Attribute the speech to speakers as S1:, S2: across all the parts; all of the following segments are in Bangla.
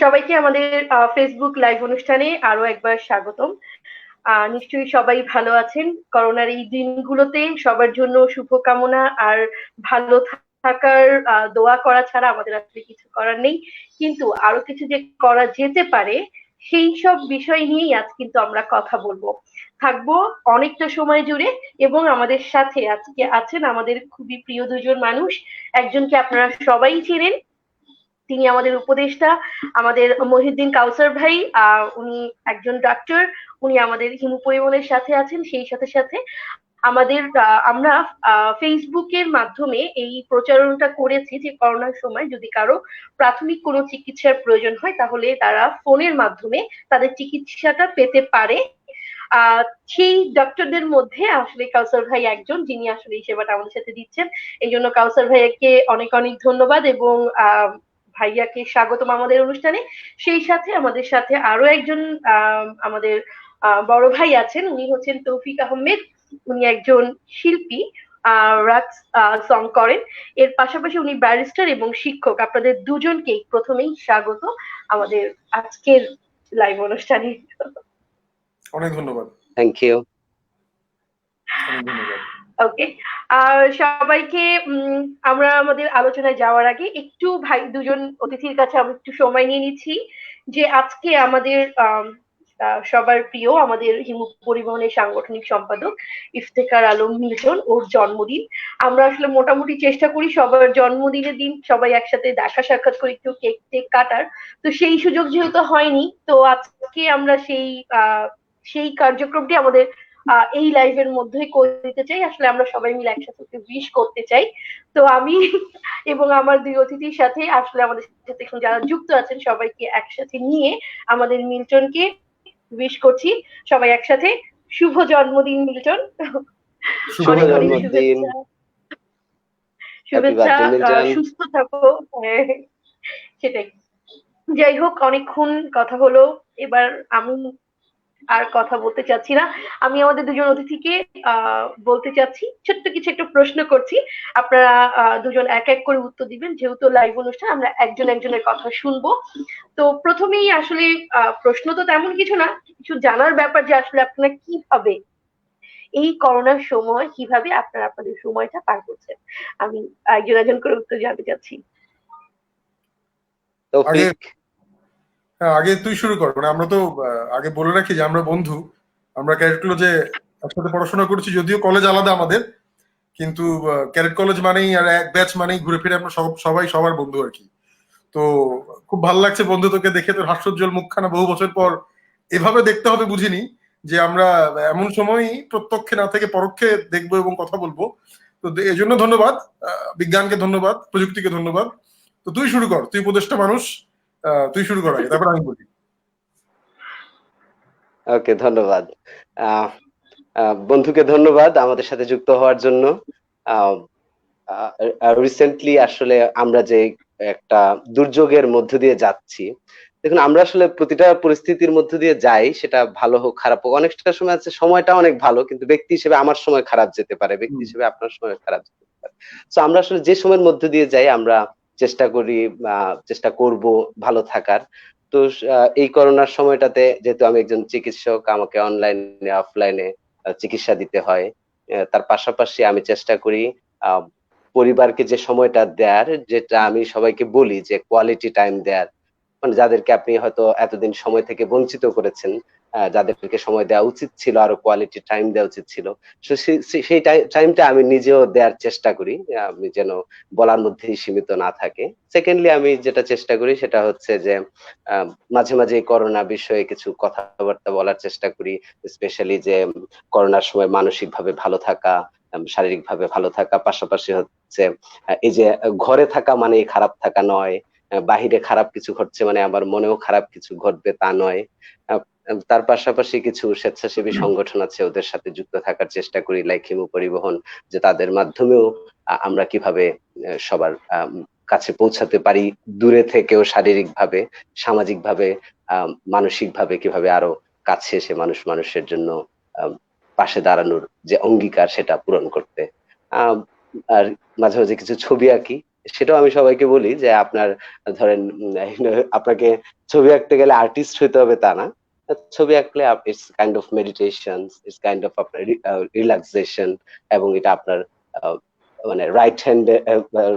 S1: সবাইকে আমাদের ফেসবুক লাইভ অনুষ্ঠানে আরো একবার স্বাগতম। নিশ্চয়ই সবাই ভালো আছেন। করোনার এই দিনগুলোতে সবার জন্য শুভকামনা আর ভালো থাকার দোয়া করা ছাড়া আমাদের আসলে কিছু করার নেই। কিন্তু আরো কিছু যে করা যেতে পারে সেই সব বিষয় নিয়েই আজ কিন্তু আমরা কথা বলবো, থাকবো অনেকটা সময় জুড়ে। এবং আমাদের সাথে আজকে আছেন আমাদের খুবই প্রিয় দুজন মানুষ। একজনকে আপনারা সবাই চেনেন, তিনি আমাদের উপদেষ্টা, আমাদের মহিউদ্দিন কাউসার ভাই। উনি একজন ডাক্তার, উনি আমাদের হিমু পরিমলের সাথে আছেন। সেই সাথে সাথে আমাদের আমরা ফেসবুকের মাধ্যমে এই প্রচারণাটা করেছি যে করোনার সময় যদি কারো প্রাথমিক কোনো চিকিৎসার প্রয়োজন হয় তাহলে তারা ফোনের মাধ্যমে তাদের চিকিৎসাটা পেতে পারে। আহ সেই ডক্টরদের মধ্যে আসলে কাউসার ভাই একজন, যিনি আসলে এই সেবাটা আমাদের সাথে দিচ্ছেন। এই জন্য কাউসার ভাইয়াকে অনেক অনেক ধন্যবাদ এবং ভাইয়াকে স্বাগতম আমাদের অনুষ্ঠানে। সেই সাথে আমাদের সাথে আরো একজন আমাদের বড় ভাই আছেন, উনি হচ্ছেন তৌফিক আহমেদ। উনি একজন শিল্পী, রাক্স সং করেন। এর পাশাপাশি উনি ব্যারিস্টার এবং শিক্ষক। আপনাদের দুজনকেই প্রথমেই স্বাগত আমাদের আজকের লাইভ অনুষ্ঠানে।
S2: অনেক ধন্যবাদ।
S3: Thank you.
S2: অনেক ধন্যবাদ।
S1: ওকে, সবাইকে আমরা আমাদের আলোচনায় যাওয়ার আগে একটু ভাই দুজন অতিথির কাছে আমি একটু সময় নিয়ে নিচ্ছি যে আজকে আমাদের সবার প্রিয় আমাদের হিমু পরিবহনের সাংগঠনিক সম্পাদক ইফতেখার আলম মিল্টন, ওর জন্মদিন। আমরা আসলে মোটামুটি চেষ্টা করি সবার জন্মদিনের দিন সবাই একসাথে দেখা সাক্ষাৎ করে একটু কেক টেক কাটার, তো সেই সুযোগ যেহেতু হয়নি, তো আজকে আমরা সেই কার্যক্রমটি আমাদের এই লাইভের মধ্যেই করে দিতে চাই। আসলে আমরা সবাই মিলে একসাথে উইশ করতে চাই। তো আমি এবং আমার দুই অতিথির সাথে আসলে আমাদের সাথে এখন যারা যুক্ত আছেন সবাইকে একসাথে নিয়ে আমাদের মিল্টনকে উইশ করছি। সবাই একসাথে শুভ জন্মদিন মিল্টন। অনেক অনেক শুভেচ্ছা। শুভেচ্ছা, সুস্থ থাকো। সেটাই। যাই হোক, অনেকক্ষণ কথা হলো, এবার আমি আর কথা বলতে চাচ্ছি না। আমি আমাদের দুজন অতিথিকে বলতে চাচ্ছি, ছোট্ট কিছু একটা প্রশ্ন করছি, আপনারা দুজন এক এক করে উত্তর দিবেন। যেহেতু লাইভ অনুষ্ঠান আমরা একজন একজনের কথা শুনবো। তো প্রথমেই আসলে প্রশ্ন তো তেমন কিছু না, কিছু জানার ব্যাপার যে আসলে আপনারা কিভাবে এই করোনার সময় কিভাবে আপনারা আপনাদের সময়টা পার করছেন। আমি একজন একজন করে উত্তর জানতে চাচ্ছি।
S2: আগে তুই শুরু কর। মানে আমরা তো আগে বলে রাখি যে আমরা বন্ধু, আমরা ক্যাডেট কলেজে একসাথে পড়াশোনা করছি, যদিও কলেজ আলাদা আমাদের, কিন্তু ক্যাডেট কলেজ মানেই আর এক ব্যাচ মানেই ঘুরে ফিরে আমরা সবাই সবার বন্ধু আর কি। তো খুব ভালো লাগছে বন্ধু তোকে দেখে, তোর হাস্যোজ্জ্বল মুখখানা বহু বছর পর এভাবে দেখতে হবে বুঝিনি, যে আমরা এমন সময়ই প্রত্যক্ষে না থেকে পরোক্ষে দেখবো এবং কথা বলবো। তো এই জন্য ধন্যবাদ, বিজ্ঞানকে ধন্যবাদ, প্রযুক্তিকে ধন্যবাদ। তো তুই শুরু কর, তুই উপদেষ্টা মানুষ, তুই শুরু কর আগে, তারপর আমি বলি।
S3: ওকে, ধন্যবাদ। বন্ধুকে ধন্যবাদ আমাদের সাথে যুক্ত হওয়ার জন্য। রিসেন্টলি আসলে আমরা যে একটা দুর্যোগের মধ্য দিয়ে যাচ্ছি, দেখুন আমরা আসলে প্রতিটা পরিস্থিতির মধ্য দিয়ে যাই, সেটা ভালো হোক খারাপ হোক। অনেকটা সময় আছে সময়টা অনেক ভালো, কিন্তু ব্যক্তি হিসেবে আমার সময় খারাপ যেতে পারে, ব্যক্তি হিসেবে আপনার সময় খারাপ যেতে পারে। তো আমরা আসলে যে সময়ের মধ্য দিয়ে যাই আমরা চেষ্টা করি, চেষ্টা করব ভালো থাকার। তো এই করোনার সময়টাতে যেহেতু আমি একজন চিকিৎসক, আমাকে অনলাইনে অফলাইনে চিকিৎসা দিতে হয়। তার পাশাপাশি আমি চেষ্টা করি পরিবারকে যে সময়টা দেয়ার, যেটা আমি সবাইকে বলি যে কোয়ালিটি টাইম দেয়ার। মানে যাদেরকে আপনি হয়তো এতদিন সময় থেকে বঞ্চিত করেছেন, যাদেরকে সময় দেওয়া উচিত ছিল, আরো কোয়ালিটি টাইম দেওয়া উচিত ছিল, সেই টাইমটা আমি নিজেও দেওয়ার চেষ্টা করি, আমি যেন বলার মধ্যেই সীমিত না থাকে। সেকেন্ডলি আমি যেটা চেষ্টা করি সেটা হচ্ছে যে মাঝে মাঝে করোনা বিষয়ে কিছু কথাবার্তা বলার চেষ্টা করি, স্পেশালি যে করোনার সময় মানসিক ভাবে ভালো থাকা, শারীরিক ভাবে ভালো থাকা, পাশাপাশি হচ্ছে এই যে ঘরে থাকা মানে খারাপ থাকা নয়, বাহিরে খারাপ কিছু ঘটছে মানে আমার মনেও খারাপ কিছু ঘটবে তা নয়। তার পাশাপাশি কিছু স্বেচ্ছাসেবী সংগঠন আছে, ওদের সাথে যুক্ত থাকার চেষ্টা করি, লাইক হিমু পরিবহন, যে তাদের মাধ্যমেও আমরা কিভাবে সবার কাছে পৌঁছাতে পারি, দূরে থেকেও শারীরিক ভাবে, সামাজিক ভাবে, মানসিক ভাবে কিভাবে আরো কাছে এসে মানুষ মানুষের জন্য পাশে দাঁড়ানোর যে অঙ্গীকার সেটা পূরণ করতে। আর মাঝে মাঝে কিছু ছবি আঁকি, সেটাও আমি সবাইকে বলি যে আপনার ধরেন আপনাকে ছবি আঁকতে গেলে আর্টিস্ট হইতে হবে তা না। ছবি আঁকলে it's kind of meditation, it's kind of আপনার রিল্যাক্সেশন, এবং এটা আপনার আহ, মানে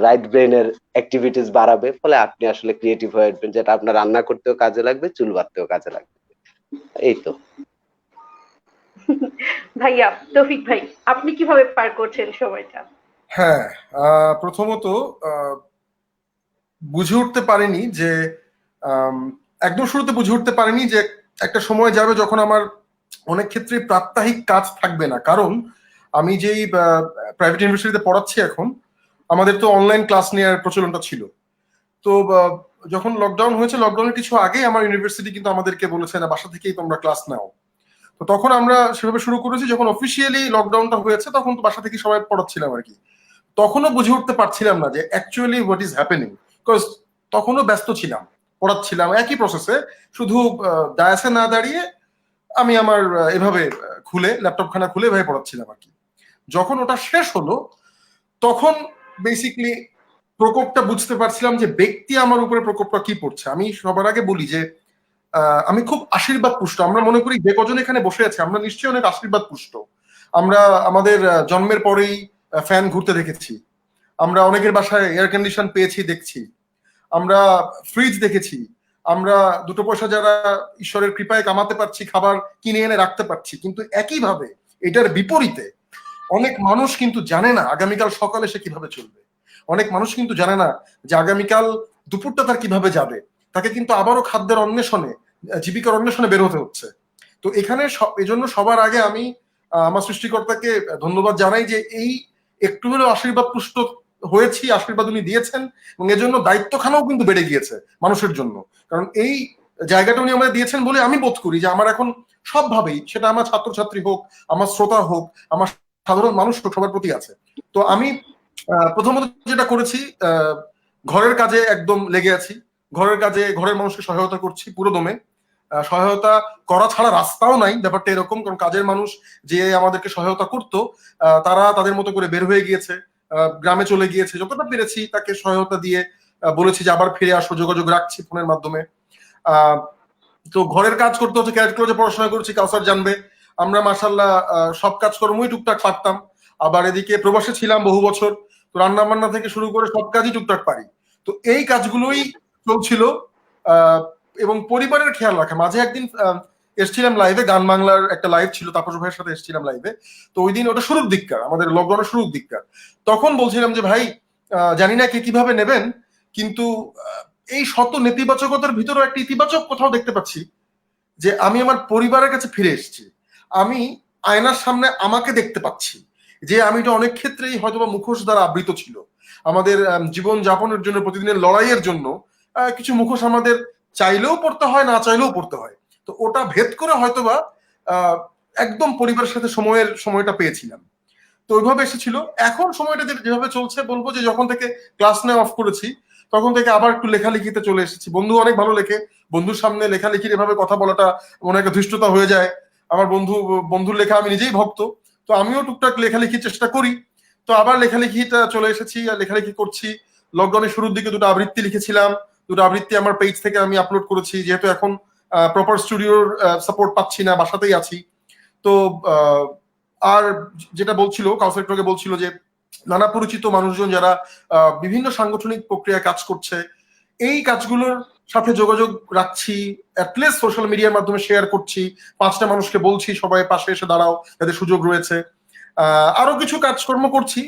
S3: রাইট ব্রেনের অ্যাক্টিভিটিস বাড়াবে, ফলে আপনি আসলে ক্রিয়েটিভ হয়ে উঠবেন, যেটা আপনার রান্না করতেও কাজে লাগবে, চুল বাঁধতেও কাজে লাগবে। এই তো।
S1: ভাইয়া তৌফিক ভাই, আপনি কিভাবে পার করছেন সময়টা?
S2: হ্যাঁ, প্রথমত আহ, বুঝে উঠতে পারিনি যে আম, একদম শুরুতে বুঝে উঠতে পারিনি যে একটা সময় যাবে যখন আমার অনেক ক্ষেত্রে প্রাত্যহিক কাজ থাকবে না, কারণ আমি যেই প্রাইভেট ইউনিভার্সিটিতে পড়াচ্ছি এখন, আমাদের তো অনলাইন ক্লাস নেওয়ার প্রচলনটা ছিল। তো যখন লকডাউন হয়েছে, লকডাউনের কিছু আগে আমার ইউনিভার্সিটি কিন্তু আমাদেরকে বলেছে না, বাসা থেকেই তোমরা ক্লাস নাও। তো তখন আমরা সেভাবে শুরু করেছি। যখন অফিসিয়ালি লকডাউনটা হয়েছে তখন তো বাসা থেকে সবাই পড়াচ্ছিলাম আর কি। তখনও বুঝে উঠতে পারছিলাম না যে actually what is happening, because তখনও ব্যস্ত ছিলাম, পড়াচ্ছিলাম একই প্রসেসে, শুধু ডায়াসে না দাঁড়িয়ে আমি আমার এভাবে খুলে ল্যাপটপ খানা খুলে এভাবে পড়াচ্ছিলাম আর কি। যখন ওটা শেষ হলো তখন বেসিকলি প্রকোপটা বুঝতে পারছিলাম যে ব্যক্তি আমার উপরে প্রকোপটা কি পড়ছে। আমি সবার আগে বলি যে আমি খুব আশীর্বাদ পুষ্ট। আমরা মনে করি যে কজন এখানে বসে আছে আমরা নিশ্চয়ই অনেক আশীর্বাদ পুষ্ট। আমরা আমাদের জন্মের পরেই ফ্যান ঘুরতে দেখেছি, আমরা অনেকের বাসায় এয়ার কন্ডিশন পেয়েছি দেখছি, আমরা ফ্রিজ দেখেছি, আমরা দুটো পয়সা যারা ঈশ্বরের কৃপায় কামাতে পারছি, খাবার কিনে এনে রাখতে পারছি। কিন্তু একইভাবে এটার বিপরীতে অনেক মানুষ কিন্তু জানে না আগামীকাল সকালে সে কিভাবে চলবে। অনেক মানুষ কিন্তু জানে না যে আগামীকাল দুপুরটা তার কিভাবে যাবে। তাকে কিন্তু আবারও খাদ্যের অন্বেষণে, জীবিকার অন্বেষণে বের হতে হচ্ছে। তো এখানে এজন্য সবার আগে আমি আমার সৃষ্টিকর্তাকে ধন্যবাদ জানাই যে এই একটু হলেও আশীর্বাদ পুষ্ট হয়েছি, আশীর্বাদ উনি দিয়েছেন, এবং এজন্য দায়িত্বখানাও কিন্তু বেড়ে গিয়েছে মানুষের জন্য। কারণ এই জায়গাটা উনি আমাদের দিয়েছেন বলে আমি বোধ করি যে আমার এখন সবভাবেই, সেটা আমার ছাত্রছাত্রী হোক, আমার শ্রোতা হোক, আমার সাধারণ মানুষ হোক, সবার প্রতি আছে। তো আমি প্রথমত যেটা করেছি, ঘরের কাজে একদম লেগে আছি। ঘরের কাজে ঘরের মানুষকে সহায়তা করছি পুরো দমে। সহায়তা করা ছাড়া রাস্তাও নাই, ব্যাপারটা এরকম। কারণ কাজের মানুষ যে আমাদেরকে সহায়তা করতো তারা তাদের মতো করে বের হয়ে গিয়েছে, গ্রামে চলে গিয়েছে। যতটা পেরেছি তাকে সহায়তা দিয়ে বলেছি যে আবার ফিরে আসো, যোগাযোগ রাখছি ফোনের মাধ্যমে। তো ঘরের কাজ করতে হচ্ছে, ক্যারেট কলেজে পড়াশোনা করছি, কাউসার জানবে। আমরা মাশাল্লাহ সব কাজকর্মই টুকটাক পারতাম। আবার এদিকে প্রবাসে ছিলাম বহু বছর, তো রান্না বান্না থেকে শুরু করে সব কাজই টুকটাক পারি। তো এই কাজগুলোই চলছিল। এবং পরিবারের খেয়াল রাখা। মাঝে একদিন এসছিলাম লাইভে, গান বাংলার একটা লাইভ ছিল, তাপস ভাইয়ের সাথে এসছিলাম লাইভে। তো ওই দিন ওটা শুরুর দিককার, আমাদের লকডাউনের শুরুর দিককার। তখন বলছিলাম যে ভাই জানি না কে কিভাবে নেবেন, কিন্তু এই শত নেতিবাচকতার ভিতরেও একটা ইতিবাচক কোথাও দেখতে পাচ্ছি যে আমি আমার পরিবারের কাছে ফিরে এসেছি। আমি আয়নার সামনে আমাকে দেখতে পাচ্ছি, যে আমিটা অনেক ক্ষেত্রেই হয়তোবা মুখোশ দ্বারা আবৃত ছিল। আমাদের জীবন যাপনের জন্য, প্রতিদিনের লড়াইয়ের জন্য কিছু মুখোশ আমাদের চাইলেও পড়তে হয়, না চাইলেও পড়তে হয়। তো ওটা ভেদ করে হয়তোবা একদম পরিবারের সাথে সময়টা পেয়েছিলাম। তো ওইভাবে এসেছিল। এখন সময়টা যেভাবে চলছে, বলবো যে যখন থেকে ক্লাস নেওয়া অফ করেছি তখন থেকে আবার একটু লেখালেখিতে চলে এসেছি। বন্ধু অনেক ভালো লেখে, বন্ধুর সামনে লেখালেখির এভাবে কথা বলাটা মনে একটা ধৃষ্টতা হয়ে যায়। আমার বন্ধুর লেখা আমি নিজেই ভক্ত, তো আমিও টুকটাক লেখালেখির চেষ্টা করি। তো আবার লেখালেখিটা চলে এসেছি আর লেখালেখি করছি। লকডাউনের শুরুর দিকে দুটো আবৃত্তি লিখেছিলাম, দুটো আবৃত্তি আমার পেজ থেকে আমি আপলোড করেছি, যেহেতু এখন প্রপার স্টুডিওর সাপোর্ট পাচ্ছি না, বাসাতেই আছি। তো আর যেটা বলছিল কাউসার একটু আগে বলছিল যে নানা পরিচিত মানুষজন যারা বিভিন্ন সাংগঠনিক প্রক্রিয়ায় কাজ করছে, এই কাজগুলোর সাথে যোগাযোগ রাখছি, অ্যাটলিস্ট সোশ্যাল মিডিয়ার মাধ্যমে শেয়ার করছি, 5টা মানুষকে বলছি সবাই পাশে এসে দাঁড়াও, যাদের সুযোগ রয়েছে। আরো কিছু কাজকর্ম করছি,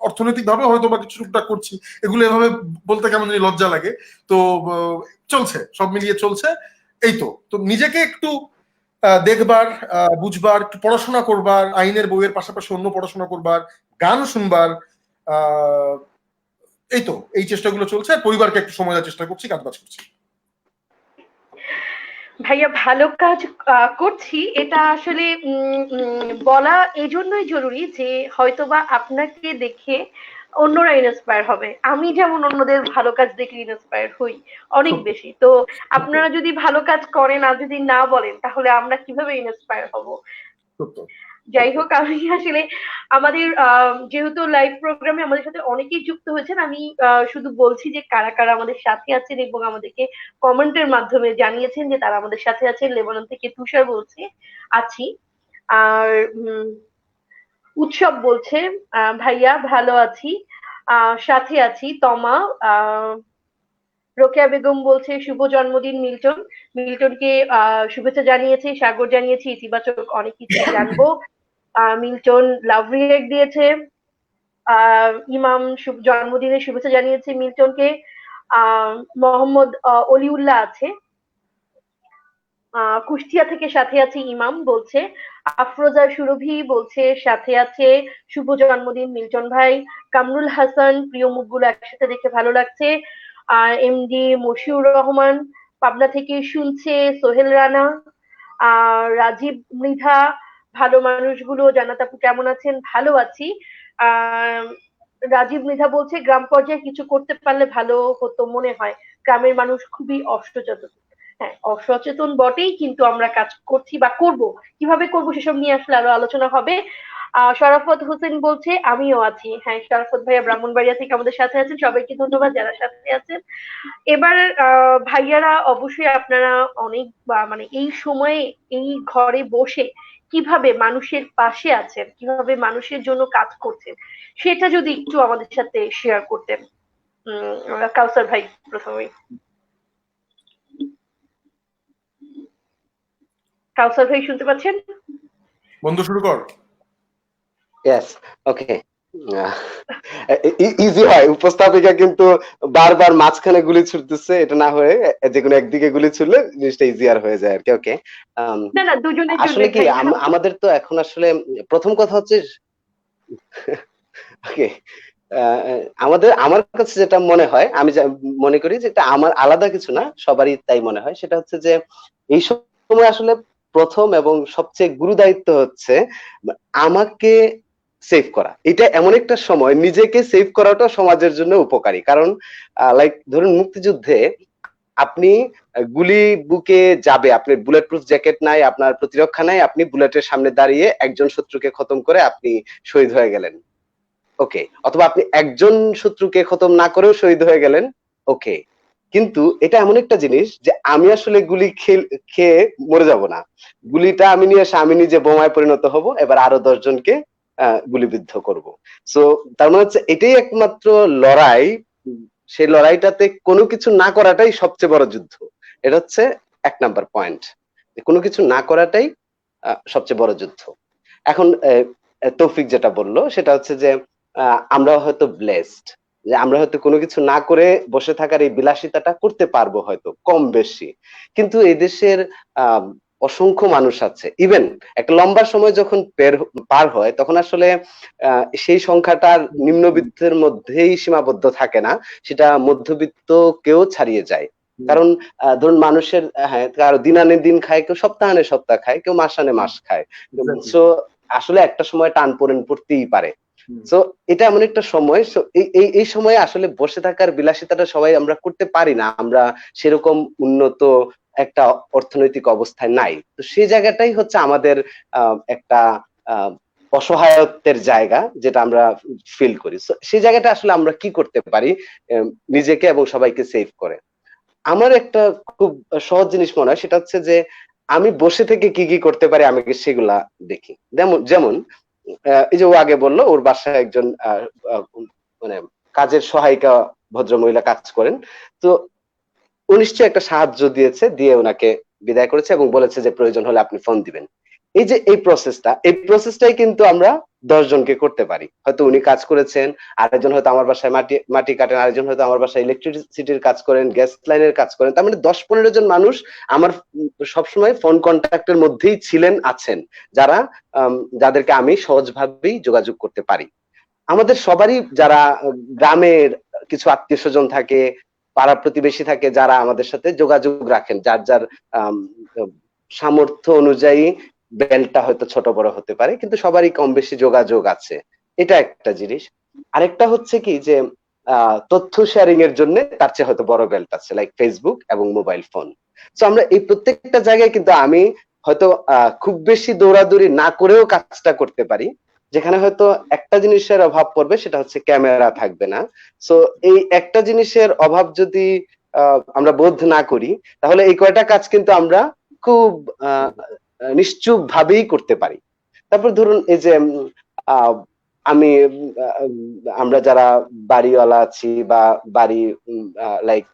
S2: অর্থনৈতিক ভাবে হয়তো বা কিছু টুকটাক করছি। এগুলো এভাবে বলতে কেমন জানি লজ্জা লাগে। তো চলছে, সব মিলিয়ে চলছে। এই তো। তো নিজেকে একটু দেখবার, বুঝবার, একটু পড়াশোনা করবার, আইনের বইয়ের পাশাপাশি অন্য পড়াশোনা করবার, গান শুনবার, এই তো এই চেষ্টাগুলো চলছে। পরিবারকে একটু সময় দেওয়ার চেষ্টা করছি, কাজবাজ করছি।
S1: ভাইয়া ভালো কাজ করছি, এটা আসলে বলা এজন্যই জরুরি যে হয়তোবা আপনাকে দেখে অন্যরা ইন্সপায়ার হবে। আমি যেমন অন্যদের ভালো কাজ দেখে ইন্সপায়ার হই অনেক বেশি। তো আপনারা যদি ভালো কাজ করেন আর যদি না বলেন তাহলে আমরা কিভাবে ইন্সপায়ার হব?
S2: সত্য।
S1: যাই হোক, আমি আসলে আমাদের যেহেতু লাইভ প্রোগ্রামে আমাদের সাথে অনেকেই যুক্ত হয়েছেন, আমি শুধু বলছি যে কারা কারা আমাদের সাথে আছেন এবং আমাদেরকে কমেন্টের মাধ্যমে জানিয়েছেন যে তারা আমাদের সাথে আছেন। লেবানন থেকে তুষার বলছে আছি। আর উৎসব বলছে ভাইয়া ভালো আছি, সাথে আছি। তমা রোকেয়া বেগম বলছে শুভ জন্মদিন মিল্টন। মিল্টনকে শুভেচ্ছা জানিয়েছি, সাগর জানিয়েছি, ইতিবাচক অনেক কিছু জানবো। মিল্টন লাভ রিয়েক্ট দিয়েছে। ইমাম জন্মদিনের শুভেচ্ছা জানিয়েছে মিল্টনকে। মোহাম্মদ অলিউল্লাহ আছে কুষ্টিয়া থেকে, সাথে আছে ইমাম বলছে। আফরোজা সুরভি বলছে সাথে আছে, শুভ জন্মদিন মিল্টন ভাই। কামরুল হাসান, প্রিয় মুখগুলো একসাথে দেখে ভালো লাগছে। এমডি মশিউর রহমান পাবনা থেকে শুনছে। সোহেল রানা, রাজীব মৃধা, ভালো মানুষগুলো, জান্নাত আপু কেমন আছেন? ভালো আছি। আহ রাজীব মৃধা বলছে গ্রাম পর্যায়ে কিছু করতে পারলে ভালো হতো মনে হয়, গ্রামের মানুষ খুবই অসচেতন। হ্যাঁ, অসচেতন বটেই, কিন্তু আমরা কাজ করছি বা করব, কিভাবে করব সেসব নিয়ে আসলে আরো আলোচনা হবে। শরাফত হোসেন বলছে আমিও আছি। হ্যাঁ, শরাফত ভাইয়া ব্রাহ্মণবাড়িয়া থেকে আমাদের সাথে আছেন, সবাইকে ধন্যবাদ যারা সাথে আছেন। এবার ভাইয়ারা অবশ্যই আপনারা অনেক মানে এই সময়ে এই ঘরে বসে কিভাবে মানুষের পাশে আছেন, কিভাবে মানুষের জন্য কাজ করছেন, সেটা যদি একটু আমাদের সাথে শেয়ার করতেন। কাউসার ভাই প্রথমে। কাউসার ভাই শুনতে পাচ্ছেন?
S2: বন্ধু শুরু কর।
S3: ইয়েস, ওকে। ইজি হয়, উপস্থাপিকা কিন্তু বারবার মাঝখানে গুলি ছুটতেছে, এটা না হয়ে যে কোনো একদিকে গুলি ছুড়লে জিনিসটা ইজিয়ার হয়ে যায় আর কি। ওকে,
S1: না না, দুজনের জন্য
S3: আসলে কি
S1: ভাই।
S3: আমাদের তো এখন আসলে প্রথম কথা হচ্ছে ওকে, আমার কাছে যেটা মনে হয়, আমি মনে করি যে এটা আমার আলাদা কিছু না, সবারই তাই মনে হয়, সেটা হচ্ছে যে এই সময় আসলে প্রথম এবং সবচেয়ে গুরু দায়িত্ব হচ্ছে আমাকে সেভ করা। এটা এমন একটা সময় নিজেকে সেভ করাটা সমাজের জন্য উপকারী, কারণ লাইক ধরুন মুক্তিযুদ্ধে আপনি গুলি বুকে যাবে, আপনি বুলেট প্রুফ জ্যাকেট নাই, আপনার প্রতিরক্ষা নাই, আপনি বুলেটের সামনে দাঁড়িয়ে একজন শত্রুকে খতম করে আপনি শহীদ হয়ে গেলেন, ওকে। অথবা আপনি একজন শত্রুকে খতম না করেও শহীদ হয়ে গেলেন, ওকে। কিন্তু এটা এমন একটা জিনিস যে আমি আসলে গুলি খেয়ে মরে যাব না, গুলিটা আমি নিয়ে এসে আমি নিজে বোমায় পরিণত হব, এবার আরো 10 জনকে গুলিবিদ্ধ করব। সো তার মানে হচ্ছে এটাই একমাত্র লড়াই, সেই লড়াইটাতে কোনো কিছু না করাটাই সবচেয়ে বড় যুদ্ধ। এটা হচ্ছে 1 নাম্বার পয়েন্ট, কোনো কিছু না করাটাই সবচেয়ে বড় যুদ্ধ। এখন তৌফিক যেটা বললো সেটা হচ্ছে যে আমরা হয়তো ব্লেসড, যে আমরা হয়তো কোনো কিছু না করে বসে থাকার এই বিলাসিতাটা করতে পারবো হয়তো কম বেশি, কিন্তু এই দেশের অসংখ্য মানুষ আছে, ইভেন একটা লম্বা সময় যখন পার হয় তখন আসলে সেই সংখ্যাটা নিম্নবিত্তের মধ্যেই সীমাবদ্ধ থাকে না, সেটা মধ্যবিত্ত কেউ ছাড়িয়ে যায়। কারণ ধরুন মানুষের, হ্যাঁ, কারো দিন আনে দিন খায়, কেউ সপ্তাহ আনে সপ্তাহ খায়, কেউ মাস আনে মাস খায়। সো আসলে একটা সময় টান পড়তেই পারে। সো এটা এমন একটা সময়, এই সময়ে আসলে বসে থাকার বিলাসিতাটা সবাই আমরা করতে পারি না, আমরা সেরকম উন্নত একটা অর্থনৈতিক অবস্থায় নাই। তো সেই জায়গাটাই হচ্ছে আমাদের একটা অসহায়ত্বের জায়গা, যেটা আমরা ফিল করি। সেই জায়গাটা আসলে আমরা কি করতে পারি নিজেকে এবং সবাইকে সেভ করে। আমার একটা খুব সহজ জিনিস মনে হয়, সেটা হচ্ছে যে আমি বসে থেকে কি কি করতে পারি আমি সেগুলা দেখি। যেমন এই যে ও আগে বললো ওর বাসায় একজন মানে কাজের সহায়িকা ভদ্রমহিলা কাজ করেন, তো ও নিশ্চয়ই একটা সাহায্য দিয়েছে, দিয়ে ওনাকে বিদায় করেছে এবং বলেছে যে প্রয়োজন হলে আপনি ফোন দিবেন। এই যে এই প্রসেসটাই কিন্তু আমরা 10 জনকে করতে পারি। হয়তো উনি কাজ করেছেন, আরেকজন হয়তো আমার বাসায় মাটি কাটেন, আরেকজন হয়তো আমার বাসায় ইলেকট্রিসিটির কাজ করেন, গ্যাস লাইনের কাজ করেন। তার মানে 10-15 জন মানুষ আমার সবসময় ফোন কন্ট্যাক্টের মধ্যেই ছিলেন, আছেন, যারা যাদেরকে আমি সহজভাবেই যোগাযোগ করতে পারি। আমাদের সবারই যারা গ্রামের কিছু আত্মীয় স্বজন থাকে, পাড়া প্রতিবেশী থাকে, যারা আমাদের সাথে যোগাযোগ রাখেন, যার যার সামর্থ্য অনুযায়ী বেলটা হয়তো ছোট বড় হতে পারে, কিন্তু সবারই কম বেশি যোগাযোগ আছে। এটা একটা জিনিস। আরেকটা হচ্ছে কি যে তথ্য শেয়ারিং এর জন্য তার চেয়ে হয়তো বড় বেল্ট আছে, লাইক ফেসবুক এবং মোবাইল ফোন। তো আমরা এই প্রত্যেকটা জায়গায় কিন্তু আমি হয়তো খুব বেশি দৌড়াদৌড়ি না করেও কাজটা করতে পারি, যেখানে হয়তো একটা জিনিসের অভাব পড়বে, সেটা হচ্ছে ক্যামেরা থাকবে না। সো এই একটা জিনিসের অভাব যদি আমরা বোধ না করি, তাহলে এই কয়টা কাজ কিন্তু আমরা খুব নিশ্চুপ ভাবেই করতে পারি। তারপর ধরুন এই যে আহ, আমি আমরা যারা বাড়িওয়ালা আছি বা বাড়ি লাইক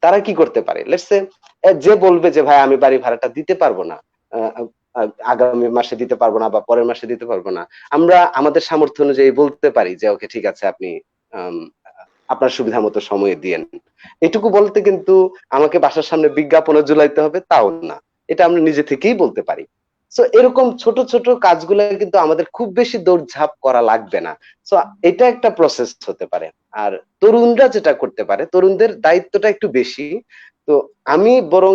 S3: তারা কি করতে পারে, লেটস সে যে বলবে যে ভাই আমি বাড়ি ভাড়াটা দিতে পারবো না, আহ, আগামী মাসে দিতে পারবো না বা পরের মাসে দিতে পারবো না, আমরা আমাদের সামর্থ্য অনুযায়ী বলতে পারি যে ওকে ঠিক আছে, আপনি আম, আপনার সুবিধা মতো সময় দিয়েন। এটুকু বলতে কিন্তু আমাকে বাসার সামনে বিজ্ঞাপনও ঝুলাইতে হবে তাও না, এটা আমরা নিজে থেকেই বলতে পারি। সো এরকম ছোট ছোট কাজগুলো কিন্তু আমাদের খুব বেশি দৌড়ঝাঁপ করা লাগবে না। সো এটা একটা প্রসেস হতে পারে। আর তরুণরা যেটা করতে পারে, তরুণদের দায়িত্বটা একটু বেশি। তো আমি বরং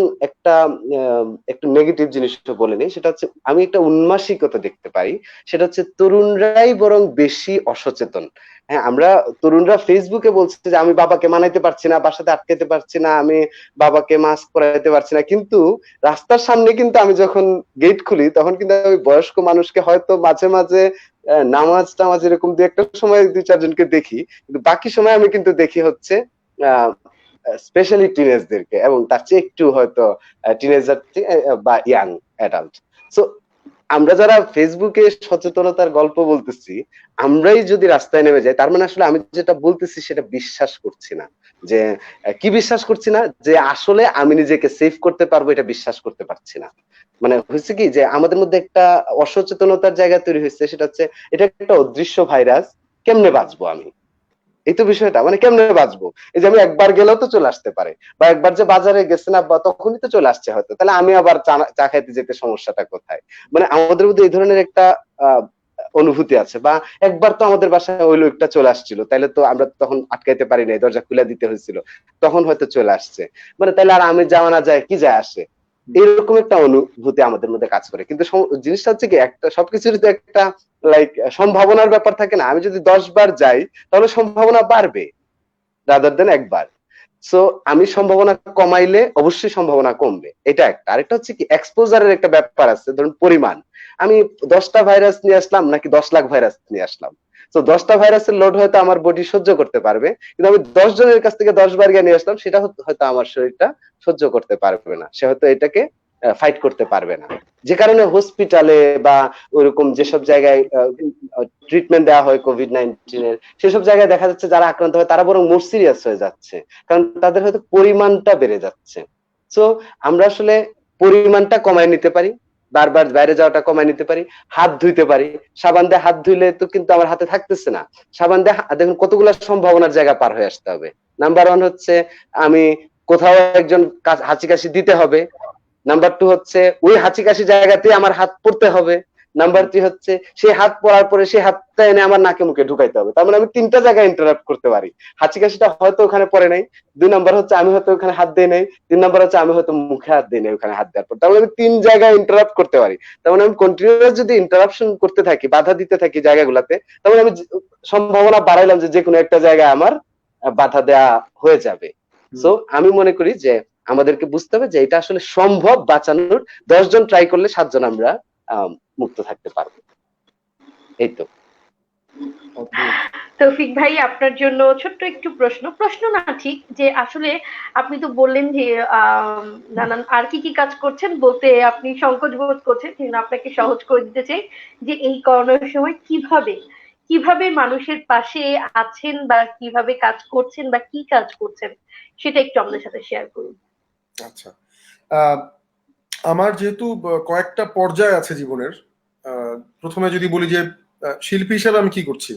S3: একটু নেগেটিভ জিনিসটা বলে নিই, সেটা হচ্ছে আমি একটা উন্মাসিকতা দেখতে পারি। সেটা হচ্ছে তরুণরাই বরং বেশি অসচেতন। হ্যাঁ, আমরা তরুণরা ফেসবুকে বলছে যে আমি বাবাকে মানাইতে পারছি না, বাসাতে আটকাতে পারছি না, আমি বাবাকে মাস্ক পরাইতে পারছি না, কিন্তু রাস্তার সামনে কিন্তু আমি যখন গেট খুলি তখন কিন্তু আমি বয়স্ক মানুষকে হয়তো মাঝে মাঝে নামাজ টামাজ এরকম দু একটা সময় দুই চারজনকে দেখি, কিন্তু বাকি সময় আমি কিন্তু দেখি হচ্ছে আহ স্পেশালি টিনেজদেরকে, এবং তার চেয়ে একটু হয়তো টিনেজার বা ইয়াং অ্যাডাল্ট। সো আমরা যারা ফেসবুকে সচেতনতার গল্প বলতেছি, আমরাই যদি রাস্তায় নেমে যাই, তার মানে আসলে আমি যেটা বলতেছি সেটা বিশ্বাস করছি না। যে কি বিশ্বাস করছি না, যে আসলে আমি নিজেকে সেভ করতে পারবো এটা বিশ্বাস করতে পারছি না। মানে হয়েছে কি যে আমাদের মধ্যে একটা অসচেতনতার জায়গা তৈরি হয়েছে, সেটা হচ্ছে এটা একটা অদৃশ্য ভাইরাস, কেমনে বাঁচবো আমি, এই তো বিষয়টা, মানে কেমনে বাঁচবো, এই যে আমি একবার গেলেও তো চলে আসতে পারে, বা একবার যে বাজারে গেছে না বা তখনই তো চলে আসছে হয়তো, তাহলে আমি আবার চা খাইতে যেতে সমস্যাটা কোথায়। মানে আমাদের মধ্যে এই ধরনের একটা আহ অনুভূতি আছে। বা একবার তো আমাদের বাসায় ওই লোকটা চলে আসছিল, তাইলে তো আমরা তখন আটকাইতে পারি নাই, দরজা খুলে দিতে হয়েছিল, তখন হয়তো চলে আসছে, মানে তাহলে আর আমি যাওয়া না যায় কি যায় আসে, এরকম একটা অনুভূতি আমাদের মধ্যে কাজ করে। কিন্তু জিনিসটা হচ্ছে কি, একটা সবকিছুর তো একটা লাইক সম্ভাবনার ব্যাপার থাকে না, আমি যদি 10 বার যাই তাহলে সম্ভাবনা বাড়বে রাদার দেন একবার। সো আমি সম্ভাবনা কমাইলে অবশ্যই সম্ভাবনা কমবে, এটা একটা। আরেকটা হচ্ছে কি, এক্সপোজারের একটা ব্যাপার আছে, ধরুন পরিমাণ, আমি 10টা ভাইরাস নিয়ে আসলাম নাকি 10 লাখ ভাইরাস নিয়ে আসলাম। তো 10টা ভাইরাসের লোড হয়তো আমার বডি সহ্য করতে পারবে, কিন্তু আমি 10 জনের কাছ থেকে 10 বার গিয়ে নিয়ে আসলাম, সেটা হয়তো আমার শরীরটা সহ্য করতে পারবে না, সে হয়তো এটাকে ফাইট করতে পারবে না। যে কারণে হসপিটালে বা ওরকম যেসব জায়গায় ট্রিটমেন্ট দেওয়া হয় কোভিড-19 সেসব জায়গায় দেখা যাচ্ছে যারা আক্রান্ত হয় তারা বরং মোর সিরিয়াস হয়ে যাচ্ছে, কারণ তাদের হয়তো পরিমাণটা বেড়ে যাচ্ছে। সো আমরা আসলে পরিমাণটা কমায় নিতে পারি, বারবার বাইরে যাওয়াটা কমায় নিতে পারি, হাত ধুইতে পারি। সাবান দিয়ে হাত ধুইলে তো কিন্তু আমার হাতে থাকতেছে না, সাবান দিয়ে দেখুন কতগুলো সম্ভাবনার জায়গা পার হয়ে আসতে হবে। নাম্বার 1 হচ্ছে আমি কোথাও একজন হাঁচি কাশি দিতে হবে। নাম্বার 2 হচ্ছে ওই হাঁচি কাশি জায়গাতে আমার হাত পড়তে হবে। নাম্বার 3 হচ্ছে সেই হাত পড়ার পরে সেই হাতটা এনে আমার নাকে মুখে ঢুকাইতে হবে। তার মানে আমি 3টা জায়গায় ইন্টারাপ্ট করতে পারি। হাঁচি কাশিটা হয়তো ওখানে পড়ে নাই, 2 নাম্বার হচ্ছে আমি হয়তো ওখানে হাত দেই নাই, 3 নাম্বার হচ্ছে আমি হয়তো মুখে হাত দেই নাই ওখানে হাত দেওয়ার পর। তার মানে আমি 3 জায়গায় ইন্টারাপ্ট করতে পারি। তার মানে আমি কন্টিনিউয়াস যদি ইন্টারাপশন করতে থাকি, বাধা দিতে থাকি জায়গাগুলোতে, তার মানে আমি সম্ভাবনা বাড়াইলাম যে যেকোনো একটা জায়গায় আমার বাধা দেয়া হয়ে যাবে। সো আমি মনে করি যে আমাদেরকে বুঝতে হবে যে এটা আসলে সম্ভব বাঁচানোর, 10 জন ট্রাই করলে 7 জন আমরা মুক্ত থাকতে পারবো। এই তো।
S1: তৌফিক ভাই, আপনার জন্য ছোট্ট একটু প্রশ্ন না ঠিক, যে আসলে আপনি তো বললেন যে নানান আর কি কি কাজ করছেন, বলতে আপনি সংকোচ বোধ করছেন, কিন্তু আপনাকে সহজ করে দিতে চাই যে এই করোনার সময় কিভাবে কিভাবে মানুষের পাশে আছেন বা কিভাবে কাজ করছেন বা কি কাজ করছেন, সেটা একটু আমাদের সাথে শেয়ার করুন।
S2: আচ্ছা, আমার যেহেতু কয়েকটা পর্যায় আছে জীবনের, প্রথমে যদি বলি যে শিল্পী হিসেবে আমি কি করছি,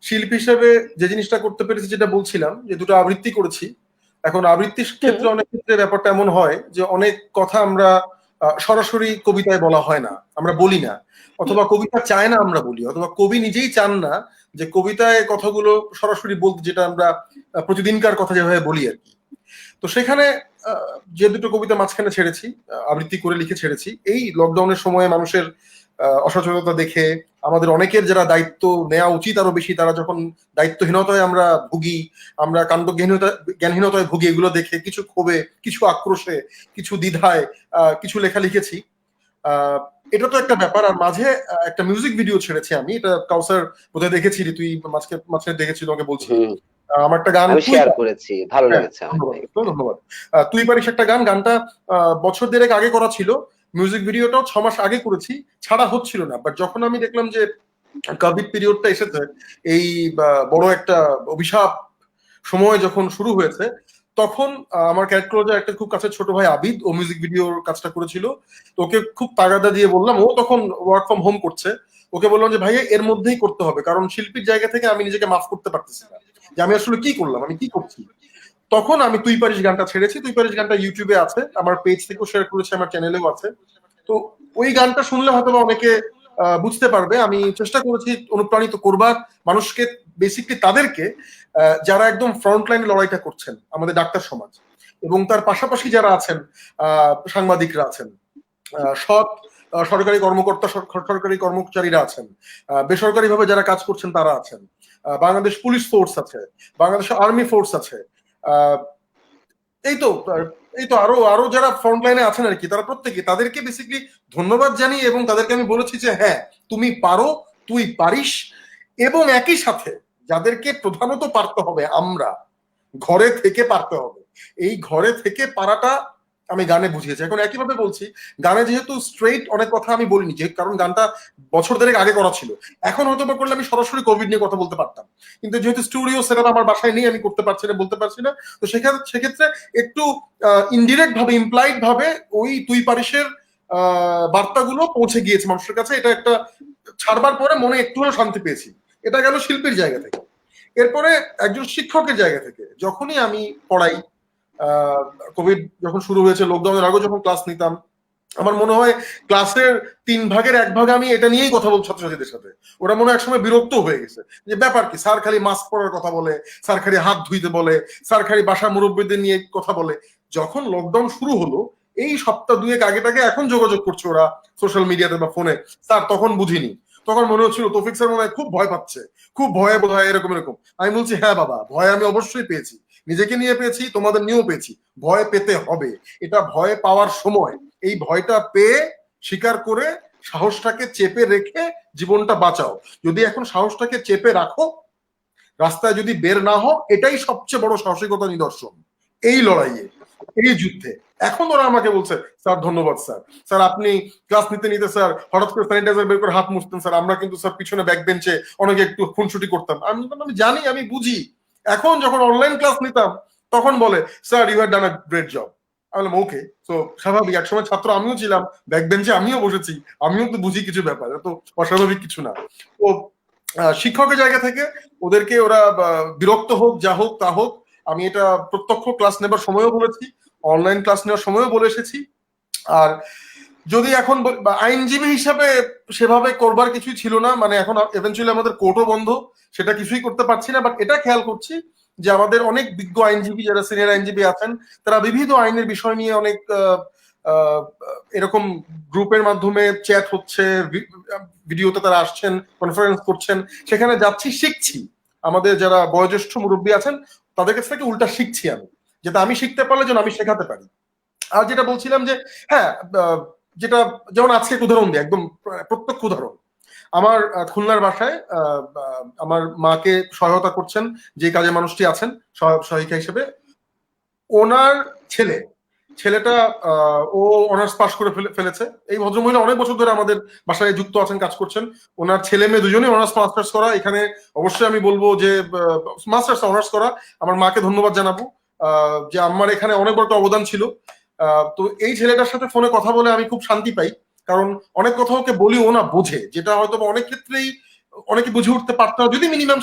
S2: শিল্পী হিসেবে যে জিনিসটা করতে পেরেছি, যেটা বলছিলাম যে দুটো আবৃত্তি করেছি। এখন আবৃত্তির ক্ষেত্রে অনেক ক্ষেত্রে ব্যাপারটা এমন হয় যে অনেক কথা আমরা সরাসরি কবিতায় বলা হয় না, আমরা বলি না, অথবা কবিতা চায় না আমরা বলি, অথবা কবি নিজেই চান না যে কবিতায় কথাগুলো সরাসরি বলতে, যেটা আমরা প্রতিদিনকার কথা যেভাবে বলি আর কি। তো সেখানে যে দুটো কবিতা মাঝখানে ছেড়েছি, আবৃত্তি করে লিখে ছেড়েছি, এই লকডাউনের সময়ে মানুষের অসচেতনতা দেখে আমাদের অনেকের যারা দায়িত্ব নেওয়া উচিত আরো বেশি, তারা যখন দায়িত্বহীনতায় আমরা ভুগি, আমরা জ্ঞানহীনতায় ভুগি, এগুলো দেখে কিছু ক্ষোভে, কিছু আক্রোশে, কিছু দ্বিধায় কিছু লেখা লিখেছি। এটা তো একটা ব্যাপার। আর মাঝে একটা মিউজিক ভিডিও ছেড়েছি আমি, এটা কাউসার বোধহয় দেখেছিলি তুই, মাঝে দেখেছি তোমাকে বলছি। আমার একটা গান
S3: আমি
S2: তুই
S3: শেয়ার করেছি, ভালো
S2: হ্যাঁ,
S3: লেগেছে আমার।
S2: ধন্যবাদ ধন্যবাদ। তুই পারিস একটা গানটা বছর দেড়েক আগে করা ছিল, মিউজিক ভিডিওটাও 6 মাস আগে করেছি, ছাড়া হচ্ছিল না। বাট যখন আমি দেখলাম যে কোভিড পিরিয়ডটা এসেছে, এই বড় একটা অভিশাপ সময় যখন শুরু হয়েছে, তখন আমার ক্যারেক্টার একটা খুব কাছের ছোট ভাই আবিদ, ও মিউজিক ভিডিওর কাজটা করেছিল। তো ওকে খুব তাগাদা দিয়ে বললাম, ও তখন ওয়ার্ক ফ্রম হোম করছে, ওকে বললাম যে ভাইয়া এর মধ্যেই করতে হবে, কারণ শিল্পীর জায়গা থেকে আমি নিজেকে মাফ করতে পারতেছি না যে আমি আসলে কি করলাম, আমি কি করছি। তখন আমি তুই পারিস গানটা ছেড়েছি। তুই পারিস গানটা ইউটিউবে আছে, আমার পেজ থেকেও শেয়ার করেছি, আমার চ্যানেলেও আছে। তো ওই গানটা শুনলে হয়তো অনেকে বুঝতে পারবে। আমি চেষ্টা করেছি অনুপ্রাণিত করবার মানুষকে, বেসিকলি তাদেরকে যারা একদম ফ্রন্ট লাইনে লড়াইটা করছেন, আমাদের ডাক্তার সমাজ, এবং তার পাশাপাশি যারা আছেন, সাংবাদিকরা আছেন, সৎ সরকারি কর্মকর্তা, সরকারি কর্মচারীরা আছেন, বেসরকারিভাবে যারা কাজ করছেন তারা আছেন, বাংলাদেশ পুলিশ ফোর্স আছে, বাংলাদেশ আর্মি ফোর্স আছে, এই তো এই তো আরো আরো যারা ফ্রন্ট লাইনে আছেন আর কি, তারা প্রত্যেকে, তাদেরকে বেসিক্যালি ধন্যবাদ জানিয়ে, এবং তাদেরকে আমি বলেছি যে হ্যাঁ তুমি পারো, তুই পারিস। এবং একই সাথে যাদেরকে প্রধানত পারতে হবে, আমরা ঘরে থেকে পারতে হবে, এই ঘরে থেকে পারাটা আমি গানে বুঝিয়েছি। এখন একইভাবে বলছি, গানে যেহেতু স্ট্রেইট অনেক কথা আমি বলিনি, যে কারণ গানটা বছর দেড়েক আগে করা ছিল, এখন হয়তো বা করলে আমি সরাসরি কোভিড নিয়ে কথা বলতে পারতাম, কিন্তু যেহেতু স্টুডিও সেটআপ আমার বাসায় নেই, আমি করতে পারছি না, বলতে পারছি না। তো সেক্ষেত্রে একটু ইনডিরেক্ট ভাবে, ইমপ্লাইড ভাবে ওই তুই পারিসের বার্তাগুলো পৌঁছে গিয়েছে মানুষের কাছে। এটা একটা ছাড়বার পরে মনে একটু হলেও শান্তি পেয়েছি। এটা গেল শিল্পীর জায়গা থেকে। এরপরে একজন শিক্ষকের জায়গা থেকে, যখনই আমি পড়াই, কোভিড যখন শুরু হয়েছে, লকডাউনের আগে যখন ক্লাস নিতাম, আমার মনে হয় ক্লাসের 3/1 আমি এটা নিয়েই কথা বলছি ছাত্রছাত্রীদের সাথে। ওরা মনে হয় একসময় বিরক্ত হয়ে গেছে যে ব্যাপার কি, স্যার খালি মাস্ক পরার কথা বলে, স্যার খালি হাত ধুইতে বলে, স্যার খালি বাসা মুরব্বীদের নিয়ে কথা বলে। যখন লকডাউন শুরু হলো, এই সপ্তাহ দুয়েক আগেটাকে এখন যোগাযোগ করছে ওরা সোশ্যাল মিডিয়াতে বা ফোনে, স্যার তখন বুঝিনি, তখন মনে হচ্ছিল তৌফিক স্যার মনে হয় খুব ভয় পাচ্ছে, খুব ভয়ে বোধ হয় এরকম এরকম। আমি বলছি হ্যাঁ বাবা, ভয় আমি অবশ্যই পেয়েছি, নিজেকে নিয়ে পেয়েছি, তোমাদের নিয়েও পেয়েছি। ভয় পেতে হবে, এটা ভয় পাওয়ার সময়। এই ভয়টা পেয়ে, স্বীকার করে, সাহসটাকে চেপে রেখে জীবনটা বাঁচাও। যদি এখন সাহসটাকে চেপে রাখো, রাস্তায় যদি বের না হও, এটাই সবচেয়ে বড় সাহসিকতা নিদর্শন এই লড়াইয়ে, এই যুদ্ধে। এখন ওরা আমাকে বলছে স্যার ধন্যবাদ স্যার, স্যার আপনি ক্লাস নিতে নিতে স্যার হঠাৎ করে স্যানিটাইজার বের করে হাত মুছতেন স্যার, আমরা কিন্তু স্যার পিছনে ব্যাক বেঞ্চে অনেকে একটু খুনসুটি করতাম। আমি জানি, আমি বুঝি। এখন যখন অনলাইন ক্লাস নিতাম, তখন বলে sir you have done a great job. আমি বললাম ওকে। তো স্বাভাবিক, একসময় ছাত্র আমিও ছিলাম, ব্যাক বেঞ্চে আমিও বসেছি, আমিও তো বুঝি কিছু ব্যাপার, তো অস্বাভাবিক কিছু না। তো শিক্ষকের জায়গা থেকে ওদেরকে, ওরা বিরক্ত হোক, যা হোক তা হোক, আমি এটা প্রত্যক্ষ ক্লাস নেবার সময়ও বলেছি, অনলাইন ক্লাস নেওয়ার সময়ও বলে এসেছি। আর যদি এখন আইনজীবী হিসাবে সেভাবে করবার কিছুই ছিল না, মানে এখন এভেন্চুয়ালি আমাদের কোর্টও বন্ধ, সেটা কিছুই করতে পারছি না। বাট এটা খেয়াল করছি যে আমাদের অনেক বিজ্ঞ আইনজীবী, যারা সিনিয়র আইনজীবী আছেন, তারা বিবিধ আইনের বিষয় নিয়ে অনেক এরকম গ্রুপের মাধ্যমে চ্যাট হচ্ছে, ভিডিওতে তারা আসছেন, কনফারেন্স করছেন, সেখানে যাচ্ছি, শিখছি। আমাদের যারা বয়োজ্যেষ্ঠ মুরব্বী আছেন, তাদের কাছ থেকে উল্টা শিখছি আমি, যেটা আমি শিখতে পারলে যেন আমি শেখাতে পারি। আর যেটা বলছিলাম যে হ্যাঁ, যেটা যেমন আজকে উদাহরণ দিই, একদম প্রত্যক্ষ উদাহরণ। আমার খুলনার বাসায় আমার মাকে সহায়তা করছেন যে কাজে মানুষটি আছেন সহায়িকা হিসেবে, ওনার ছেলেটা ও অনার্স পাস করে ফেলেছে। এই ভদ্রমহিলা অনেক বছর ধরে আমাদের বাসায় যুক্ত আছেন, কাজ করছেন। ওনার ছেলে মেয়ে দুজনেই অনার্স মাস্টার্স করা। এখানে অবশ্যই আমি বলবো যে মাস্টার্স অনার্স করা, আমার মাকে ধন্যবাদ জানাবো যে আমার এখানে অনেক বড় একটা অবদান ছিল। তো এই ছেলেটার সাথে ফোনে কথা বলে আমি খুব শান্তি পাই, কারণ অনেক কথা ওকে বলি, ও না বোঝে, যেটা হয়তো অনেক ক্ষেত্রেই অনেকে বুঝে উঠতে পারতো যদি মিনিমাম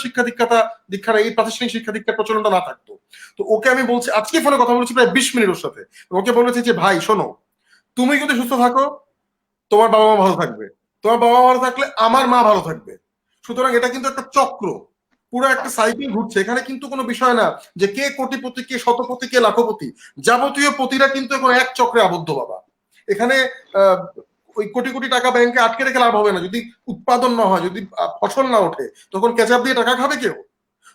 S2: দীক্ষার এই প্রাতিষ্ঠানিক শিক্ষা দীক্ষার প্রচলনটা না থাকতো। তো ওকে আমি বলছি, আজকে ফোনে কথা বলেছি প্রায় 20 মিনিট ওর সাথে, ওকে বলেছি যে ভাই শোনো, তুমি যদি সুস্থ থাকো, তোমার বাবা মা ভালো থাকবে, তোমার বাবা মা ভালো থাকলে আমার মা ভালো থাকবে। সুতরাং এটা কিন্তু একটা চক্র, পুরো একটা সাইকেল ঘুরছে। এখানে কিন্তু কোনো বিষয় না যে কে কোটিপতি, কে শতপতি, কে লাখপতি। যাবতীয় পতিরা কিন্তু এখন এক চক্রে আবদ্ধ বাবা। এখানে ওই কোটি কোটি টাকা ব্যাংকে আটকে রেখে লাভ হবে না, যদি উৎপাদন না হয়, যদি ফসল না ওঠে, তখন কেচাপ দিয়ে টাকা খাবে কেউ?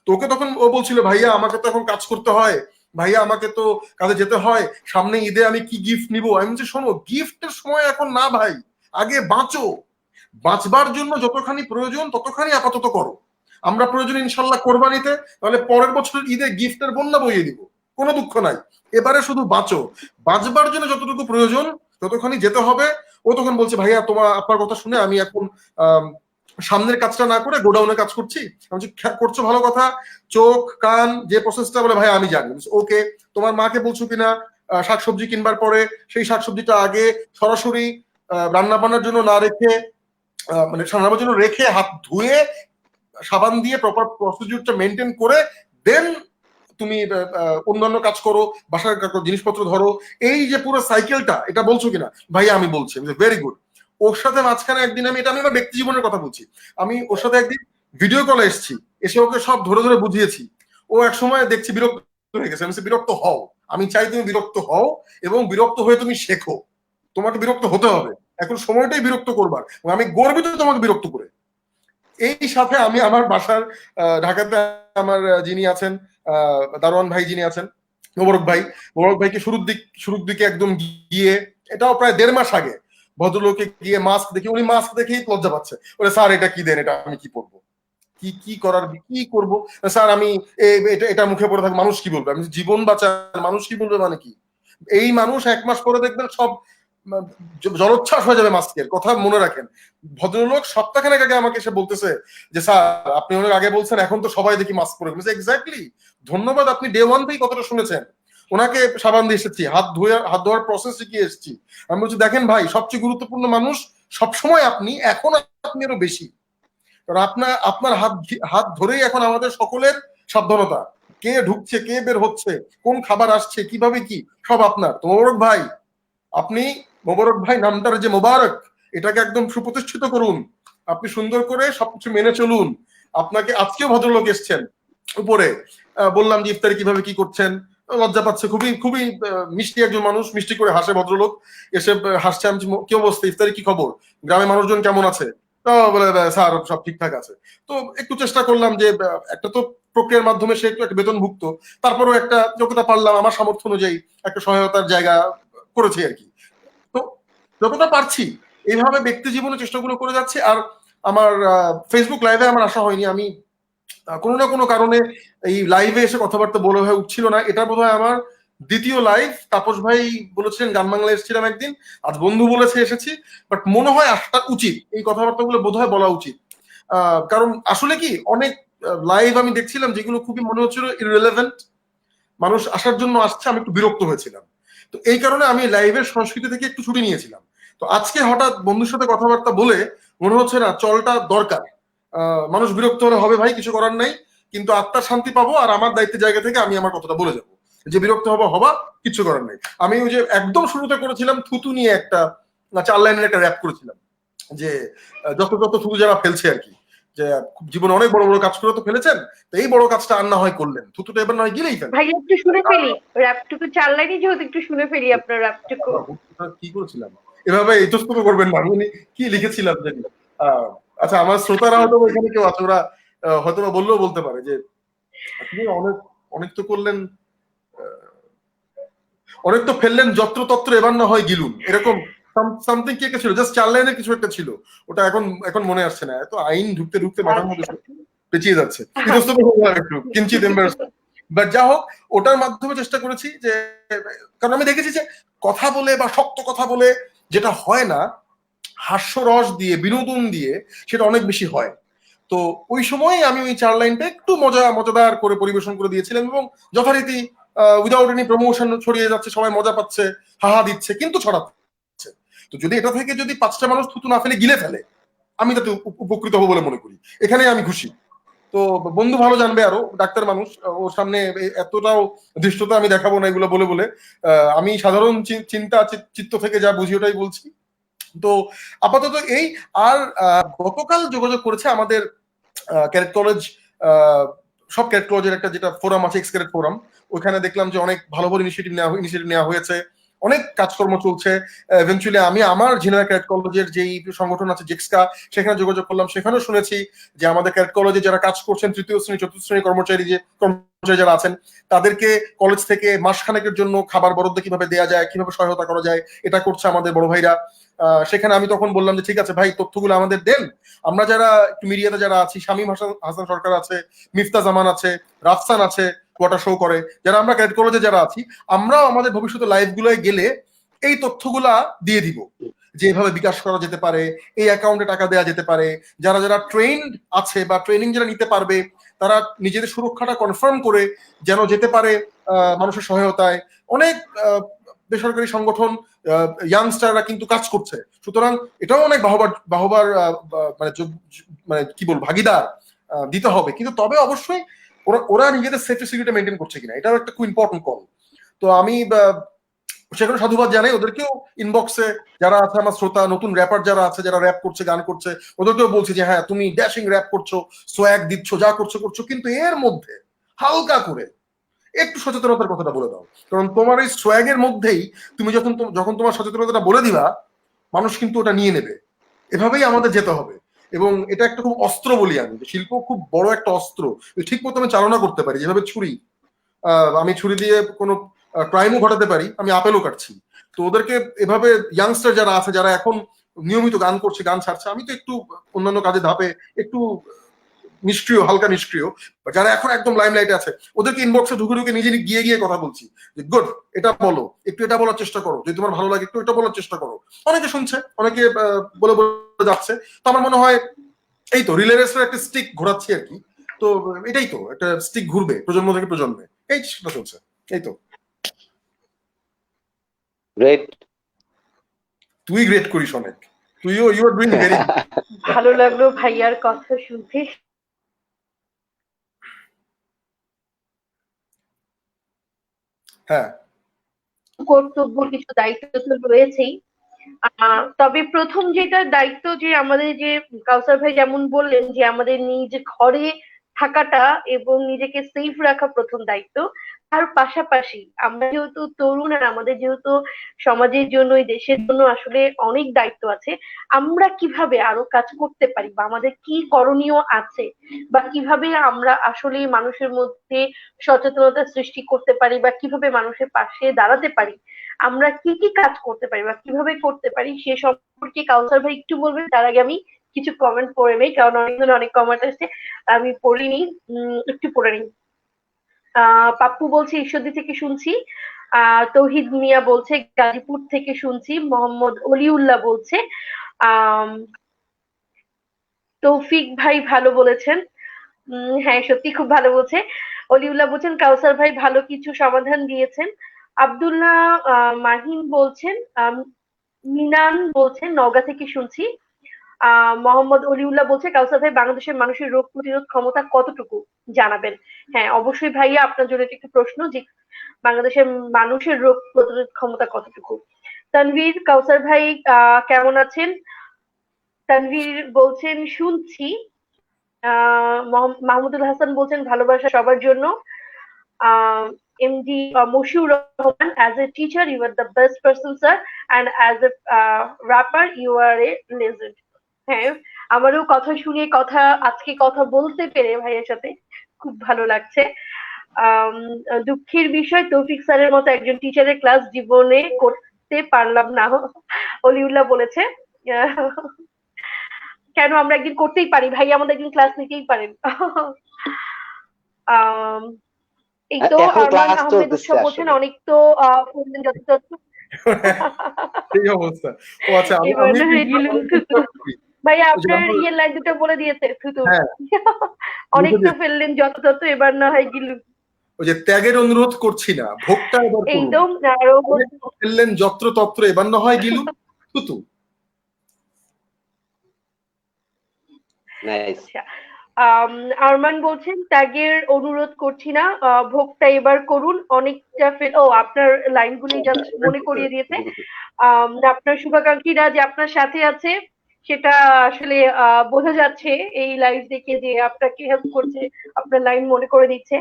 S2: তোকে তখন ও বলছিল ভাইয়া আমাকে তো এখন কাজ করতে হয়, ভাইয়া আমাকে তো কাজে যেতে হয়, সামনে ঈদে আমি কি গিফট নিবো? আমি বলছি শোনো, গিফটের সময় এখন না ভাই, আগে বাঁচো, বাঁচবার জন্য যতখানি প্রয়োজন ততখানি আপাতত করো। আমরা প্রয়োজন ইনশাল্লাহ কোরবানিতে, তাহলে পরের বছর ঈদে গিফটের বন্যা বইয়ে দিব, কোনো দুঃখ নাই। এবারে শুধু বাঁচো, বাঁচবার জন্য যতটুকু প্রয়োজন ততখানি যেতে হবে। ও তখন বলছে ভাইয়া আপনার কথা শুনে আমি এখন সামনের কাজটা না করে গোডাউনের কাজ করছি। আমি বলছি করছো, ভালো কথা, চোখ কান যে প্রসেসটা, বলে ভাই আমি জানি। ওকে, তোমার মাকে বলছো কিনা শাকসবজি কিনবার পরে সেই শাকসবজিটা আগে সরাসরি রান্না বান্নার জন্য না রেখে, মানে রান্নার জন্য রেখে হাত ধুয়ে সাবান দিয়ে প্রপার প্রসিডিউরটা মেনটেন করে দেন তুমি অন্যান্য কাজ করো, বাসার জিনিসপত্র ধরো, এই যে পুরো সাইকেলটা, এটা বলছো কিনা? ভাইয়া আমি বলছি। Very good. ওর সাথে মাঝখানে একদিন আমি আমার ব্যক্তি জীবনের কথা বলছি, আমি ওর সাথে একদিন ভিডিও কলে এসেছি, এসে ওকে সব ধরে ধরে বুঝিয়েছি। ও এক সময় দেখছি বিরক্ত হয়ে গেছে। আমি বিরক্ত হও, আমি চাই তুমি বিরক্ত হও এবং বিরক্ত হয়ে তুমি শেখো। তোমাকে বিরক্ত হতে হবে, এখন সময়টাই বিরক্ত করবার, আমি গর্বিত তোমাকে বিরক্ত করে। এই সাথে আমি আমার বাসার ঢাকাতে আমার যিনি আছেন দারোয়ান ভাই যিনি আছেন, মোবারক ভাইকে শুরুর দিকে একদম গিয়ে, এটাও প্রায় 1.5 মাস আগে, ভদ্রলোকে গিয়ে মাস্ক দেখে, উনি মাস্ক দেখেই লজ্জা পাচ্ছে, বলে স্যার এটা কি দেন, এটা আমি কি পরবো, কি করার, কি করবো স্যার, আমি এটা মুখে পড়ে থাক, মানুষ কি বলবে? আমি জীবন বাঁচান, মানুষ কি বলবে মানে কি? এই মানুষ 1 মাস পরে দেখবেন সব জলোচ্ছ্বাস হয়ে যাবে। মাস্কের কথা মনে রাখেন, ভদ্রলোক সপ্তাহখানেক আগে আমাকে এসে বলতেছে যে স্যার আপনি অনেক আগে বলছেন, এখন তো সবাই দেখি মাস্ক পরে। এক্স্যাক্টলি, ধন্যবাদ, আপনি ডে 1 থেকেই কথাটা শুনেছেন। ওনাকে সাবান দিয়ে এসেছি, হাত ধোয়ার প্রসেস শিখিয়ে এসেছি। আমি বলছি দেখেন ভাই, সবচেয়ে গুরুত্বপূর্ণ মানুষ সবসময় আপনি, এখন আপনি আরো বেশি, কারণ আপনার হাত ধরেই এখন আমাদের সকলের সাবধানতা, কে ঢুকছে কে বের হচ্ছে, কোন খাবার আসছে কিভাবে, কি সব আপনার। তো মোবারক ভাই নামটার যে মোবারক, এটাকে একদম সুপ্রতিষ্ঠিত করুন, আপনি সুন্দর করে সবকিছু মেনে চলুন। আপনাকে আজকেও ভদ্রলোক এসছেন উপরে, বললাম যে ইফতারি কিভাবে কি করছেন, লজ্জা পাচ্ছে, খুবই খুবই মিষ্টি একজন মানুষ, মিষ্টি করে হাসে ভদ্রলোক, এসে হাসছে। আমি কি অবস্থা, ইফতারি কি খবর, গ্রামের মানুষজন কেমন আছে? তো বলে স্যার সব ঠিকঠাক আছে। তো একটু চেষ্টা করলাম যে একটা তো প্রক্রিয়ার মাধ্যমে সে একটু একটা বেতনভুক্ত, তারপরেও একটা যতটা পারলাম আমার সামর্থ্য অনুযায়ী একটা সহায়তার জায়গা করেছি আর কি। তো যতটা পারছি এইভাবে ব্যক্তি জীবনে চেষ্টাগুলো করে যাচ্ছে। আর আমার ফেসবুক লাইভে আমার আসা হয়নি, আমি কোনো না কোনো কারণে এই লাইভে এসে কথাবার্তা বলে হয়ে উঠছিল না। এটা বোধহয় আমার 2য় লাইভ। তাপস ভাই বলেছিলেন গান বাংলা এসেছিলাম একদিন, আজ বন্ধু বলেছে এসেছি, বাট মনে হয় আসা উচিত, এই কথাবার্তাগুলো বোধহয় বলা উচিত। কারণ আসলে কি, অনেক লাইভ আমি দেখছিলাম যেগুলো খুবই মনে হচ্ছিল ইররিলেভেন্ট, মানুষ আসার জন্য আসছে, আমি একটু বিরক্ত হয়েছিলাম। তো এই কারণে আমি লাইভের সংস্কৃতি থেকে একটু ছুটি নিয়েছিলাম। তো আজকে হঠাৎ বন্ধুর সাথে কথাবার্তা বলে মনে হচ্ছে না চলটা দরকার। মানুষ বিরক্ত হলে হবে ভাই, কিছু করার নাই, কিন্তু আত্মার শান্তি পাবো, আর আমার দায়িত্বের জায়গা থেকে আমি আমার কথাটা বলে যাবো। যে বিরক্ত হবা কিছু করার নাই। আমি ওই যে একদম শুরুতে করেছিলাম থুতু নিয়ে একটা 4 লাইনের একটা র্যাপ করেছিলাম, যে যত যত থুতু যারা ফেলছে আর কি, যে জীবনে অনেক বড় বড় কাজ করে তো ফেলেছেন, তো এই বড় কাজটা আর না হয় করলেন, থুতুটা এবার না হয় গিলেই ফেলেন।
S1: ভাই একটু শুনে ফেলি র্যাপটুকু, 4 লাইনই যেহেতু, একটু শুনে ফেলি আপনার র্যাপটুকু।
S2: কি করেছিলাম এভাবে ইতস্তত করবেন না, আমি কি লিখেছিলাম জানি। আচ্ছা, আমার শ্রোতারা হয়তো এখানে কেউ আছে, ওরা হয়তো বললেও বলতে পারে যে আপনি অনেক অনেক তো করলেন, অনেক তো ফেললেন যত্রতত্র, এবার না হয় গিলুন, এরকম সামথিং কি একটা ছিল, জাস্ট 4 লাইনের কিছু একটা ছিল। ওটা এখন মনে আসছে না, এত আইন ঢুকতে ঢুকতে মাথার মধ্যে পেঁচিয়ে যাচ্ছে, ইতস্তত একটু কিঞ্চিত এম্বারাসমেন্ট। বাট যা হোক, ওটার মাধ্যমে চেষ্টা করেছি যে, কারণ আমি দেখেছি যে কথা বলে বা শক্ত কথা বলে যেটা হয় না, হাস্যরস দিয়ে বিনোদন দিয়ে সেটা অনেক বেশি হয়। তো ওই সময় আমি ওই 4 লাইনটা একটু মজাদার করে পরিবেশন করে দিয়েছিলাম, এবং যথারীতি উইদাউট এনি প্রমোশন ছড়িয়ে যাচ্ছে, সবাই মজা পাচ্ছে, হাহা দিচ্ছে, কিন্তু ছড়াচ্ছে। তো যদি এটা থেকে যদি 5টা মানুষ থুতু না ফেলে গিলে ফেলে, আমি তাতে উপকৃত হবো বলে মনে করি, এখানে আমি খুশি। তো বন্ধু ভালো জানবে, আরো ডাক্তার মানুষ, ওর সামনে এতটাও ধৃষ্টতা আমি দেখাবো না এগুলো বলে বলে। আমি সাধারণ চিন্তা চিত্ত থেকে যা বুঝি ওটাই বলছি। তো আপাতত এই। আর গতকাল যোগাযোগ করেছে আমাদের ক্যাডেট কলেজ, সব ক্যাডেট কলেজের একটা যেটা ফোরাম আছে, এক্স ক্যাডেট ফোরাম, ওইখানে দেখলাম যে অনেক ভালো ভালো ইনিশিয়েটিভ নেওয়া হয়েছে। অনেক কাজকর্ম চলছে। ইভেনচুয়ালি আমি আমার ঝিনাইদহ ক্যাডেট কলেজের যেই সংগঠন আছে জেক্সকা, সেখানে যোগাযোগ করলাম, সেখানেও শুনেছি যে আমাদের ক্যাডেট কলেজে যারা কাজ করছেন তৃতীয় শ্রেণী চতুর্থ শ্রেণী কর্মচারী যারা আছেন তাদেরকে কলেজ থেকে মাসখানেকের জন্য খাবার বরাদ্দ কিভাবে দেওয়া যায়, কিভাবে সহায়তা করা যায়, এটা করছে আমাদের বড় ভাইরা। সেখানে আমি তখন বললাম যে ঠিক আছে ভাই, তথ্যগুলো আমাদের দেন, আমরা যারা একটু মিডিয়াতে যারা আছি, শামীম হাসান সরকার আছে, মিফতা জামান আছে, রাফসান আছে, কোয়ার্টার শো করে, যারা আমরা ক্যাডেট কলেজে যারা আছি, আমরাও আমাদের ভবিষ্যতে লাইভ গুলোয় গেলে এই তথ্যগুলা দিয়ে দিব, যে এভাবে বিকাশ করা যেতে পারে, এই অ্যাকাউন্টে টাকা দেওয়া যেতে পারে, যারা যারা ট্রেন্ড আছে বা ট্রেনিং যারা নিতে পারবে তারা নিজেদের সুরক্ষাটা কনফার্ম করে যেন যেতে পারে মানুষের সহায়তায়। অনেক বেসরকারি সংগঠন, ইয়াংস্টাররা কিন্তু কাজ করছে, সুতরাং এটাও অনেক বাহবার মানে মানে কি বলবো ভাগিদার দিতে হবে। কিন্তু তবে অবশ্যই ওরা নিজেদের সেফটি সিকিউরিটি মেনটেন করছে কিনা, এটাও একটা খুব ইম্পর্টেন্ট কল। তো আমি সেখানে সাধুবাদ জানাই ওদেরকেও। ইনবক্সে যারা আছে আমার শ্রোতা, নতুন র্যাপার যারা আছে, যারা র্যাপ করছে, গান করছে, ওদেরকেও বলছি যে হ্যাঁ তুমি ড্যাশিং র্যাপ করছো, সোয়াগ দিচ্ছ, যা করছো, কিন্তু এর মধ্যে হালকা করে একটু সচেতনতার কথাটা বলে দাও। কারণ তোমার এই সোয়াগের মধ্যেই তুমি যখন তোমার সচেতনতাটা বলে দিবা, মানুষ কিন্তু ওটা নিয়ে নেবে। এভাবেই আমাদের যেতে হবে। এবং এটা একটা খুব অস্ত্র বলি আমি, শিল্প খুব বড় একটা অস্ত্র, ঠিক মতো আমি চালনা করতে পারি। যেভাবে ছুরি, আমি ছুরি দিয়ে কোনো ক্রাইমও ঘটাতে পারি, আমি আপেলও কাটছি। তো ওদেরকে এভাবে ইয়াংস্টার যারা আছে, যারা এখন নিয়মিত গান করছে, গান ছাড়ছে, আমি তো একটু অন্যান্য কাজে ধাপে একটু নিষ্ক্রিয়, হালকা নিষ্ক্রিয়, যারা এখন একদম লাইমলাইটে আছে, ওদেরকে ইনবক্সে ঢুকে নিজে গিয়ে কথা বলছি যে গুড, এটা বলো, একটু এটা বলার চেষ্টা করো, যদি তোমার ভালো লাগে একটু এটা বলার চেষ্টা করো। অনেকে শুনছে, অনেকে বলে বলে যাচ্ছে। তো আমার মনে হয় এই তো রিলে রেসের একটা স্টিক ঘোরাচ্ছি আর কি। তো এটাই তো, একটা স্টিক ঘুরবে প্রজন্ম থেকে প্রজন্মে, এই সেটা চলছে। এই তো।
S3: গ্রেট।
S2: তুই গ্রেট করিস অনেক, তুইও ইউ আর ডুইং ভেরি
S1: ভালো লাগলো ভাইয়ার কথা শুনতে।
S2: হ্যাঁ,
S1: কর্তব্য, কিছু দায়িত্ব তো রয়েছেই। তবে প্রথম যেটা দায়িত্ব, যে আমাদের যে কাউসার ভাই যেমন বললেন যে আমাদের নিজ ঘরে থাকাটা এবং নিজেকে সেফ রাখা প্রথম দায়িত্ব। তার পাশাপাশি আমরা যেহেতু তরুণ, আর আমাদের যেহেতু সমাজের জন্য, এই দেশের জন্য আসলে অনেক দায়িত্ব আছে, আমরা কিভাবে আরো কাজ করতে পারি, বা আমাদের কি করণীয় আছে, বা কিভাবে আমরা আসলে মানুষের মধ্যে সচেতনতা সৃষ্টি করতে পারি, বা কিভাবে মানুষের পাশে দাঁড়াতে পারি, আমরা কি কি কাজ করতে পারি বা কিভাবে করতে পারি, সে সম্পর্কে কাউসার ভাই একটু বলবেন। তার আগে আমি কিছু কমেন্ট পড়ে নেই, কারণ অনেকজন অনেক কমেন্ট আসছে, আমি পড়িনি, একটু পড়ে নিই। পাপ্পু বলছে ঈশ্বরদী থেকে শুনছি। তৌহিদ মিয়া বলছে গাজীপুর থেকে শুনছি। মোহাম্মদ অলিউল্লাহ বলছে আহ তৌফিক ভাই ভালো বলেছেন। হ্যাঁ, সত্যি খুব ভালো বলছে। অলিউল্লাহ বলছেন কাউসার ভাই ভালো কিছু সমাধান দিয়েছেন। আব্দুল্লাহ মাহিন বলছেন, মিনান বলছেন নওগাঁ থেকে শুনছি। মোহাম্মদ অলিউল্লাহ বলছে কাউসার ভাই বাংলাদেশের মানুষের রোগ প্রতিরোধ ক্ষমতা কতটুকু জানাবেন। হ্যাঁ অবশ্যই ভাইয়া, আপনার জন্য এটা একটা প্রশ্ন যে বাংলাদেশের মানুষের রোগ প্রতিরোধ ক্ষমতা কতটুকু। তানভীর, কাউসার ভাই কেমন আছেন? তানভীর বলছেন শুনছি। মাহমুদুল হাসান বলছেন ভালোবাসা সবার জন্য। MD Moshiur Rahman, as a teacher you are the best person sir, and as a rapper you are a legend. হ্যাঁ, আমারও কথা শুনে, আজকে কথা বলতে পেরে ভাইয়ের সাথে খুব ভালো লাগছে। দুঃখের বিষয় তৌফিক স্যারের মতো একজন টিচারের ক্লাস জীবনে করতে পারলাম না, অলিউল্লাহ বলেছে। কেন, আমরা একদিন করতেই পারি ভাই, আমাদের একদিন ক্লাস নিতেই পারেন। এই তো আরমান আহমেদ উৎসব বলছেন অনেক তো
S2: এই অবস্থা। ও আচ্ছা,
S1: ভাইয়া আপনার ইয়ের লাইন দুটো বলে দিয়েছে, অনেক তো ফেললেন যত তত, এবার না হয় গিলু।
S2: ওই যে ত্যাগের অনুরোধ করছি না, ভোগটা এবার
S1: একদম। আরো
S2: ফেললেন যত্র তত্র, এবার না হয় গিলু থুতু।
S1: আরমান বলছেন ত্যাগের অনুরোধ করছি না, ভোগটা এবার করুন, অনেকটা আপনার লাইনগুলি মনে করিয়ে দিয়েছে। আপনার শুভাকাঙ্ক্ষীরা যে আপনার সাথে আছে, সেটা আসলে বোঝা যাচ্ছে এই লাইভ দেখে যে আপনাকে হেল্প করছে, আপনার লাইন মনে করে দিচ্ছে।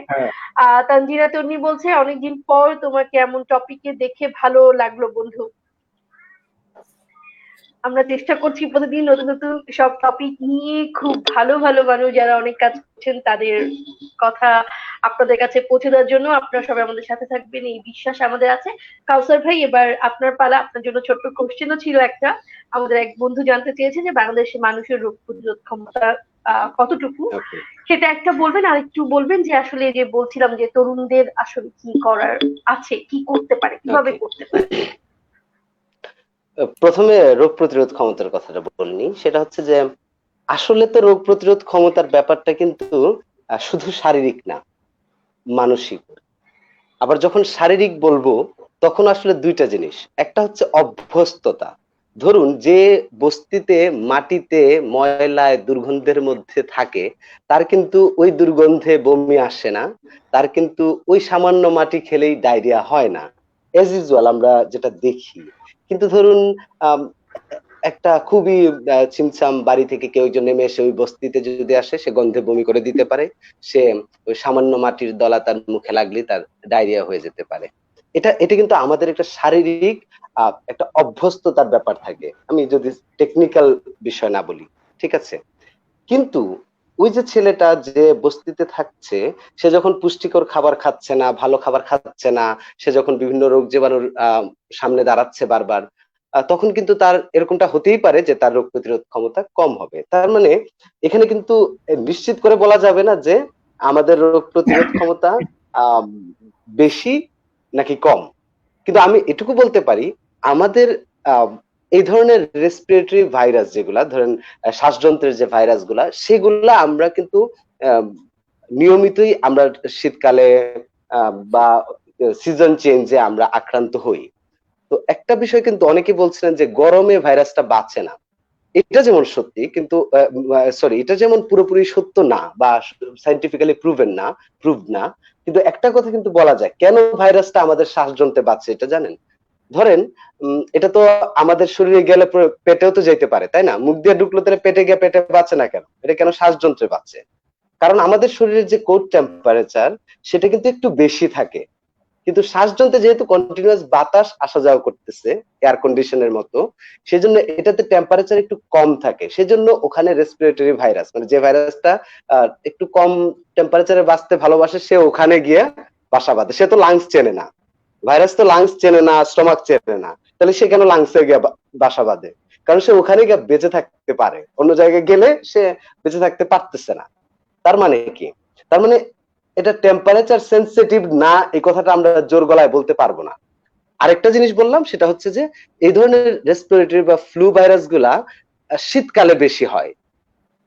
S2: হ্যাঁ,
S1: তানজিরা তন্নি বলছে অনেকদিন পর তোমাকে এমন টপিকে দেখে ভালো লাগলো বন্ধু। আমরা চেষ্টা করছি প্রতিদিন নতুন নতুন সব টপিক নিয়ে খুব ভালো ভালো মানুষ যারা অনেক কাজ করছেন তাদের কথা আপনাদের কাছে পৌঁছে দেওয়ার জন্য। আপনারা সবাই আমাদের সাথে থাকবেন এই বিশ্বাস আমাদের আছে। কাউসার ভাই, এবার আপনার পালা। আপনার জন্য ছোট্ট কোশ্চেনও ছিল একটা। আমাদের এক বন্ধু জানতে চেয়েছে যে বাংলাদেশে মানুষের রোগ প্রতিরোধ ক্ষমতা কতটুকু,
S3: ওকে।
S1: সেটা একটা বলবেন। আর একটু বলবেন যে আসলে যে বলছিলাম যে তরুণদের আসলে কি করার আছে, কি করতে পারে, কিভাবে
S3: ওকে,
S1: করতে পারে।
S3: প্রথমে রোগ প্রতিরোধ ক্ষমতার কথাটা বলিনি, সেটা হচ্ছে যে আসলে তো রোগ প্রতিরোধ ক্ষমতার ব্যাপারটা কিন্তু শুধু শারীরিক না, মানসিক। আবার যখন শারীরিক বলবো তখন আসলে দুইটা জিনিস, একটা হচ্ছে অভ্যস্ততা। ধরুন যে বস্তিতে মাটিতে ময়লায় দুর্গন্ধের মধ্যে থাকে, তার কিন্তু ওই দুর্গন্ধে বমি আসে না, তার কিন্তু ওই সামান্য মাটি খেলেই ডায়রিয়া হয় না, এজ ইউজুয়াল আমরা যেটা দেখি। কিন্তু ধরুন আম, একটা খুবই ছিমছাম বাড়ি থেকে কেউ একজন নেমে এসে ওই বস্তিতে যদি আসে, সে গন্ধে বমি করে দিতে পারে। সে ওই সামান্য মাটির দলা তার মুখে লাগলে তার ডায়রিয়া হয়ে যেতে পারে। এটা এটা কিন্তু আমাদের একটা শারীরিক একটা অভ্যস্ততার ব্যাপার থাকে, আমি যদি টেকনিক্যাল বিষয় না বলি, ঠিক আছে। কিন্তু ওই যে ছেলেটা যে বস্তিতে থাকছে, সে যখন পুষ্টিকর খাবার খাচ্ছে না, ভালো খাবার খাচ্ছে না, সে যখন বিভিন্ন রোগ জীবাণুর সামনে দাঁড়াচ্ছে বারবার, তখন কিন্তু তার এরকমটা হতেই পারে যে তার রোগ প্রতিরোধ ক্ষমতা কম হবে। তার মানে এখানে কিন্তু নিশ্চিত করে বলা যাবে না যে আমাদের রোগ প্রতিরোধ ক্ষমতা আহ বেশি নাকি কম। কিন্তু আমি এটুকু বলতে পারি, আমাদের আহ এই ধরনের রেসপিরেটরি ভাইরাস যেগুলা ধরেন শ্বাসযন্ত্রের যে ভাইরাস গুলা, সেগুলা আমরা কিন্তু আহ, নিয়মিতই আমরা শীতকালে বা সিজন চেঞ্জে আমরা আক্রান্ত হই। তো একটা বিষয় কিন্তু অনেকে বলছিলেন যে গরমে ভাইরাসটা বাঁচে না, এটা যেমন সত্যি, কিন্তু সরি, এটা যেমন পুরোপুরি সত্য না বা সাইন্টিফিক্যালি প্রুভ না। কিন্তু একটা কথা কিন্তু বলা যায়, কেন ভাইরাসটা আমাদের শ্বাসযন্ত্রে বাঁচছে এটা জানেন? ধরেন এটা তো আমাদের শরীরে গেলে পেটেও তো যেতে পারে, তাই না? মুখ দিয়ে ঢুকলো, তাহলে পেটে গিয়ে পেটে বাঁচে না কেন? এটা কেন শ্বাসযন্ত্রে বাঁচে? কারণ আমাদের শরীরের যে কোর টেম্পারেচার, সেটা কিন্তু একটু বেশি থাকে। কিন্তু শ্বাসযন্ত্রে যেহেতু কন্টিনিউয়াস বাতাস আসা যাওয়া করতেছে এয়ার কন্ডিশনের মতো, সেজন্য এটাতে টেম্পারেচার একটু কম থাকে। সেজন্য ওখানে রেসপিরেটরি ভাইরাস, মানে যে ভাইরাসটা একটু কম টেম্পারেচারে বাঁচতে ভালোবাসে, সে ওখানে গিয়ে বাসা বাঁধে। সে তো লাংস চেনে না, ভাইরাস তো লাংস চেনে না, স্টমাক চেনে না, তাহলে সে কেন লাংসে গিয়ে বাসা বাঁধে? কারণ সে ওখানে গিয়ে বেঁচে থাকতে পারে, অন্য জায়গায় গেলে সে বেঁচে থাকতে পারতেছে না। তার মানে কি? তার মানে এটা টেম্পারেচার সেন্সিটিভ না, এই কথাটা আমরা জোর গলায় বলতে পারবো না। আরেকটা জিনিস বললাম, সেটা হচ্ছে যে এই ধরনের রেসপিরেটরি বা ফ্লু ভাইরাস গুলা শীতকালে বেশি হয়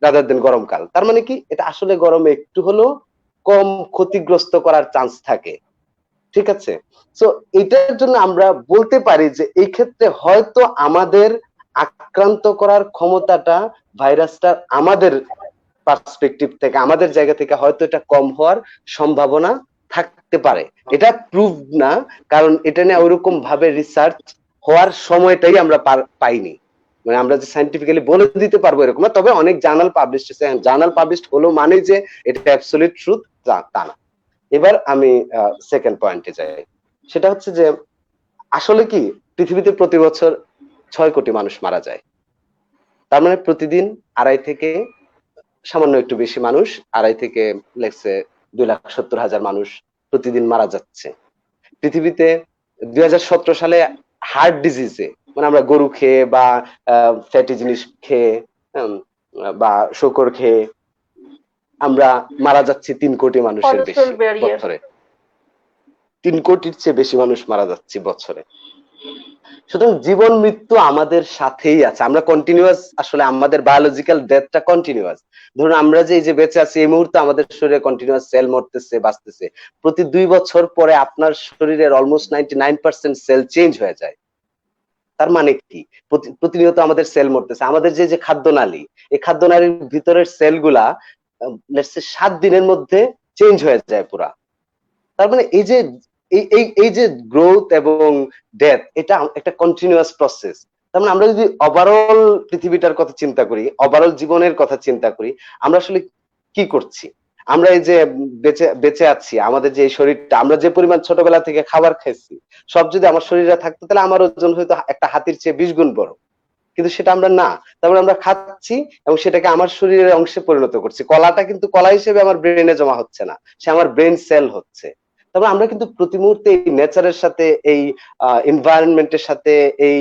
S3: রাদার দেন গরমকাল। তার মানে কি, এটা আসলে গরমে একটু হলেও কম ক্ষতিগ্রস্ত করার চান্স থাকে, ঠিক আছে। তো এটার জন্য আমরা বলতে পারি যে এই ক্ষেত্রে হয়তো আমাদের আক্রান্ত করার ক্ষমতাটা ভাইরাসটা আমাদের পার্সপেক্টিভ থেকে, আমাদের জায়গা থেকে হয়তো এটা কম হওয়ার সম্ভাবনা থাকতে পারে। এটা প্রুভ না, কারণ এটা নিয়ে ওইরকম ভাবে রিসার্চ হওয়ার সময়টাই আমরা পাইনি। মানে আমরা যে সাইন্টিফিক্যালি বলে দিতে পারবো এরকম না, তবে অনেক জার্নাল পাবলিশ হয়েছে, জার্নাল পাবলিশ হলো মানে যে এটা অ্যাবসলিউট ট্রুথ তা না। এবার আমি সেকেন্ড পয়েন্টে যাই, সেটা হচ্ছে যে আসলে কি পৃথিবীতে প্রতি বছর 6 কোটি মানুষ মারা যায়। তার মানে প্রতিদিন আড়াই থেকে সামান্য একটু বেশি মানুষ, আড়াই থেকে লেগছে 2,70,000 মানুষ প্রতিদিন মারা যাচ্ছে পৃথিবীতে। 2017 সালে হার্ট ডিজিজে, মানে আমরা গরু খেয়ে বা ফ্যাটি জিনিস খেয়ে বা শূকর খেয়ে আমরা মারা যাচ্ছি 3 কোটি মানুষের
S1: কোলেস্ট্রল
S3: বেশি
S1: ব্যারিয়ার।
S3: বছরে। 3 কোটির চেয়ে বেশি মানুষ মারা যাচ্ছে বছরে। সুতরাং জীবন মৃত্যু আমাদের সাথেই আছে, আমরা কন্টিনিউয়াস, আসলে আমাদের বায়োলজিক্যাল ডেথটা কন্টিনিউয়াস। ধরুন আমরা যে এই যে বেঁচে আছি, এই মুহূর্তে আমাদের শরীরে কন্টিনিউয়াস সেল মরতেছে, বাঁচতেছে। প্রতি 2 বছর পরে আপনার শরীরের অলমোস্ট 99% সেল চেঞ্জ হয়ে যায়। তার মানে কি, প্রতিনিয়ত আমাদের সেল মরতেছে। আমাদের যে যে খাদ্যনালী, এই খাদ্যনালীর ভিতরের সেলগুলা 7 দিনের মধ্যে চেঞ্জ হয়ে যায় পুরা। তার মানে এই যে এই যে গ্রোথ এবং ডেথ, এটা একটা কন্টিনিউয়াস প্রসেস। তার মানে আমরা যদি ওভারঅল পৃথিবীটার কথা চিন্তা করি, ওভারঅল জীবনের কথা চিন্তা করি, আমরা আসলে কি করছি? আমরা এই যে বেঁচে বেঁচে আছি, আমাদের যে এই শরীরটা, আমরা যে পরিমাণ ছোটবেলা থেকে খাবার খাইছি, সব যদি আমার শরীরে থাকতো তাহলে আমার ওজন হয়তো একটা হাতির চেয়ে 20 গুণ বড়। কিন্তু সেটা আমরা না, তারপরে আমরা খাচ্ছি এবং সেটাকে আমার শরীরের অংশে পরিণত করছি। কলাটা কিন্তু কলা হিসেবে আমার ব্রেনে জমা হচ্ছে না, সে আমার ব্রেন সেল হচ্ছে। তারপরে আমরা কিন্তু প্রতি মুহূর্তে এই নেচারের সাথে, এই এনভায়রনমেন্টের সাথে, এই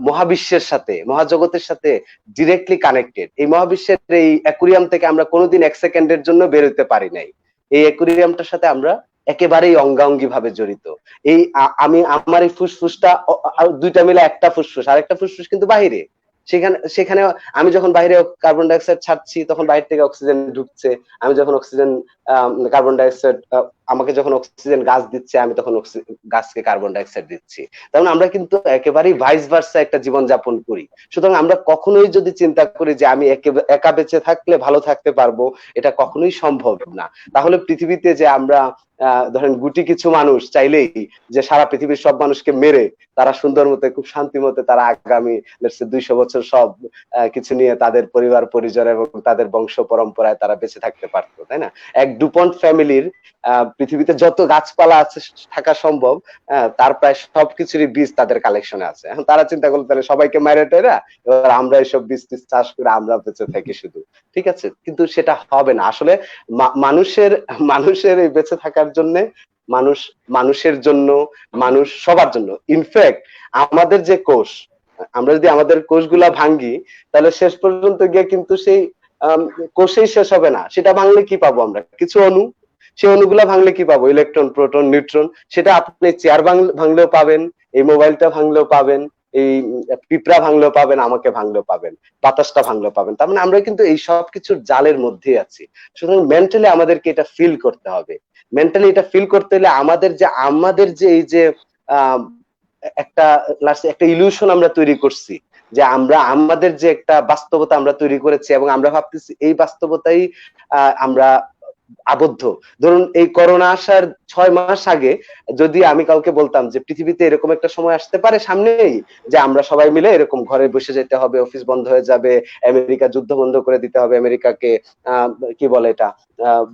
S3: মহাবিশ্বের সাথে, মহাজগতের সাথে ডিরেক্টলি কানেক্টেড। এই মহাবিশ্বের এই অ্যাকুরিয়াম থেকে আমরা কোনোদিন 1 সেকেন্ডের জন্য বের হতে পারি নাই। এই অ্যাকুরিয়ামটার সাথে আমরা একেবারেই অঙ্গাঙ্গি ভাবে জড়িত। এই আমি আমার এই ফুসফুসটা দুইটা মিলে একটা ফুসফুস, আর একটা ফুসফুস কিন্তু বাহিরে। সেখানে আমি যখন বাইরে কার্বন ডাই অক্সাইড ছাড়ছি তখন বাইরে থেকে অক্সিজেন ঢুকছে। আমি যখন অক্সিজেন কার্বন ডাই অক্সাইড আমাকে যখন অক্সিজেন গাছ দিচ্ছে, আমি তখন গাছকে কার্বন ডাই অক্সাইড দিচ্ছি। তেমন আমরা কিন্তু একেবারেই ভাইস ভার্সা একটা জীবন যাপন করি। সুতরাং আমরা কখনোই যদি চিন্তা করি যে আমি একা বেঁচে থাকলে ভালো থাকতে পারবো, এটা কখনোই সম্ভব না। তাহলে পৃথিবীতে যে আমরা ধরেন গুটি কিছু মানুষ চাইলেই যে সারা পৃথিবীর সব মানুষকে মেরে তারা সুন্দর মতো খুব শান্তি মতো তারা আগামী 200 বছর সব কিছু নিয়ে তাদের পরিবার পরিজন এবং তাদের বংশ পরম্পরায় তারা বেঁচে থাকতে পারতো, তাই না? এক ডুপন্ট ফ্যামিলির পৃথিবীতে যত গাছপালা আছে থাকা সম্ভব, তার প্রায় সবকিছুরই বীজ তাদের কালেকশনে আছে। এখন তারা চিন্তা করলো তাহলে সবাইকে মাইরে টেরা এবার আমরা এইসব বীজ টিজ চাষ করে আমরা বেঁচে থাকি শুধু, ঠিক আছে? কিন্তু সেটা হবে না আসলে। মানুষের এই বেঁচে থাকার জন্য, মানুষের জন্য, মানুষ সবার জন্য, ইনফ্যাক্ট আমাদের যে কোষ, আমরা যদি আমাদের কোষগুলা ভাঙ্গি তাহলে শেষ পর্যন্ত গিয়ে কিন্তু সেই কোষেই শেষ হবে না। সেটা ভাঙলে কি পাবো আমরা? কিছু অণু। সেই অণুগুলা ভাঙলে কি পাবো? Electron, proton, neutron. সেটা আপনি চেয়ার ভাঙলেও পাবেন, এই মোবাইলটা ভাঙলেও পাবেন, এই পিঁপড়া ভাঙলেও পাবেন, আমাকে ভাঙলেও পাবেন, বাতাসটা ভাঙলেও পাবেন। তার মানে আমরা কিন্তু এই সব কিছুর জালের মধ্যেই আছি। সুতরাং মেন্টালি আমাদেরকে এটা ফিল করতে হবে। মেন্টালি এটা ফিল করতে হলে আমাদের যে এই যে একটা ইলিউশন আমরা তৈরি করছি, যে আমাদের যে একটা বাস্তবতা আমরা তৈরি করেছি এবং আমরা ভাবতেছি এই বাস্তবতাই আমরা আবদ্ধ। ধরুন এই করোনা আসার 6 মাস আগে যদি আমি কাউকে বলতাম যে পৃথিবীতে এরকম একটা সময় আসতে পারে সামনেই, যে আমরা সবাই মিলে এরকম ঘরে বসে যেতে হবে, অফিস বন্ধ হয়ে যাবে, আমেরিকা যুদ্ধ বন্ধ করে দিতে হবে, আমেরিকাকে কি বলে এটা,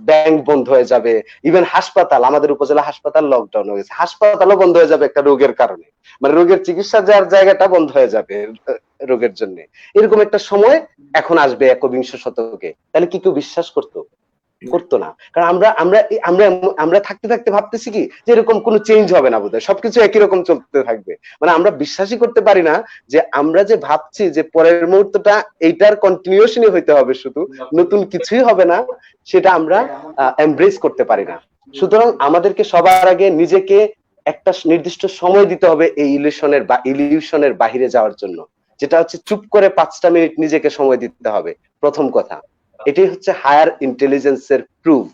S3: ব্যাংক বন্ধ হয়ে যাবে, ইভেন হাসপাতাল, আমাদের উপজেলা হাসপাতাল লকডাউন হয়ে গেছে, হাসপাতালও বন্ধ হয়ে যাবে একটা রোগের কারণে, মানে রোগের চিকিৎসা যাওয়ার জায়গাটা বন্ধ হয়ে যাবে রোগের জন্য। এরকম একটা সময় এখন আসবে 21 শতকে, তাহলে কি কেউ বিশ্বাস করতো? করতো না। কারণ আমরা আমরা আমরা আমরা থাকতে থাকতে ভাবতেছি কি যে এরকম কোনো চেঞ্জ হবে না, বোধহয় সবকিছু একই রকম চলতে থাকবে। মানে আমরা বিশ্বাসই করতে পারি না যে আমরা যে ভাবছি যে পরের মুহূর্তটা এইটার কন্টিনিউশনই হইতে হবে, শুধু নতুন কিছুই হবে না, সেটা আমরা এমব্রেস করতে পারি না। সুতরাং আমাদেরকে সবার আগে নিজেকে একটা নির্দিষ্ট সময় দিতে হবে এই ইলিউশনের বাহিরে যাওয়ার জন্য, যেটা হচ্ছে চুপ করে 5টা মিনিট নিজেকে সময় দিতে হবে। প্রথম কথা, এটাই হচ্ছে হায়ার ইন্টেলিজেন্সের প্রুফ।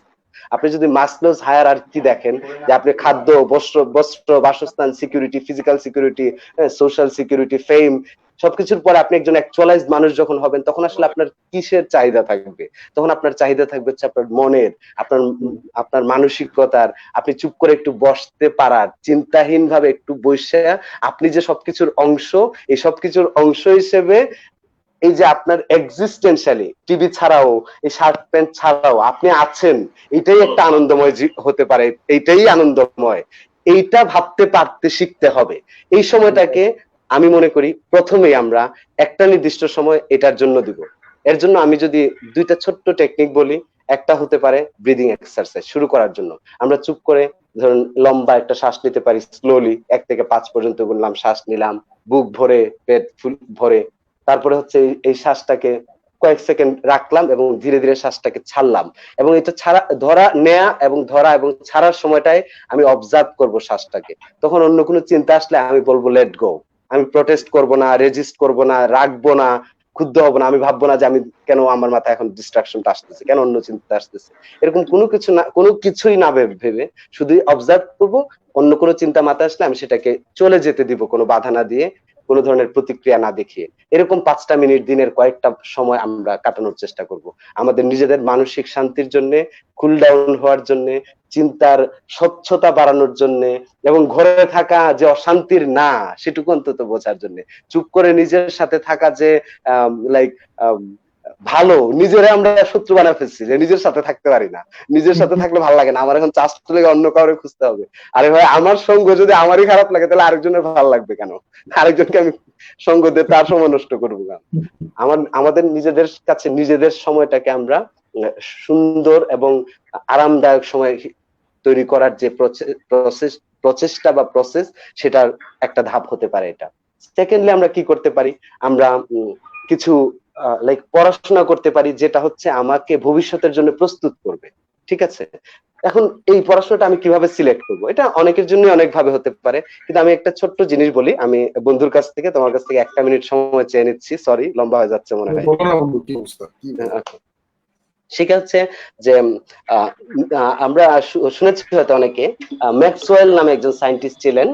S3: আপনি যদি মাসলোস হায়ারার্কি দেখেন, যে আপনি খাদ্য, বস্ত্র, বাসস্থান, security, physical security, social security, fame, সবকিছুর পরে আপনি একজন অ্যাকচুয়ালাইজড মানুষ যখন হবেন, তখন আসলে আপনার কিসের চাহিদা থাকবে? তখন আপনার চাহিদা থাকবে হচ্ছে আপনার মনের, আপনার মানসিকতার, আপনি চুপ করে একটু বসতে পারার, চিন্তাহীন ভাবে একটু বসে আপনি যে সবকিছুর অংশ, এই সবকিছুর অংশ হিসেবে এই যে আপনার এক্সিস্টেন্সিয়ালি টিভি ছাড়াও, এই শার্ট প্যান্ট ছাড়াও আপনি আছেন, এটাই একটা আনন্দময় হতে পারে, এইটাই আনন্দময়, এইটা ভাবতে পারতে শিখতে হবে। এই সময়টাকে আমি মনে করি প্রথমেই আমরা একটা নির্দিষ্ট সময় এটার জন্য দিব। এর জন্য আমি যদি 2টা ছোট্ট টেকনিক বলি, একটা হতে পারে ব্রিদিং এক্সারসাইজ। শুরু করার জন্য আমরা চুপ করে ধরুন লম্বা একটা শ্বাস নিতে পারি, স্লোলি 1 থেকে 5 পর্যন্ত বললাম, শ্বাস নিলাম বুক ভরে, পেট ফুল ভরে, তারপরে হচ্ছে এই শ্বাসটাকে কয়েক সেকেন্ড রাখলাম এবং ধীরে ধীরে শ্বাসটাকে ছাড়লাম। এবং এটা ধরা এবং ছাড়ার সময়টায় আমি অবজার্ভ করব শ্বাসটাকে। তখন অন্য কোনো চিন্তা আসলে আমি বলবো লেট গো। আমি প্রটেস্ট করব না, রেজিস্ট করব না, রাখবো না, ক্ষুব্ধ হব না। আমি ভাববো না যে আমি কেন আমার মাথায় এখন ডিস্ট্রাকশনটা আসতেছে, কেন অন্য চিন্তা আসতেছে, এরকম কোনো কিছুই না ভেবে শুধু অবজার্ভ করব। অন্য কোনো চিন্তা মাথায় আসলে আমি সেটাকে চলে যেতে দিব, কোনো বাধা না দিয়ে। কোনো ধরনের প্রতিক্রিয়া না দেখিয়ে এরকম 5টা মিনিট দিনের কয়েকটা সময় আমরা কাটানোর চেষ্টা করব আমাদের নিজেদের মানসিক শান্তির জন্য, কুল ডাউন হওয়ার জন্য, চিন্তার স্বচ্ছতা বাড়ানোর জন্য এবং ঘরে থাকা যে অশান্তির না সেটুকু অন্তত বোঝার জন্য, চুপ করে নিজের সাথে থাকা যে লাইক ভালো, নিজেরা আমরা শত্রু বানা ফেলছি যে নিজের সাথে থাকতে পারি না, নিজের সাথে থাকলে ভালো লাগে না, আমার এখন চাষ তুলে অন্য কাউরে খুঁজতে হবে। আরে ভাই আমার সঙ্গ যদি আমারই খারাপ লাগে তাহলে আরেকজনের ভালো লাগবে কেন? আরেকজনকে আমি সঙ্গ দিয়ে তার সময় নষ্ট করবো না। আমাদের নিজেদের কাছে নিজেদের সময়টাকে আমরা সুন্দর এবং আরামদায়ক সময় তৈরি করার যে প্রচেষ্টা বা প্রসেস, সেটার একটা ধাপ হতে পারে এটা। সেকেন্ডলি আমরা কি করতে পারি, আমরা কিছু লাইক পড়াশোনা করতে পারি যেটা হচ্ছে আমাকে ভবিষ্যতের জন্য প্রস্তুত করবে। ঠিক আছে, এখন এই পড়াশোনাটা আমি কিভাবে সিলেক্ট করবো, এটা অনেকের জন্য অনেক ভাবে হতে পারে, কিন্তু আমি একটা ছোট্ট জিনিস বলি। আমি বন্ধুর কাছ থেকে, তোমার কাছ থেকে 1টা মিনিট সময় চেয়ে নিচ্ছি, সরি লম্বা হয়ে যাচ্ছে মনে হয়। সেটা হচ্ছে যে আমরা শুনেছি হয়তো অনেকে, ম্যাক্সওয়েল নামে একজন সায়েন্টিস্ট ছিলেন,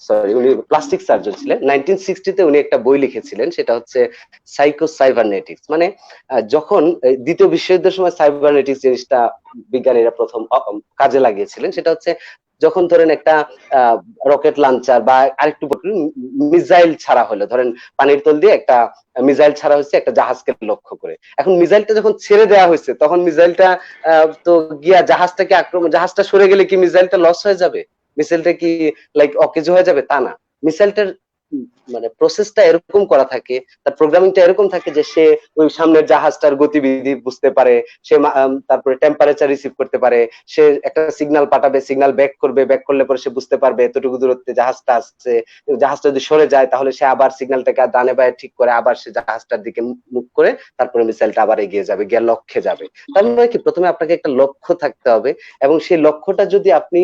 S3: সরি উনি প্লাস্টিক সার্জন ছিলেন। 1960-তে উনি একটা বই লিখেছিলেন, সেটা হচ্ছে সাইকোসাইবারনেটিক্স। মানে যখন দ্বিতীয় বিশ্বযুদ্ধের সময় সাইবারনেটিক্স জিনিসটা বিজ্ঞানীরা প্রথম কাজে লাগিয়েছিলেন, সেটা হচ্ছে যখন ধরেন একটা রকেট লঞ্চার বা আরেকটু মিসাইল ছাড়া হলো, ধরেন পানির তল দিয়ে একটা মিসাইল ছাড়া হয়েছে একটা জাহাজকে লক্ষ্য করে। এখন মিসাইলটা যখন ছেড়ে দেওয়া হয়েছে তখন মিসাইলটা তো গিয়া জাহাজটাকে আক্রমণ, জাহাজটা সরে গেলে কি মিসাইলটা লস হয়ে যাবে? মিসাইলটা কি লাইক অকেজ হয়ে যাবে? তা না, মিসাইলটার মানে প্রসেসটা এরকম করা থাকে, তার প্রোগ্রামিংটা এরকম থাকে যে সে ওই সামনের জাহাজটার গতিবিধি বুঝতে পারে, সে তারপরে টেম্পারেচার রিসিভ করতে পারে, সে একটা সিগন্যাল পাঠাবে, সিগন্যাল ব্যাক করবে, ব্যাক করলে পরে সে বুঝতে পারবে এতটুকু দূরত্বে জাহাজটা আসছে, জাহাজটা যদি সরে যায় তাহলে সে আবার সিগন্যালটাকে ডানে বায়ে ঠিক করে আবার সে জাহাজটার দিকে মুভ করে তারপরে মিসাইলটা আবার এগিয়ে যাবে, গিয়ে লক্ষ্যে যাবে। তার মানে কি, প্রথমে আপনাকে একটা লক্ষ্য থাকতে হবে, এবং সেই লক্ষ্যটা যদি আপনি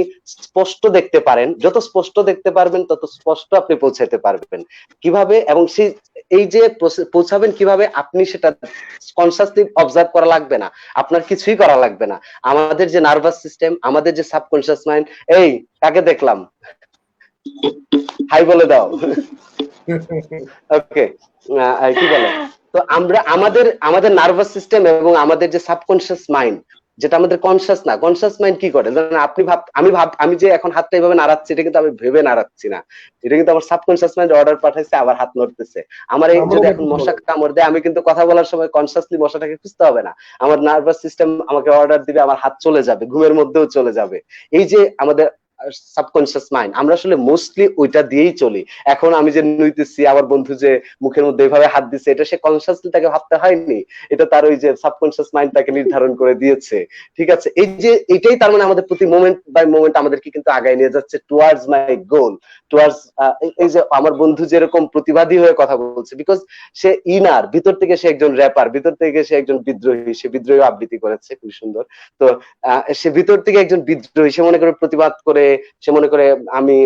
S3: স্পষ্ট দেখতে পারেন, যত স্পষ্ট দেখতে পারবেন তত স্পষ্ট আপনি পৌঁছাতে পারবেন। কিভাবে, এবং সেই এই যে পৌঁছাবেন কিভাবে, আপনি সেটা কনসিয়াসলি অবজার্ভ করা লাগবে না, আপনার কিছুই করা লাগবে না। আমাদের যে নার্ভাস সিস্টেম, আমাদের যে সাবকনসিয়াস মাইন্ড, এই কাকে দেখলাম, হাই বলে দাও, ওকে, কি বলে, তো আমরা আমাদের নার্ভাস সিস্টেম এবং আমাদের যে সাবকনসিয়াস মাইন্ড, যেটা আমাদের কনসিয়াস না, কনসিয়াস মাইন্ড কি করে, আপনি আমি যে এখন হাতটা এইভাবে নাড়াচ্ছি, এটা কিন্তু আমি ভেবে নাড়াচ্ছি না, এটা কিন্তু আমার সাবকনসিয়াস মাইন্ড অর্ডার পাঠাইছে, আবার হাত নড়তেছে। আমার এই যদি এখন মশা কামড় দেয়, আমি কিন্তু কথা বলার সময় কনসিয়াসলি মশাটাকে খুঁজতে হবে না, আমার নার্ভাস সিস্টেম আমাকে অর্ডার দিবে, আমার হাত চলে যাবে, ঘুমের মধ্যেও চলে যাবে। এই যে আমাদের সাবকনসিয়াস মাইন্ড, আমরা আসলে মোস্টলি ওইটা দিয়েই চলি। এখন আমি যে নইতেছি, আমার বন্ধু যে মুখের মধ্যে এইভাবে হাত দিচ্ছে, এটা সে কনসিয়াসলি তাকে ভাবতে হয়নি, এটা তার ওই যে সাবকনসিয়াস মাইন্ড তাকে নির্ধারণ করে দিয়েছে। ঠিক আছে, এই যে এটাই তার মানে আমাদের প্রতি মোমেন্ট বাই মোমেন্ট আমাদেরকে কিন্তু আগায় নিয়ে যাচ্ছে টুয়ার্ডস মাই গোল, টুয়ার্ডস এই যে আমার বন্ধু যেরকম প্রতিবাদী হয়ে কথা বলছে, বিকজ সে ইনার ভিতর থেকে সে একজন র্যাপার, ভিতর থেকে সে একজন বিদ্রোহী, সে বিদ্রোহী আবৃত্তি করেছে খুব সুন্দর। তো সে ভিতর থেকে একজন বিদ্রোহী, সে মনে করে প্রতিবাদ করে, সে মনে করে আমি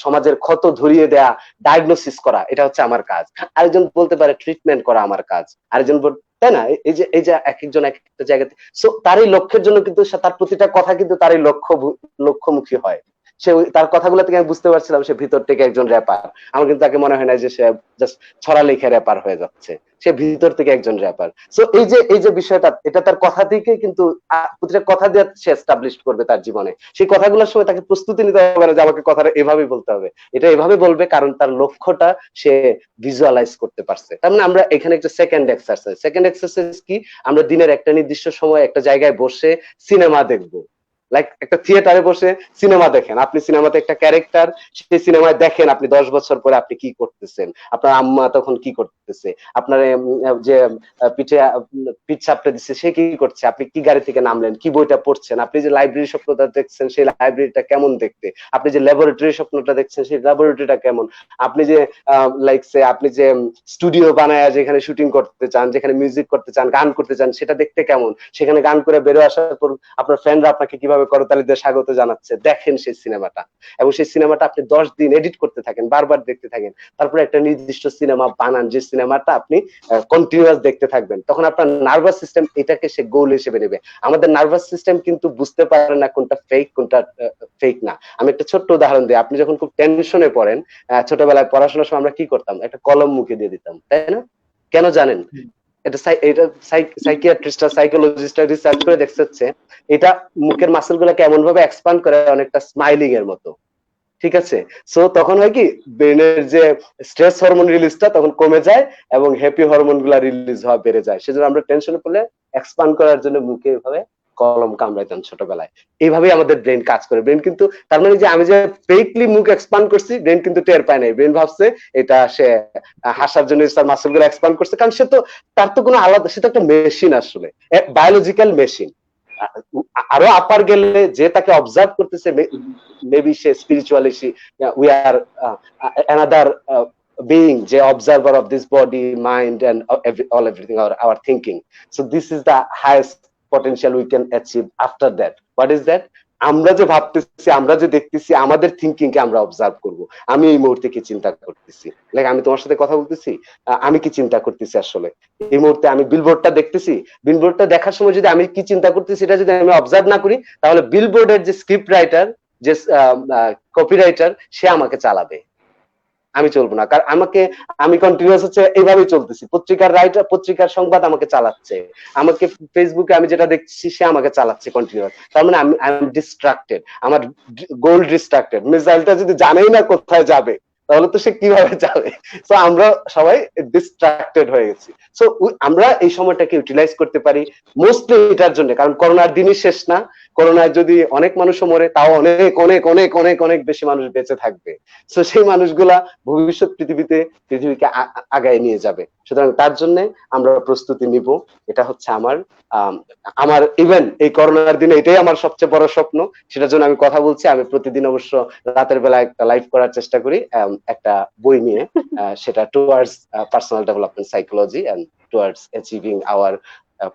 S3: সমাজের ক্ষত ধরিয়ে দেয়া, ডায়াগনোসিস করা, এটা হচ্ছে আমার কাজ। আরেকজন বলতে পারে ট্রিটমেন্ট করা আমার কাজ, আরেকজন, তাই না? এই যে এক একজন এক একটা জায়গাতে, সো তার এই লক্ষ্যের জন্য কিন্তু তার প্রতিটা কথা কিন্তু তার এই লক্ষ্যমুখী হয়। সে তার কথাগুলো থেকে আমি বুঝতে পারছিলাম সে ভিতর থেকে একজন র্যাপার। আমার কিন্তু তাকে মনে হয় না যে সে জাস্ট ছড়া লেখা র্যাপার হয়ে যাচ্ছে, সে ভিতর থেকে একজন র্যাপার। সো এই যে বিষয়টা, এটা তার কথা থেকে কিন্তু প্রতিটা কথা দিয়ে সে এস্টাবলিশ করবে তার জীবনে। সেই কথাগুলোর সময় তাকে প্রস্তুতি নিতে হবে না যে আমাকে কথাটা এভাবেই বলতে হবে, এটা এভাবে বলবে, কারণ তার লক্ষ্যটা সে ভিজুয়ালাইজ করতে পারছে। তার মানে আমরা এখানে একটা সেকেন্ড এক্সারসাইজ কি, আমরা দিনের একটা নির্দিষ্ট সময় একটা জায়গায় বসে সিনেমা দেখবো। লাইক একটা থিয়েটারে বসে সিনেমা দেখেন, আপনি সিনেমাতে একটা ক্যারেক্টার, সেই সিনেমায় দেখেন আপনি 10 বছর পরে আপনি কি করতেছেন, আপনার আম্মা তখন কি করতেছে, আপনার যে পিঠ চাপড়ে দিচ্ছে সে কি করছে, আপনি কি গাড়ি থেকে নামলেন, কি বইটা পড়ছেন, আপনি যে লাইব্রেরি স্বপ্নটা দেখছেন সেই লাইব্রেরিটা কেমন দেখতে, আপনি যে ল্যাবরেটরি স্বপ্নটা দেখছেন সেই ল্যাবরেটরিটা কেমন, আপনি যে আপনি যে স্টুডিও বানায় যেখানে শুটিং করতে চান, যেখানে মিউজিক করতে চান, গান করতে চান, সেটা দেখতে কেমন, সেখানে গান করে বেরো আসার পর আপনার ফ্রেন্ডরা আপনাকে কিভাবে এভাবে করতালি দিয়ে স্বাগত জানাচ্ছে, দেখেন সেই সিনেমাটা, এবং সেই সিনেমাটা আপনি 10 দিন এডিট করতে থাকেন, বারবার দেখতে থাকেন, তারপরে একটা নির্দিষ্ট সিনেমা বানান, যে সিনেমাটা আপনি কন্টিনিউয়াস দেখতে থাকবেন, তখন আপনার নার্ভাস সিস্টেম এটাকে সে গোল হিসেবে নেবে। আমাদের নার্ভাস সিস্টেম কিন্তু বুঝতে পারে না কোনটা ফেক কোনটা ফেক না। আমি একটা ছোট্ট উদাহরণ দিই, আপনি যখন খুব টেনশনে পড়েন, ছোটবেলায় পড়াশোনার সময় আমরা কি করতাম, একটা কলম মুখে দিয়ে দিতাম, তাই না? কেন জানেন? এটা সাইকিয়াট্রিস্টরা সাইকোলজিস্টরা রিসার্চ করে দেখছে, এটা মুখের মাসেল গুলাকে এমন ভাবে এক্সপান্ড করে অনেকটা স্মাইলিং এর মতো, ঠিক আছে? সো তখন হয় কি, ব্রেনের যে স্ট্রেস হরমোন রিলিজটা তখন কমে যায় এবং হ্যাপি হরমোন গুলা রিলিজ হওয়া বেড়ে যায়। সেজন্য আমরা টেনশনে পড়লে এক্সপান্ড করার জন্য মুখে এভাবে কলম কামড়াইতাম ছোটবেলায়। এইভাবেই আমাদের ব্রেন কাজ করে। ব্রেন কিন্তু, তার মানে যে আমি যে ফেকলি মুখ এক্সপান্ড করছি, ব্রেন কিন্তু টের পায় নাই। ব্রেন ভাবছে এটা সে হাসার জন্য তার মাসল গুলো এক্সপান্ড করছে, কারণ সে তো, তার তো কোনো আলাদা, সে তো একটা মেশিন, আসলে বায়োলজিক্যাল মেশিন। আরো আপার গেলে যে তাকে অবজার্ভ করতেছে, maybe say spiritually, we are another being the observer of this body, mind, and everything, our thinking. So this is the highest potential we can achieve. After that, what is that? আমরা যে ভাবতেছি, আমরা যে দেখতেছি, আমাদের থিঙ্কিং কে আমরা অবজার্ভ করব। আমি এই মুহূর্তে কি চিন্তা করতেছি, লাইক আমি তোমার সাথে কথা বলতেছি, আমি কি চিন্তা করতেছি আসলে এই মুহূর্তে? আমি বিলবোর্ডটা দেখতেছি, বিলবোর্ডটা দেখার সময় যদি আমি কি চিন্তা করতেছি এটা যদি আমি অবজার্ভ না করি, তাহলে বিলবোর্ডের যে স্ক্রিপ্ট রাইটার, যে কপিরাইটার, সে আমাকে চালাবে, আমি চলবো না। কারণ আমি কন্টিনিউয়াস হচ্ছে এইভাবেই চলতেছি। পত্রিকার রাইটার, পত্রিকার সংবাদ আমাকে চালাচ্ছে, আমাকে ফেসবুকে আমি যেটা দেখছি সে আমাকে চালাচ্ছে কন্টিনিউয়াস। তার মানে আমি ডিস্ট্রাক্টেড, আমার গোল ডিস্ট্রাক্টেড। মিসাইলটা যদি জানেই না কোথায় যাবে, তাহলে তো সে কিভাবে যাবে? তো আমরা সবাই ডিস্ট্রাক্টেড হয়ে গেছি। সো আমরা এই সময়টাকে ইউটিলাইজ করতে পারি মোস্টলি এটার জন্য, কারণ করোনার দিনই শেষ না। করোনায় যদি অনেক মানুষও মরে, তাও অনেক অনেক অনেক অনেক অনেক বেশি মানুষ বেঁচে থাকবে। তো সেই মানুষগুলা ভবিষ্যৎ পৃথিবীকে আগায় নিয়ে যাবে। সুতরাং তার জন্য আমরা প্রস্তুতি নিব। এটা হচ্ছে আমার ইভেন এই করোনার দিনে এটাই আমার সবচেয়ে বড় স্বপ্ন। সেটার জন্য আমি কথা বলছি। আমি প্রতিদিন অবশ্য রাতের বেলা একটা লাইভ করার চেষ্টা করি, একটা বই নিয়ে, সেটা towards personal development psychology and towards achieving our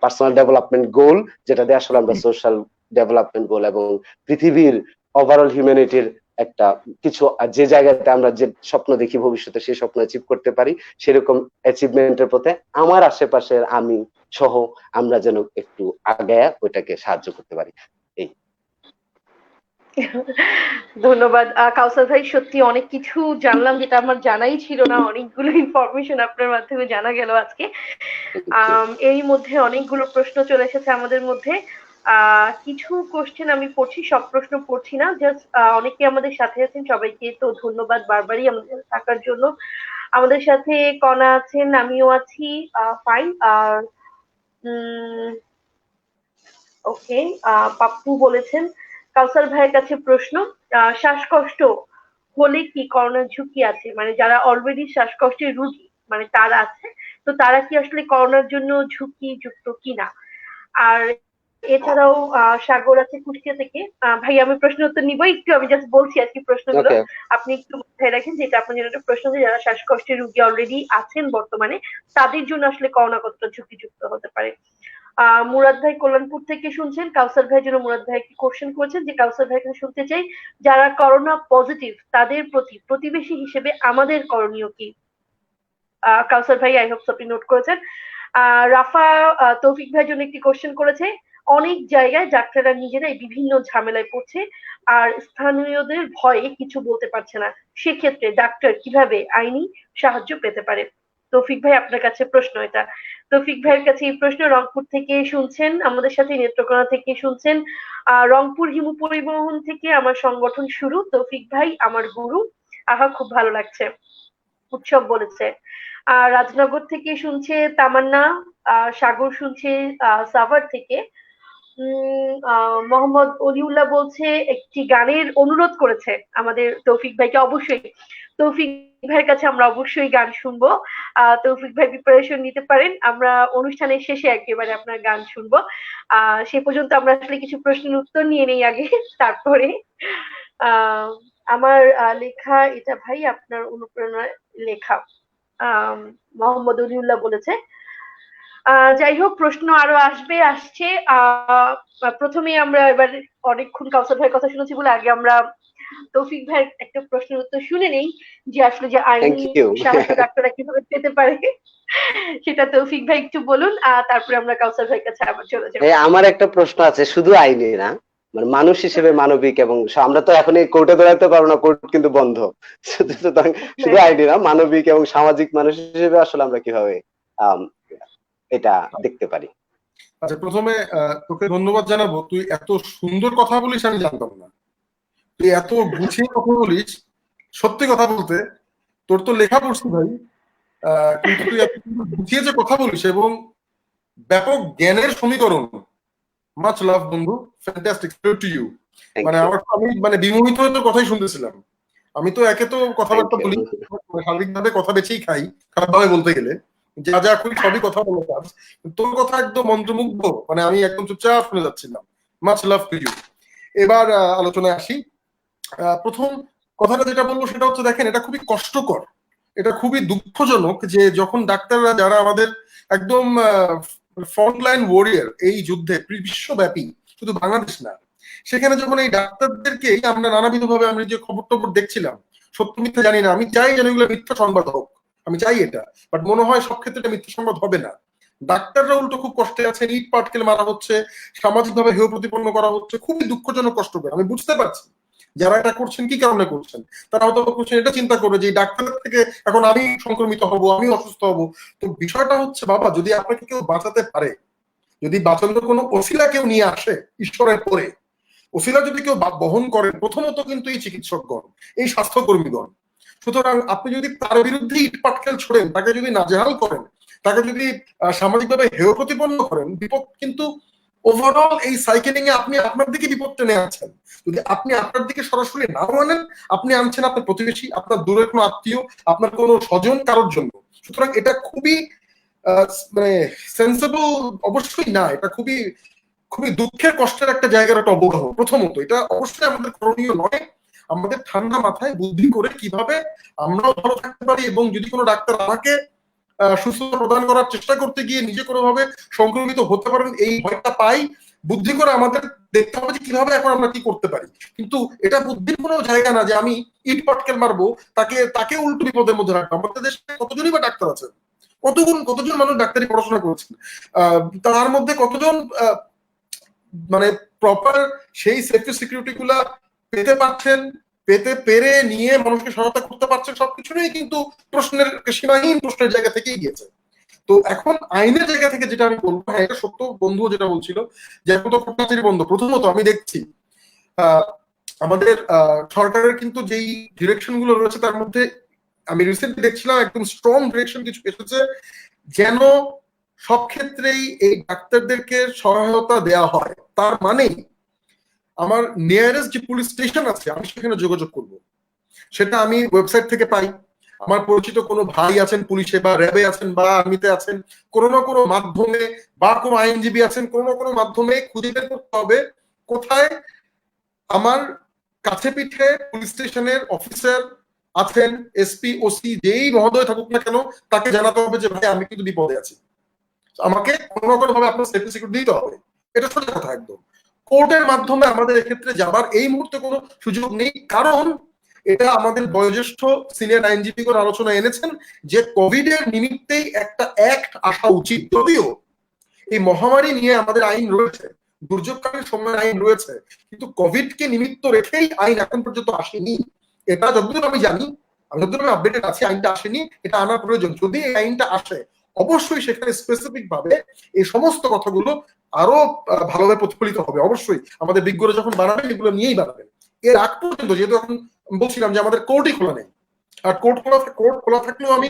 S3: personal development goal, যেটা দিয়ে আসলে আমরা সোশ্যাল ডেভেলপমেন্ট গোল এবং পৃথিবীর ওভারঅল হিউম্যানিটির একটা কিছু, যে জায়গাতে আমরা যে স্বপ্ন দেখি ভবিষ্যতে, সেই স্বপ্ন অ্যাচিভ করতে পারি, সেরকম অ্যাচিভমেন্টের পথে আমার আশেপাশের আমি সহ আমরা যেন একটু আগায় ওইটাকে সাহায্য করতে পারি। এই
S1: ধন্যবাদ কাউসার ভাই, সত্যি অনেক কিছু জানলাম যেটা আমার জানাই ছিল না। অনেকগুলো ইনফরমেশন আপনার মাধ্যমে জানা গেল আজকে। এর মধ্যে অনেকগুলো প্রশ্ন চলে এসেছে আমাদের মধ্যে। কিছু কোশ্চেন আমি পড়ছি, সব প্রশ্ন পড়ছি না, জাস্ট অনেকে আমাদের সাথে আছেন, সবাইকে তো ধন্যবাদ বারবারই আমাদের থাকার জন্য। আমাদের সাথে কণা আছেন, আমিও আছি, ফাইন। আর ওকে, পাপ্পু বলেছেন কাউসার ভাইয়ের কাছে প্রশ্ন, শ্বাসকষ্ট হলে কি করোনার ঝুঁকি আছে? মানে যারা অলরেডি শ্বাসকষ্টের রোগী মানে তারা আছে, তো তারা কি আসলে করোনার জন্য ঝুঁকি যুক্ত কিনা? আর এছাড়াও সাগর আছে কুষ্টিয়া থেকে। ভাই আমি প্রশ্ন উত্তর নিবো একটু, আমি জাস্ট বলছি আর কি প্রশ্নগুলো, আপনি একটু মাথায় রাখেন যেটা আপনার জন্য একটা প্রশ্ন, যে যারা শ্বাসকষ্টের রোগী অলরেডি আছেন বর্তমানে, তাদের জন্য আসলে করোনা কতটা ঝুঁকিযুক্ত হতে পারে। মুরাদ ভাই কল্যাণপুর থেকে শুনছেন, কাউসার ভাই জন্য মুরাদ ভাই কি কোশ্চেন করেছেন, যে কাউসার ভাই কাছে শুনতে চাই যারা করোনা পজিটিভ তাদের প্রতি প্রতিবেশী হিসেবে আমাদের করণীয় কি? কাউসার ভাই আই হোপ আপনি নোট করেছেন। রাফা তৌফিক ভাইয়ের জন্য একটি কোশ্চেন করেছে, অনেক জায়গায় ডাক্তাররা নিজেরাই বিভিন্ন ঝামেলায় পড়ছে আর স্থানীয়দের ভয়ে কিছু বলতে পারছে না, সেক্ষেত্রে ডাক্তার কিভাবে আইনি সাহায্য পেতে পারে? তৌফিক ভাই আপনার কাছে প্রশ্ন এটা। তৌফিক ভাইয়ের কাছে এই প্রশ্ন, রংপুর থেকে শুনছেন আমাদের সাথে, নেত্রকোনা থেকে শুনছেন। রংপুর হিমু পরিবহন থেকে আমার সংগঠন শুরু, তৌফিক ভাই আমার গুরু, আহা খুব ভালো লাগছে, উৎসব বলেছে। রাজনগর থেকে শুনছে তামান্না, সাগর শুনছে সাভার থেকে। মোহাম্মদ অলিউল্লাহ বলছে একটি গানের অনুরোধ করেছে আমাদের তৌফিক ভাইকে, অবশ্যই তৌফিক ভাইয়ের কাছে আমরা অবশ্যই গান শুনবো। তৌফিক ভাই প্রিপারেশন নিতে পারেন, আমরা অনুষ্ঠানের শেষে একেবারে আপনার গান শুনবো। সে পর্যন্ত আমরা আসলে কিছু প্রশ্নের উত্তর নিয়ে নেই আগে, তারপরে আমার লেখা এটা ভাই আপনার অনুপ্রেরণার লেখা, মোহাম্মদ অলিউল্লাহ বলেছে। যাই হোক, প্রশ্ন আরো আসছে। প্রথমে আমরা এবার অনেকক্ষণ কাউসার ভাইয়ের কথা শুনেছি বলে আগে আমরা তৌফিক ভাইয়ের একটা প্রশ্নের উত্তর শুনে নেই, যে আসলে যে
S3: থ্যাংক
S1: আইনি
S3: ইউ।
S1: সাহায্য ডাক্তাররা কিভাবে পেতে পারে সেটা তৌফিক ভাই একটু বলুন, তারপরে আমরা কাউসার ভাইয়ের কাছে আবার চলে যাবো।
S3: আমার একটা প্রশ্ন আছে, শুধু আইনি না, মানে মানুষ হিসেবে মানবিক, এবং আমরা তো এখন এই কোর্টে দৌড়াতে পারবো না, কোর্ট কিন্তু বন্ধ। সুতরাং শুধু আইনি না, মানবিক এবং সামাজিক মানুষ হিসেবে আসলে আমরা কিভাবে আম, এটা দেখতে পারি।
S2: আচ্ছা, প্রথমে তোকে ধন্যবাদ জানাবো, তুই এত সুন্দর কথা বলিস আমি জানতাম না। তুই এত গুছিয়ে কথা বলিস, সত্যি কথা বলতে তোর তো লেখা পড়ছি ভাই, কিন্তু তুই এত সুন্দর গুছিয়ে যে কথা বলিস এবং ব্যাপক জ্ঞানের সমীকরণ। মাচ লাভ বন্ধু, ফ্যান্টাস্টিক টু ইউ।
S3: থ্যাংক
S2: মানে
S3: ইউ।
S2: আমার আমি মানে বিমোহিত হয়ে তোর কথাই শুনতেছিলাম। আমি তো একে তো কথাবার্তা
S3: থ্যাংক
S2: বলি,
S3: ইউ।
S2: সার্বিকভাবে কথা বেছেই খাই, খারাপভাবে বলতে গেলে যা যা করি সবই কথা বলে কাজ। তোর কথা একদম মন্ত্রমুগ্ধ, মানে আমি একদম চুপচাপ শুনে যাচ্ছিলাম। Much love to you. এবার আলোচনায় আসি। প্রথম কথাটা যেটা বলবো সেটা হচ্ছে, দেখেন এটা খুবই কষ্টকর, এটা খুবই দুঃখজনক যে যখন ডাক্তাররা, যারা আমাদের একদম ফ্রন্টলাইন ওয়ারিয়ার এই যুদ্ধে বিশ্বব্যাপী, শুধু বাংলাদেশ না, সেখানে যখন এই ডাক্তারদেরকে আমরা নানাবিধ ভাবে, আমি যে খবর টবর দেখছিলাম, সত্য মিথ্যা জানি না, আমি চাই যেন এগুলো মিথ্যা সংবাদ হোক, আমি চাই এটা, বাট মনে হয় সব ক্ষেত্রে এটা মিথ্যা সংবাদ হবে না। ডাক্তাররা উল্টো খুব কষ্টে আছেন, ইট পাটকেল মারা হচ্ছে, সামাজিক ভাবে হেয় প্রতিপন্ন করা হচ্ছে, খুবই দুঃখজনক, কষ্টকর। আমি বুঝতে পারছি যারা এটা করছেন কি কারণে করছেন। তারা হয়তো করছেন এটা চিন্তা করে যে ডাক্তার থেকে এখন আমি সংক্রমিত হব, আমি অসুস্থ হব। তো বিষয়টা হচ্ছে, বাবা, যদি আপনাকে কেউ বাঁচাতে পারে, যদি বাঁচানোর কোনো ওসিলা কেউ নিয়ে আসে ঈশ্বরের পরে, ওসিলা যদি কেউ বহন করেন, প্রথমত কিন্তু এই চিকিৎসকগণ, এই স্বাস্থ্যকর্মীগণ। সুতরাং আপনি যদি তার বিরুদ্ধে ইট পাটকেল ছোড়েন, তাকে যদি নাজেহাল করেন, তাকে যদি সামাজিকভাবে হেয় প্রতিপন্ন করেন, বিপদ কিন্তু ওভারঅল এই সাইকেলিং এ আপনি আপনার দিকে বিপদ টেনে আনছেন। যদি আপনি আপনার দিকে সরাসরি নাও আনেন, আপনি আনছেন আপনার প্রতিবেশী, আপনার দূরের কোনো আত্মীয়, আপনার কোনো স্বজন, কারোর জন্য। সুতরাং এটা খুবই মানে সেন্সেবল অবশ্যই না, এটা খুবই খুবই দুঃখের কষ্টের একটা জায়গার একটা অবগাহ। প্রথমত এটা অবশ্যই আমাদের করণীয় নয়। আমাদের ঠান্ডা মাথায় বুদ্ধি করে কিভাবে আমরাও ভালো থাকতে পারি, এবং যদি কোনো ডাক্তার আমাকে সুস্থতা প্রদান করার চেষ্টা করতে গিয়ে নিজে কোনোভাবে সংক্রমিত হতে পারেন এই ভয়টা পাই, বুদ্ধি করে আমাদের দেখতে হবে যে কিভাবে এখন আমরা কি করতে পারি। কিন্তু এটা বুদ্ধির কোনো জায়গা না যে আমি ইট পাটকেল মারবো, তাকে তাকে উল্টো বিপদের মধ্যে রাখবো। আমাদের দেশে কতজনই বা ডাক্তার আছেন, কতজন মানুষ ডাক্তারি পড়াশোনা করেছেন, তার মধ্যে কতজন মানে প্রপার সেই সেফটি সিকিউরিটি গুলা পেতে পারছেন, পেতে পেরে নিয়ে মানুষকে সহায়তা করতে পারছেন, সবকিছু নিয়ে কিন্তু প্রশ্নের, সীমাহীন প্রশ্নের জায়গা থেকেই গিয়েছে। তো এখন আইনের জায়গা থেকে যেটা আমি বলবো, হ্যাঁ এটা সত্য, বন্ধু যেটা বলছিল যে এখন তো কোর্ট কাছারি বন্ধ। প্রথমত আমি দেখছি আমাদের সরকারের কিন্তু যেই ডিরেকশন গুলো রয়েছে তার মধ্যে আমি রিসেন্টলি দেখছিলাম একদম স্ট্রং ডিরেকশন কিছু এসেছে, যেন সব ক্ষেত্রেই এই ডাক্তারদেরকে সহায়তা দেওয়া হয়। তার মানে আমার নিয়ারেস্ট যে পুলিশ স্টেশন আছে আমি সেখানে যোগাযোগ করব, সেটা আমি ওয়েবসাইট থেকে পাই, আমার পরিচিত কোনো ভাই আছেন পুলিশে বা র্যাবে আছেন বা আর্মিতে আছেন, কোনো না কোনো মাধ্যমে, বা কোনো আইনজীবী আছেন, কোনো না কোনো মাধ্যমে খুঁজে বের করতে হবে কোথায় আমার কাছে পিঠে পুলিশ স্টেশনের অফিসার আছেন, এসপি, ওসি, যেই মহোদয় থাকুক না কেন, তাকে জানাতে হবে যে ভাই আমি কিন্তু বিপদে আছি, আমাকে কোনো না কোনো ভাবে আপনার সেফটি সিকিউরিটি দিতে হবে। এটা সোজা কথা একদম। কোর্টের মাধ্যমে আমাদের এক্ষেত্রে যাবার এই মুহূর্তে কোনো সুযোগ নেই, কারণ এটা আমাদের বয়োজ্যেষ্ঠ সিনিয়র আইনজীবীগণ আলোচনা এনেছেন যে কোভিড এর নিমিত্তেই একটা অ্যাক্ট আসা উচিত। যদিও এই মহামারী নিয়ে আমাদের আইন রয়েছে, দুর্যোগকালীন সময়ের আইন রয়েছে, কিন্তু কোভিড কে নিমিত্ত রেখেই আইন এখন পর্যন্ত আসেনি। এটা যতদূর আমি জানি, আমি যতদূর আমি আপডেটেড আছি, আইনটা আসেনি, এটা আনার প্রয়োজন। যদি এই আইনটা আসে অবশ্যই সেখানে স্পেসিফিক ভাবে এই সমস্ত কথাগুলো আরো ভালোভাবে প্রতিফলিত হবে। অবশ্যই আমাদের বিজ্ঞরা যখন বানাবেন এগুলো নিয়েই বানাবেন। এর আগ পর্যন্ত যেহেতু এখন বলছিলাম যে আমাদের কোর্টই খোলা নেই, আর কোর্ট খোলা থাকলেও আমি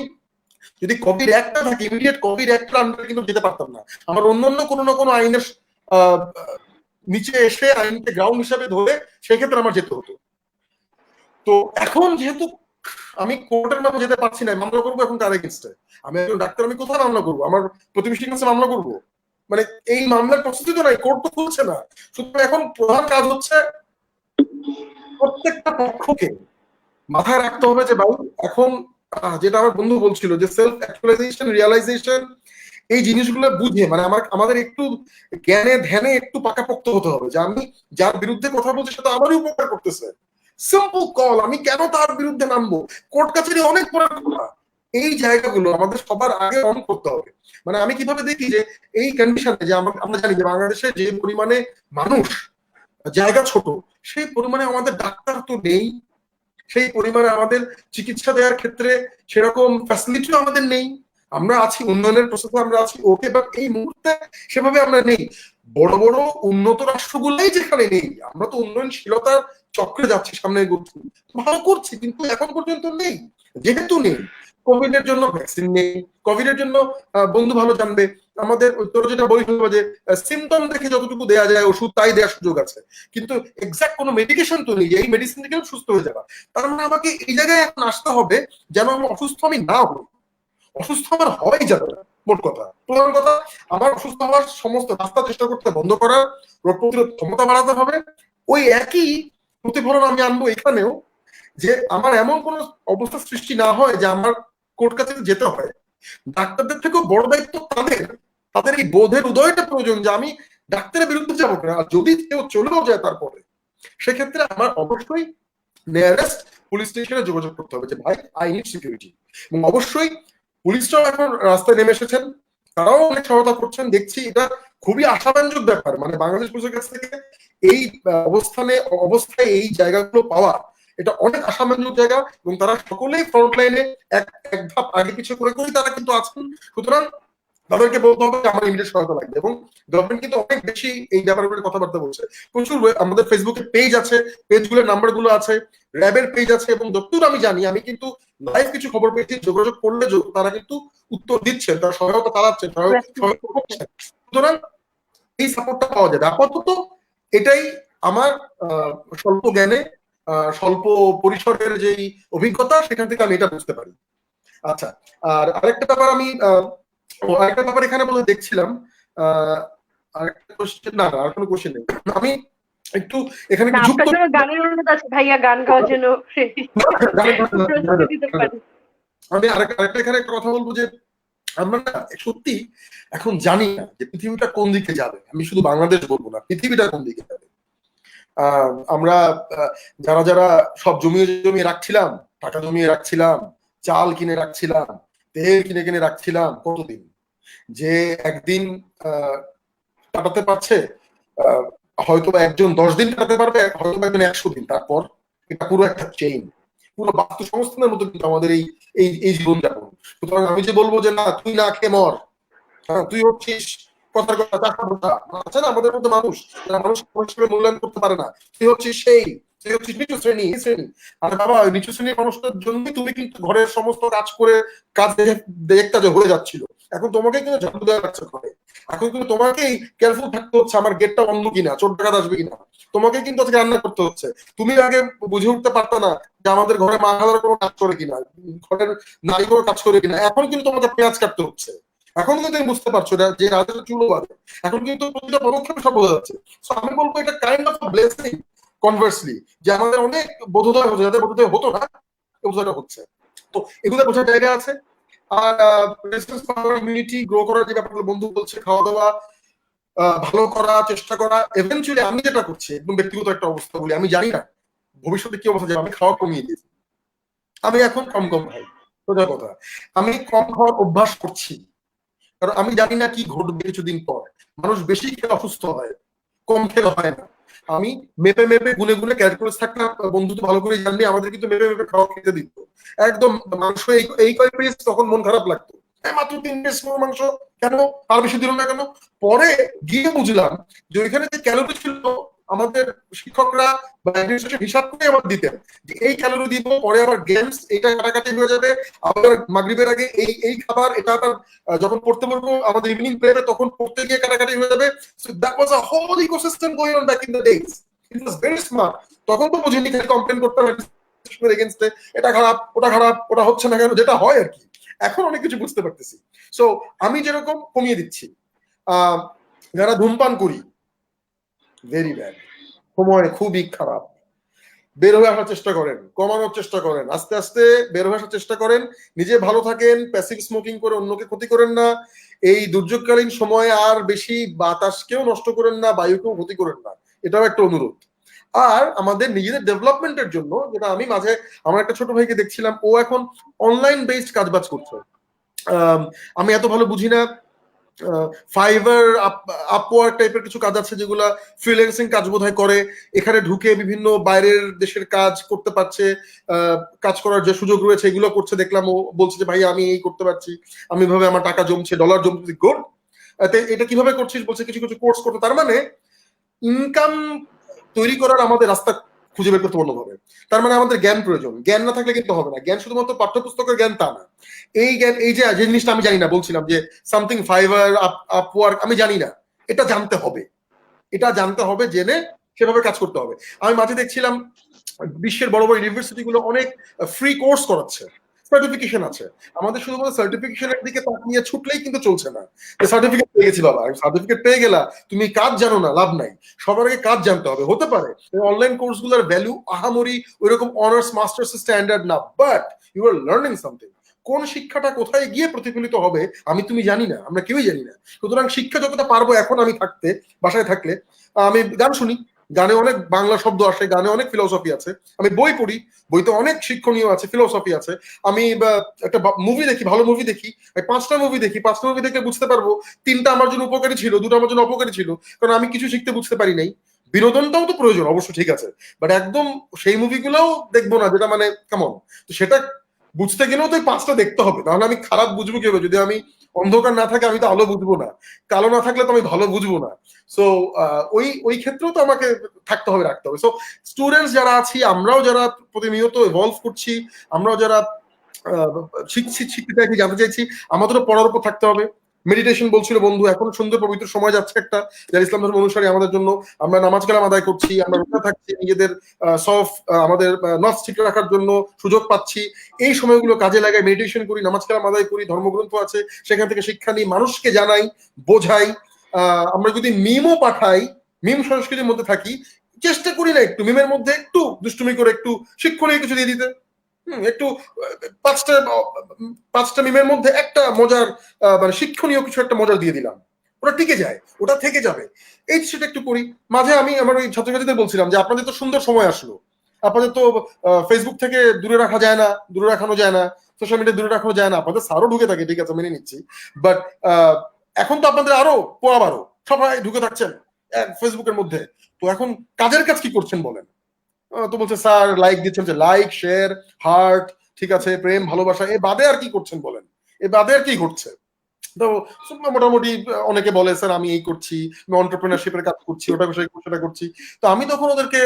S2: যদি কোভিড একটা থাকে, ইমিডিয়েট কোভিড একটা আন্ডারে কিন্তু যেতে পারতাম না। আমার অন্যান্য কোনো না কোনো আইনের নিচে এসে আইনকে গ্রাউন্ড হিসাবে ধরে সেক্ষেত্রে আমার যেতে হতো। তো এখন যেহেতু আমি কোর্টের নামে যেতে পারছি না, মামলা করবো এখন কার এগেইনস্টে? আমি একজন ডাক্তার, আমি কোথায় মামলা করবো? আমার প্রতিবেশীর কাছে মামলা করবো? মানে এই মামলার প্রস্তুতি তো নাই, কোর্ট তো খুলছে না। সুতরাং এখন প্রধান কাজ হচ্ছে প্রত্যেকটা পক্ষকে মাথায় রাখতে হবে যে ভাই এখন যেটা আমার বন্ধু বলছিল যে সেলফ অ্যাকচুয়ালাইজেশন, রিয়ালাইজেশন, এই জিনিসগুলো বুঝে মানে আমাদের একটু জ্ঞানে ধ্যানে একটু পাকাপোক্ত হতে হবে যে আমি যার বিরুদ্ধে কথা বলছি সেটা আমারই উপকার করতেছে। সিম্পল কল, আমি কেন তার বিরুদ্ধে নামবো? কোর্ট কাছারি অনেক পরের কথা। এই জায়গাগুলো আমাদের সবার আগে অন করতে হবে। মানে আমি কিভাবে দেখি যে এই কন্ডিশনে যে আমরা জানি যে বাংলাদেশে যে পরিমাণে মানুষ, জায়গা ছোট, সেই পরিমাণে আমাদের ডাক্তার তো নেই, সেই পরিমাণে আমাদের চিকিৎসা দেওয়ার ক্ষেত্রে সেরকম ফ্যাসিলিটিও আমাদের নেই। আমরা আছি উন্নয়নের প্রসেসে, আমরা আছি ওকে, বাট এই মুহূর্তে সেভাবে আমরা নেই। বড় বড় উন্নত রাষ্ট্রগুলোই যেখানে নেই, আমরা তো উন্নয়নশীলতার চক্রে যাচ্ছি, সামনে এগোচ্ছি, ভালো করছি, কিন্তু এখন পর্যন্ত নেই। যেহেতু নেই, কোভিড এর জন্য ভ্যাকসিন নেই, কোভিড এর জন্য বন্ধু ভালো জানবে আমাদের তোর যেটা বলি যে সিমটম দেখে যতটুকু দেওয়া যায় ওষুধ তাই দেওয়ার সুযোগ আছে, কিন্তু এক্সাক্ট কোনো মেডিকেশন তো নেই এই মেডিসিন থেকে সুস্থ হয়ে যাবে। তার মানে আমাকে এই জায়গায় এখন আসতে হবে যেন আমি অসুস্থ আমি না হই, অসুস্থ আমার হওয়াই যাবে না। মোট কথা, প্রধান কথা, আমার অসুস্থ হওয়ার সমস্ত রাস্তা চেষ্টা করতে বন্ধ করার, রোগ প্রতিরোধ ক্ষমতা বাড়াতে হবে। ওই একই প্রতিফলন আমি আনবো এখানেও, যে আমার এমন কোন অবস্থা সৃষ্টি না হয় যে আমার কোর্ট কাছে যেতে হয়। ডাক্তারদের থেকেও বড় দায়িত্ব তাদের, তাদের এই বোধের উদয়টা প্রয়োজন যে আমি ডাক্তারের বিরুদ্ধে যাবো না। আর যদি কেউ চলেও যায় তারপরে, সেক্ষেত্রে আমার অবশ্যই নিয়ারেস্ট পুলিশ স্টেশনে যোগাযোগ করতে হবে যে ভাই আই নিড সিকিউরিটি। এবং অবশ্যই পুলিশরাও এখন রাস্তায় নেমে এসেছেন, তারাও অনেক সহায়তা করছেন। দেখছি এটা খুবই আশাব্যঞ্জক ব্যাপার, মানে বাংলাদেশ পুলিশের কাছ থেকে এই অবস্থায় এই জায়গাগুলো পাওয়া, এটা অনেক আশাব্যঞ্জক জায়গা। এবং তারা সকলেই ফ্রন্ট লাইনে এক এক ধাপ আগে পিছিয়ে করে করেই তারা কিন্তু আছেন। সুতরাং তাদেরকে বলতে হবে যে আমার ইমিডিয়েট সহায়তা লাগবে। এবং গভর্নমেন্ট কিন্তু অনেক বেশি এই ব্যাপারগুলো কথাবার্তা বলছে। প্রচুর আমাদের ফেসবুকে পেজ আছে, পেজগুলোর নাম্বারগুলো আছে, র্যাবের পেজ আছে, এবং যতদূর আমি জানি, আমি কিন্তু লাইভ কিছু খবর পেয়েছি, যোগাযোগ করলে তারা কিন্তু উত্তর দিচ্ছেন, তারা সহায়তা চালাচ্ছেন, সহায়তা করছেন। সুতরাং এই সাপোর্টটা পাওয়া যাবে। আপাতত এটাই আমার স্বল্প জ্ঞানে, স্বল্প পরিসরের যেই অভিজ্ঞতা, সেখান থেকে আমি এটা বুঝতে পারি। আচ্ছা, আর আরেকটা ব্যাপার আমি আরেকটা ব্যাপার এখানে বলে দেখছিলাম, আরেকটা কোশ্চেন, না আর কোনো কোশ্চেন নেই। আমি একটু এখানে
S1: আপনার জন্য গানের অনুরোধ আছে ভাইয়া, গান গাওয়ার জন্য দিতে পারি।
S2: আমি আরেকটা এখানে একটা কথা বলবো যে আমরা সত্যি এখন জানি না যে পৃথিবীটা কোন দিকে যাবে। আমি শুধু বাংলাদেশ বলবো না, পৃথিবীটা কোন দিকে যাবে। আমরা যারা যারা সব জমিয়ে জমিয়ে রাখছিলাম, টাকা জমিয়ে রাখছিলাম, চাল কিনে রাখছিলাম, তেল কিনে কিনে রাখছিলাম, কতদিন যে একদিন কাটাতে পারছে, হয়তো একজন 10 দিন কাটাতে পারবে, হয়তো একজন 100 দিন। তারপর এটা পুরো একটা চেইন, পুরো বাস্তু সংস্থানের মতো কিন্তু আমাদের এই এই জীবনযাপন। সুতরাং আমি যে বলবো যে না তুই না খেয়ে মর, তুই হচ্ছিস কথার কথা চাষা বোঝা, আছে না আমাদের মধ্যে মানুষ, মানুষ হিসেবে মূল্যায়ন করতে পারে না, তুই হচ্ছিস সেই, তুই হচ্ছিস নিচু শ্রেণী, এই শ্রেণী। আরে বাবা, ওই নিচু শ্রেণীর মানুষটার জন্যই তুমি কিন্তু ঘরের সমস্ত কাজ করে কাজ দেখতে হয়ে যাচ্ছিল। এখন তোমাকে কিন্তু ঝাড়ু দেওয়া লাগছে ঘরে, এখন কিন্তু তোমাকেই কেয়ারফুল থাকতে হচ্ছে আমার গেটটা বন্ধ কিনা, চোর ডাকাত আসবে কিনা, তোমাকে কিন্তু আজকে রান্না করতে হচ্ছে। তুমি আগে বুঝে উঠতে পারতো না যে আমাদের ঘরে মা খালার কোনো কাজ করে কিনা, ঘরের নারী কোনো কাজ করে কিনা, এখন কিন্তু তোমাকে পেঁয়াজ কাটতে হচ্ছে। এখন কিন্তু তুমি বুঝতে পারছো যে রাজের চুলো বাজে, এখন কিন্তু প্রতিটা পদক্ষেপ সব বোঝা যাচ্ছে। আমি বলবো এটা কাইন্ড অফ ব্লেসিং কনভার্সলি, যে আমাদের অনেক বোধোদয় হচ্ছে, যাদের বোধোদয় হতো না বোধোদয়টা হচ্ছে। তো এগুলো বোঝার জায়গা আছে। আর ইমিউনিটি গ্রো করার যে ব্যাপারগুলো বন্ধু বলছে, খাওয়া দাওয়া ভালো করা, চেষ্টা করা। এভেনচুয়ালি আমি যেটা করছি, একদম ব্যক্তিগত একটা অবস্থা বলি, আমি জানি না ভবিষ্যতে কি অবস্থা যাবে, আমি খাওয়া কমিয়ে দিয়েছি। আমি এখন কম কম খাই, সোজা কথা। আমি কম খাওয়ার অভ্যাস করছি, কারণ আমি জানি না কি ঘটবে কিছুদিন পর। মানুষ বেশি খেলে অসুস্থ হয়, কম খেলে হয় না। আমি মেপে মেপে গুনে গুনে ক্যালকুলেট থাকতাম, বন্ধু তো ভালো করে জানলি, আমাদের কিন্তু মেপে মেপে খাওয়া খেতে দিত একদম। মাংস এই কয় পিস, তখন মন খারাপ লাগতো, মাত্র 3 পিস মাংস, কেন আর বেশি দিল না কেন? পরে গিয়ে বুঝলাম যে ওইখানে যে ক্যালোরি ছিল, আমাদের শিক্ষকরা বা হিসাব করে আবার দিতেন যে এই ক্যালোরি দিব, পরে আবার গেমস এটা কাটাকাটি হয়ে যাবে, আবার মাগরিবের আগে এই খাবার, এটা আবার যখন পড়তে বলবো আমাদের ইভিনিং প্রেয়ারে, তখন পড়তে গিয়ে কাটাকাটি হয়ে যাবে। So that was a whole ecosystem going on back in the days. It was very smart. তখন তো বুঝিনি, খালি কমপ্লেন করতাম এগেইনস্টে, এটা খারাপ, ওটা হচ্ছে না কেন, যেটা হয় আর কি। এখন অনেক কিছু বুঝতে পারতেছি। সো আমি যেরকম কমিয়ে দিচ্ছি। যারা ধূমপান করি, ভেরি ব্যাড, সময় খুবই খারাপ। বের হয়ে আসার চেষ্টা করেন, কমানোর চেষ্টা করেন, আস্তে আস্তে বের হয়ে আসার চেষ্টা করেন। নিজে ভালো থাকেন, প্যাসিভ স্মোকিং করে অন্যকে ক্ষতি করেন না। এই দুর্যোগকালীন সময়ে আর বেশি বাতাসকেও নষ্ট করেন না, বায়ুকেও ক্ষতি করেন না, এটাও একটা অনুরোধ। আর আমাদের নিজেদের ডেভেলপমেন্টের জন্য, যেটা আমি মাঝে আমার একটা ছোট ভাইকে দেখছিলাম, ও এখন অনলাইন বেসড কাজবাজ করছে। আমি এত ভালো বুঝি না, ফাইবার, আপওয়ার্ক টাইপের কিছু কাজ আছে যেগুলা ফ্রিল্যান্সিং কাজ বোধহয় করে। এখানে ঢুকে বিভিন্ন বাইরের দেশের কাজ করতে পারছে, কাজ করার যে সুযোগ রয়েছে এগুলো করছে দেখলাম। ও বলছে যে ভাই আমি এই করতে পারছি, আমি ভাবে আমার টাকা জমছে, ডলার জমছে। গুড। এটা কিভাবে করছিস বলছে কিছু কিছু কোর্স করতে। তার মানে ইনকাম তৈরি করার আমাদের রাস্তা খুঁজে বের করতে অন্যভাবে। তার মানে আমাদের জ্ঞান প্রয়োজন, জ্ঞান না থাকলে কিন্তু হবে না। জ্ঞান শুধুমাত্র পাঠ্যপুস্তকের জ্ঞান তা না। এই জ্ঞান, এই যে জিনিসটা আমি জানি না, বলছিলাম যে সামথিং ফাইবার, আপওয়ার্ক, আমি জানি না, এটা জানতে হবে, এটা জানতে হবে, জেনে সেভাবে কাজ করতে হবে। আমি মাঝে দেখছিলাম বিশ্বের বড় বড় ইউনিভার্সিটি গুলো অনেক ফ্রি কোর্স করাচ্ছে, সার্টিফিকেশন আছে। আমাদের শুধুমাত্র সার্টিফিকেশনের দিকে তাকিয়ে ছুটলেই কিন্তু চলছে না। সার্টিফিকেট পেয়ে গেছি বাবা, সার্টিফিকেট পেয়ে গেলা, তুমি কাজ জানো না, লাভ নাই। সবার আগে কাজ জানতে হবে। হতে পারে অনলাইন কোর্স গুলোর ভ্যালু আহামরি ওইরকম অনার্স মাস্টার্স স্ট্যান্ডার্ড না, but you are learning something. কোন শিক্ষাটা কোথায় গিয়ে প্রতিফলিত হবে আমি তুমি জানি না, আমরা কেউই জানি না। সুতরাং শিক্ষা যতটা পারবো এখন আমি থাকতে, বাসায় থাকলে আমি গান শুনি, গানে অনেক বাংলা শব্দ আসে, গানে অনেক ফিলোসফি আছে। আমি বই পড়ি, বইতে অনেক শিক্ষণীয় আছে, ফিলোসফি আছে। আমি একটা মুভি দেখি, ভালো মুভি দেখি, 5টা মুভি দেখি, 5টা মুভি দেখে বুঝতে পারবো 3টা আমার জন্য উপকারী ছিল, 2টা আমার জন্য অপকারী ছিল, কারণ আমি কিছু শিখতে বুঝতে পারি নাই। বিনোদনটাও তো প্রয়োজন অবশ্য, ঠিক আছে, বাট একদম সেই মুভিগুলোও দেখবো না যেটা মানে কেমন। তো সেটা বুঝতে গেলেও তো 5টা দেখতে হবে, নাহলে আমি খারাপ বুঝবো কিভাবে? যদি আমি অন্ধকার না থাকে আমি তো আলো বুঝবো না, কালো না থাকলে তো আমি ভালো বুঝবো না। সো ওই ওই ক্ষেত্রেও তো আমাকে থাকতে হবে, রাখতে হবে। সো স্টুডেন্টস যারা আছি, আমরাও যারা প্রতিনিয়ত ইভলভ করছি, আমরাও যারা শিখছি, শিখতে চাইছি, জানতে চাইছি, আমাদেরও পড়ার উপর থাকতে হবে। মেডিটেশন বলছিল বন্ধু, এখন সুন্দর পবিত্র সময় যাচ্ছে একটা, যারা ইসলাম ধর্ম অনুসারী আমাদের জন্য। আমরা নামাজ কালাম আদায় করছি, আমরা রোজা থাকছি, নিজেদের আমাদের নফস ঠিক রাখার জন্য সুযোগ পাচ্ছি। এই সময়গুলো কাজে লাগাই, মেডিটেশন করি, নামাজ কালাম আদায় করি, ধর্মগ্রন্থ আছে সেখান থেকে শিক্ষা নিই, মানুষকে জানাই, বোঝাই। আমরা যদি মিমও পাঠাই, মিম সংস্কৃতির মধ্যে থাকি, চেষ্টা করি না একটু মিমের মধ্যে একটু দুষ্টুমি করে একটু শিক্ষণীয় কিছু দিয়ে দিতে। একটু 5টা মিমের মধ্যে একটা মজার, মানে শিক্ষণীয় কিছু একটা মজার দিয়ে দিলাম, ওটা টিকে যায়, ওটা থেকে যাবে। এই সেটা একটু করি। মাঝে আমি আমার ওই ছাত্রছাত্রীদের বলছিলাম যে আপনাদের তো সুন্দর সময় আসলো, আপনাদের তো ফেসবুক থেকে দূরে রাখা যায় না, দূরে রাখানো যায় না, সোশ্যাল মিডিয়া দূরে রাখানো যায় না, আপনাদের স্যারও ঢুকে থাকে, ঠিক আছে মেনে নিচ্ছি, বাট এখন তো আপনাদের আরো পোয়াবারও সবাই ঢুকে থাকছেন ফেসবুকের মধ্যে। তো এখন কাজের কাজ কি করছেন বলেন? তো বলছে স্যার লাইক দিচ্ছেন, যে লাইক, শেয়ার, হার্ট, ঠিক আছে, প্রেম ভালোবাসা, এ বাদে আর কি করছেন বলেন? এ বাদে আর কি ঘটছে? তো মোটামুটি অনেকে বলে স্যার আমি এই করছি, আমি অন্টারপ্রেনারশিপের কাজ করছি, ওটা বিষয় সেটা করছি। তো আমি তখন ওদেরকে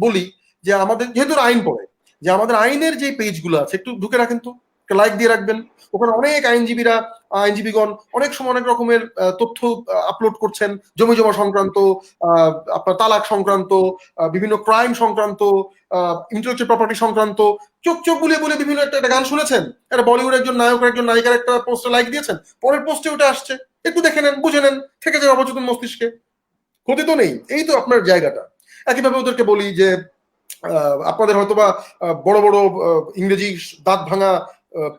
S2: বলি যে আমাদের যেহেতু আইন পড়ে, যে আমাদের আইনের যে পেজ গুলো আছে একটু ঢুকে রাখেন, তো লাইক দিয়ে রাখবেন। ওখানে অনেক আইনজীবীগণ অনেক সময় অনেক রকমের তথ্য আপলোড করছেন, জমি জমা সংক্রান্ত, আপনার তালাক সংক্রান্ত, বিভিন্ন ক্রাইম সংক্রান্ত, ইন্টেলেকচুয়াল প্রপার্টি সংক্রান্ত। চোখ চোখ বুলিয়ে বলে বিভিন্ন একটা গান শুনেছেন, একটা বলিউড একজন নায়ক একজন নায়িকার একটা পোস্টে লাইক দিয়েছেন, পরের পোস্টে ওটা আসছে, একটু দেখে নেন, বুঝে নেন, থেকে যায় অবচেতন মস্তিষ্কে, ক্ষতি তো নেই। এই তো আপনার জায়গাটা। একইভাবে ওদেরকে বলি যে আপনাদের হয়তোবা বড় বড় ইংরেজি দাঁত ভাঙা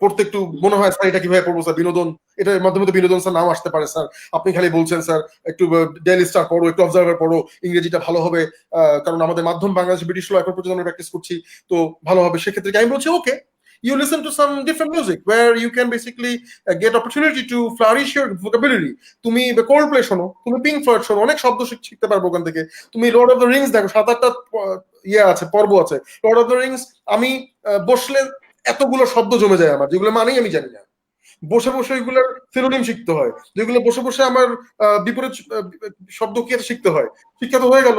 S2: পড়তে একটু মনে হয়, স্যার এটা কিভাবে পড়বো স্যার, বিনোদন, এটার মাধ্যমে তো বিনোদন স্যার নাম আসতে পারে স্যার, আপনি খালি বলছেন স্যার একটু ডেইলি স্টার পড়ো, একটু অবজারভার পড়ো, ইংরেজিটা ভালো হবে, কারণ আমাদের মাধ্যম বাংলাদেশ ব্রিটিশ ল এখন পর্যন্ত আমরা প্র্যাকটিস করছি, তো ভালো হবে। সেক্ষেত্রে আমি বলছি ওকে, you listen to some different music where you can basically get opportunity to flourish your vocabulary. তুমি কোল্ডপ্লে শোনো, তুমি পিঙ্ক ফ্লয়েড শোনো, অনেক শব্দ শিখতে পারবো ওখান থেকে। তুমি লর্ড অফ দ্য রিংস দেখো, 7-8টা ইয়ে আছে, পর্ব আছে লর্ড অফ দ্য রিংস। আমি বসলে এতগুলো শব্দ জমে যায় আমার, যেগুলো মানেই আমি জানি না। বসে বসে ওইগুলোর সিনোনিম শিখতে হয়, যেগুলো বসে বসে আমার বিপরীত শব্দ কি শিখতে হয়। শিক্ষা তো হয়ে গেল,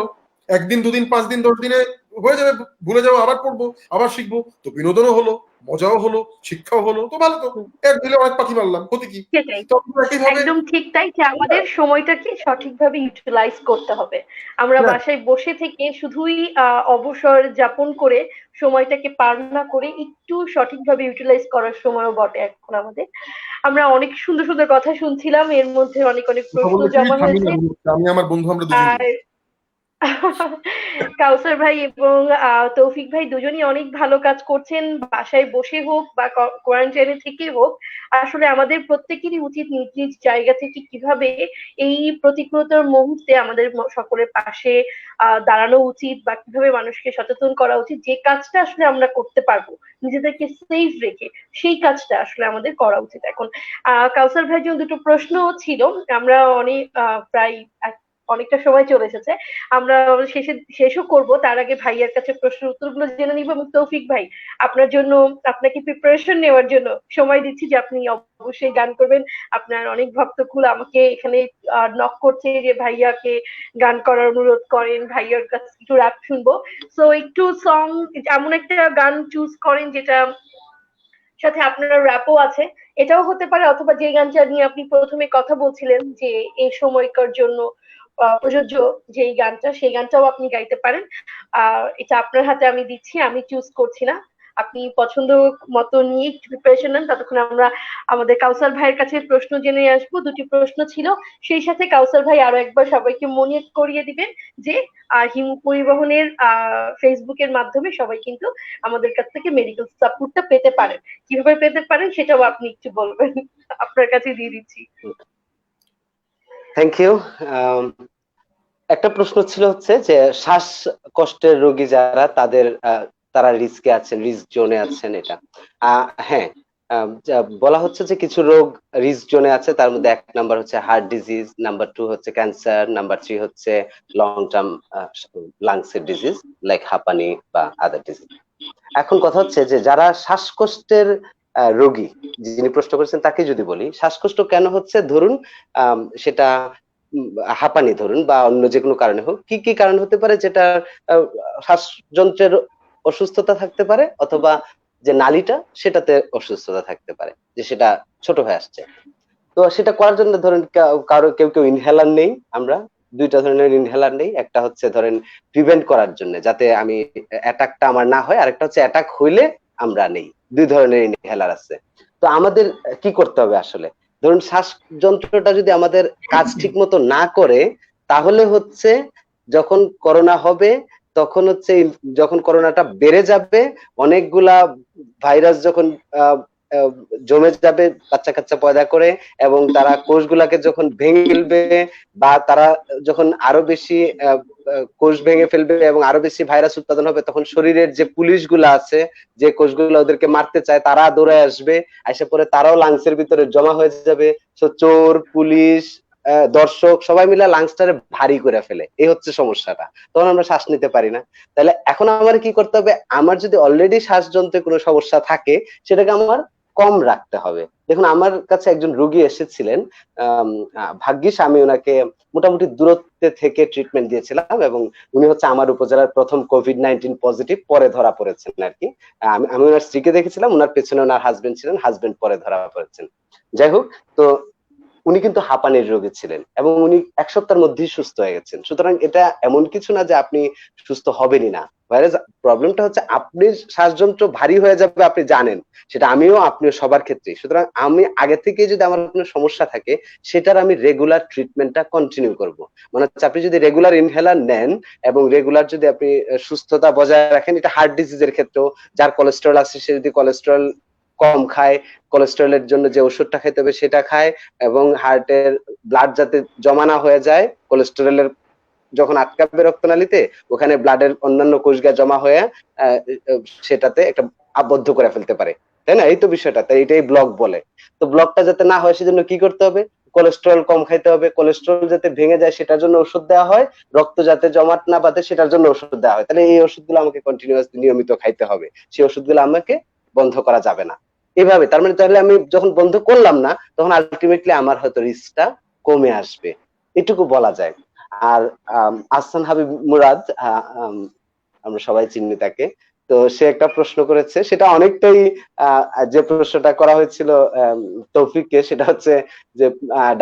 S2: 1 দিন 2 দিন 5 দিন 10 দিনে হয়ে যাবে, ভুলে যাবো, আবার পড়বো, আবার শিখবো। তো বিনোদনও হলো, মজাও হলো, শিক্ষাও হলো, তো ভালো। তো এক দিলে অনেক পাখি মারলাম, ক্ষতি কি?
S1: সেটাই, একদম ঠিক তাই, যে আমাদের সময়টাকে সঠিকভাবে ইউটিলাইজ করতে হবে। আমরা বাসায় বসে থেকে শুধুই অবসর যাপন করে সময়টাকে পার না করে একটু সঠিকভাবে ইউটিলাইজ করার সময়ও বটে এখন আমাদের। আমরা অনেক সুন্দর সুন্দর কথা শুনছিলাম, এর মধ্যে অনেক অনেক প্রশ্ন জমা হয়েছে।
S2: আমি আমার বন্ধু আমরা
S1: আর কাউসার ভাই এবং তৌফিক ভাই দুজনই অনেক ভালো কাজ করছেন, বাসায় বসে হোক বা কোয়ারেন্টাইনে থেকে হোক। আসলে আমাদের প্রত্যেকেরই উচিত নিজ নিজ জায়গা থেকে কিভাবে এই প্রতিকূলতার মুহূর্তে আমাদের সকলের পাশে দাঁড়ানো উচিত, বা কিভাবে মানুষকে সচেতন করা উচিত, যে কাজটা আসলে আমরা করতে পারবো নিজেদেরকে সেফ রেখে, সেই কাজটা আসলে আমাদের করা উচিত এখন। কাউসার ভাই জন্য দুটো প্রশ্ন ছিল। আমরা অনেক প্রায় অনেকটা সময় চলে এসেছে, আমরা শেষও করব, তার আগে ভাইয়ার কাছে প্রশ্নের উত্তরগুলো জেনে নিব। এবং তৌফিক ভাই, আপনার জন্য, আপনাকে প্রিপারেশন নেওয়ার জন্য সময় দিচ্ছি যে আপনি অবশ্যই গান করবেন। আপনার অনেক ভক্তকুল আমাকে এখানে নক করছে যে ভাইয়াকে গান করার অনুরোধ করেন, ভাইয়ার কাছে একটু র্যাপ শুনবো। সো একটু সং, এমন একটা গান চুজ করেন যেটা সাথে আপনার র্যাপও আছে, এটাও হতে পারে, অথবা যে গানটা নিয়ে আপনি প্রথমে কথা বলছিলেন যে এই সময়কার জন্য প্রযোজ্য, যেই গানটা, সেই গানটাও আপনি গাইতে পারেন। এটা আপনার হাতে আমি দিচ্ছি, আমি চুজ করছি না। আপনি পছন্দ মতো নিয়ে একটু প্রিপারেশন নেন, ততক্ষণ আমরা আমাদের কাউসার ভাইয়ের কাছে প্রশ্ন জেনে আসবো। দুটি প্রশ্ন ছিল, সেই সাথে কাউসার ভাই আরো একবার সবাইকে মনে করিয়ে দিবেন যে হিমু পরিবহনের ফেসবুকের মাধ্যমে সবাই কিন্তু আমাদের কাছ থেকে মেডিকেল সাপোর্টটা পেতে পারেন। কিভাবে পেতে পারেন সেটাও আপনি একটু বলবেন, আপনার কাছে দিয়ে দিচ্ছি।
S3: Thank you. একটা প্রশ্ন ছিল হচ্ছে যে শ্বাসকষ্টের রোগী যারা, তারা রিস্কে আছেন, রিস্ক জোনে আছেন, এটা হ্যাঁ, বলা হচ্ছে যে কিছু রোগ রিস্ক জোনে আছে। তার মধ্যে 1 নাম্বার হচ্ছে হার্ট ডিজিজ, নাম্বার 2 হচ্ছে ক্যান্সার, নাম্বার 3 হচ্ছে লং টার্ম লাংসের ডিজিজ লাইক হাঁপানি বা আদার ডিজিজ। এখন কথা হচ্ছে যে যারা শ্বাসকষ্টের রোগী, যিনি প্রশ্ন করেছেন তাকে যদি বলি, শ্বাসকষ্ট কেন হচ্ছে, ধরুন সেটা হাঁপানি ধরুন বা অন্য যে কোনো কারণে হোক, কি কি কারণ হতে পারে, যেটা শ্বাসযন্ত্রের অসুস্থতা থাকতে পারে, অথবা যে নালীটা সেটাতে অসুস্থতা থাকতে পারে, যে সেটা ছোট হয়ে আসছে। তো সেটা করার জন্য ধরেন কেউ কেউ ইনহেলার নেই, আমরা 2টা ধরনের ইনহেলার নেই। একটা হচ্ছে ধরেন প্রিভেন্ট করার জন্য, যাতে আমি অ্যাটাকটা আমার না হয়, আরেকটা হচ্ছে অ্যাটাক হইলে আমরা নেই। 2 ধরনের ইনহেলার আছে। তো আমাদের কি করতে হবে আসলে, ধরুন শ্বাসযন্ত্রটা যদি আমাদের কাজ ঠিক মতো না করে, তাহলে হচ্ছে যখন করোনা হবে, তখন হচ্ছে যখন করোনাটা বেড়ে যাবে, অনেকগুলা ভাইরাস যখন জমে যাবে বাচ্চা কাচ্চা পয়দা করে, এবং তারা কোষগুলাকে যখন ভেঙে ফেলবে, বা তারা যখন আরো বেশি কোষ ভেঙে ফেলবে এবং আরো বেশি ভাইরাস উৎপাদন হবে, তখন শরীরের যে পুলিশগুলা আছে, যে কোষগুলো ওদেরকে মারতে চায়, তারা দৌড়ে আসবে, আসে পরে তারাও লাংসের ভিতরে জমা হয়ে যাবে। চোর, পুলিশ, দর্শক সবাই মিলে লাংসটারে ভারী করে ফেলে। এই হচ্ছে সমস্যাটা, তখন আমরা শ্বাস নিতে পারি না। তাহলে এখন আমার কি করতে হবে, আমার যদি অলরেডি শ্বাসযন্ত্রে কোনো সমস্যা থাকে, সেটাকে আমার কম রাখতে হবে। দেখুন, আমার কাছে একজন রোগী এসেছিলেন, ভাগ্যিস আমি ওনাকে মোটামুটি দূরত্বে থেকে ট্রিটমেন্ট দিয়েছিলাম, এবং উনি হচ্ছে আমার উপজেলার প্রথম কোভিড-19 পজিটিভ, পরে ধরা পড়েছেন আর কি। আমি ওনার স্ত্রীকে দেখেছিলাম, ওনার পেছনে ওনার হাজবেন্ড ছিলেন, হাজবেন্ড পরে ধরা পড়েছেন। যাই হোক, তো উনি কিন্তু হাঁপানির রোগী ছিলেন এবং উনি 1 সপ্তাহের মধ্যেই সুস্থ হয়ে গেছেন। সুতরাং এটা এমন কিছু না যে আপনি সুস্থ হবেনই না। প্রবলেমটা হচ্ছে আপনি শ্বাসযন্ত্র ভারী হয়ে যাবে, আপনি জানেন সেটা, আমিও আপনিও সবার ক্ষেত্রে। সুতরাং আমি আগে থেকে যদি আমার কোনো সমস্যা থাকে, সেটার আমি রেগুলার ট্রিটমেন্টটা কন্টিনিউ করব। মানে হচ্ছে আপনি যদি রেগুলার ইনহেলার নেন এবং রেগুলার যদি আপনি সুস্থতা বজায় রাখেন, এটা হার্ট ডিজিজের ক্ষেত্রেও, যার কোলেস্টেরল আছে সে যদি কোলেস্টেরল কম খায়, কোলেস্টেরলের জন্য যে ওষুধটা খেতে হবে সেটা খায়, এবং হার্টের ব্লাড যাতে জমা না হয়ে যায়, কোলেস্টেরলের যখন আটকাবে রক্তনালীতে, ওখানে ব্লাডের অন্যান্য কোষগা জমা হয়ে সেটাতে একটা আবদ্ধ করে ফেলতে পারে, তাই না? এই তো বিষয়টা, তাই এটাই ব্লক বলে। তো ব্লকটা যাতে না হয় সেজন্য কি করতে হবে, কোলেস্টেরল কম খাইতে হবে, কোলেস্টেরল যাতে ভেঙে যায় সেটার জন্য ওষুধ দেওয়া হয়, রক্ত যাতে জমাট না বাঁধে সেটার জন্য ওষুধ দেওয়া হয়। তাহলে এই ওষুধগুলো আমাকে কন্টিনিউয়াসলি নিয়মিত খাইতে হবে, সেই ওষুধগুলো আমাকে বন্ধ করা যাবে না। এভাবে তার মানে তাহলে আমি যখন বন্ধ করলাম না, তখন আলটিমেটলি আমার হয়তো রিস্কটা কমে আসবে, এটুকু বলা যায়। আর আহসান হাবিব মুরাদ, আমরা সবাই চিনি তাকে, তো সে একটা প্রশ্ন করেছে, সেটা অনেকটাই যে প্রশ্নটা করা হয়েছিল তৌফিককে, সেটা হচ্ছে যে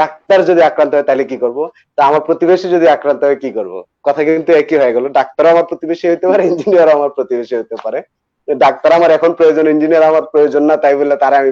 S3: ডাক্তার যদি আক্রান্ত হয় তাহলে কি করব, তো আমার প্রতিবেশী যদি আক্রান্ত হয় কি করব। কথা কিন্তু একই হয়ে গেল, ডাক্তারও আমার প্রতিবেশী হইতে পারে, ইঞ্জিনিয়ারও আমার প্রতিবেশী হইতে পারে। ডাক্তার আমার এখন প্রয়োজন, ইঞ্জিনিয়ার আমার প্রয়োজন না, তাই বলে তারা আমি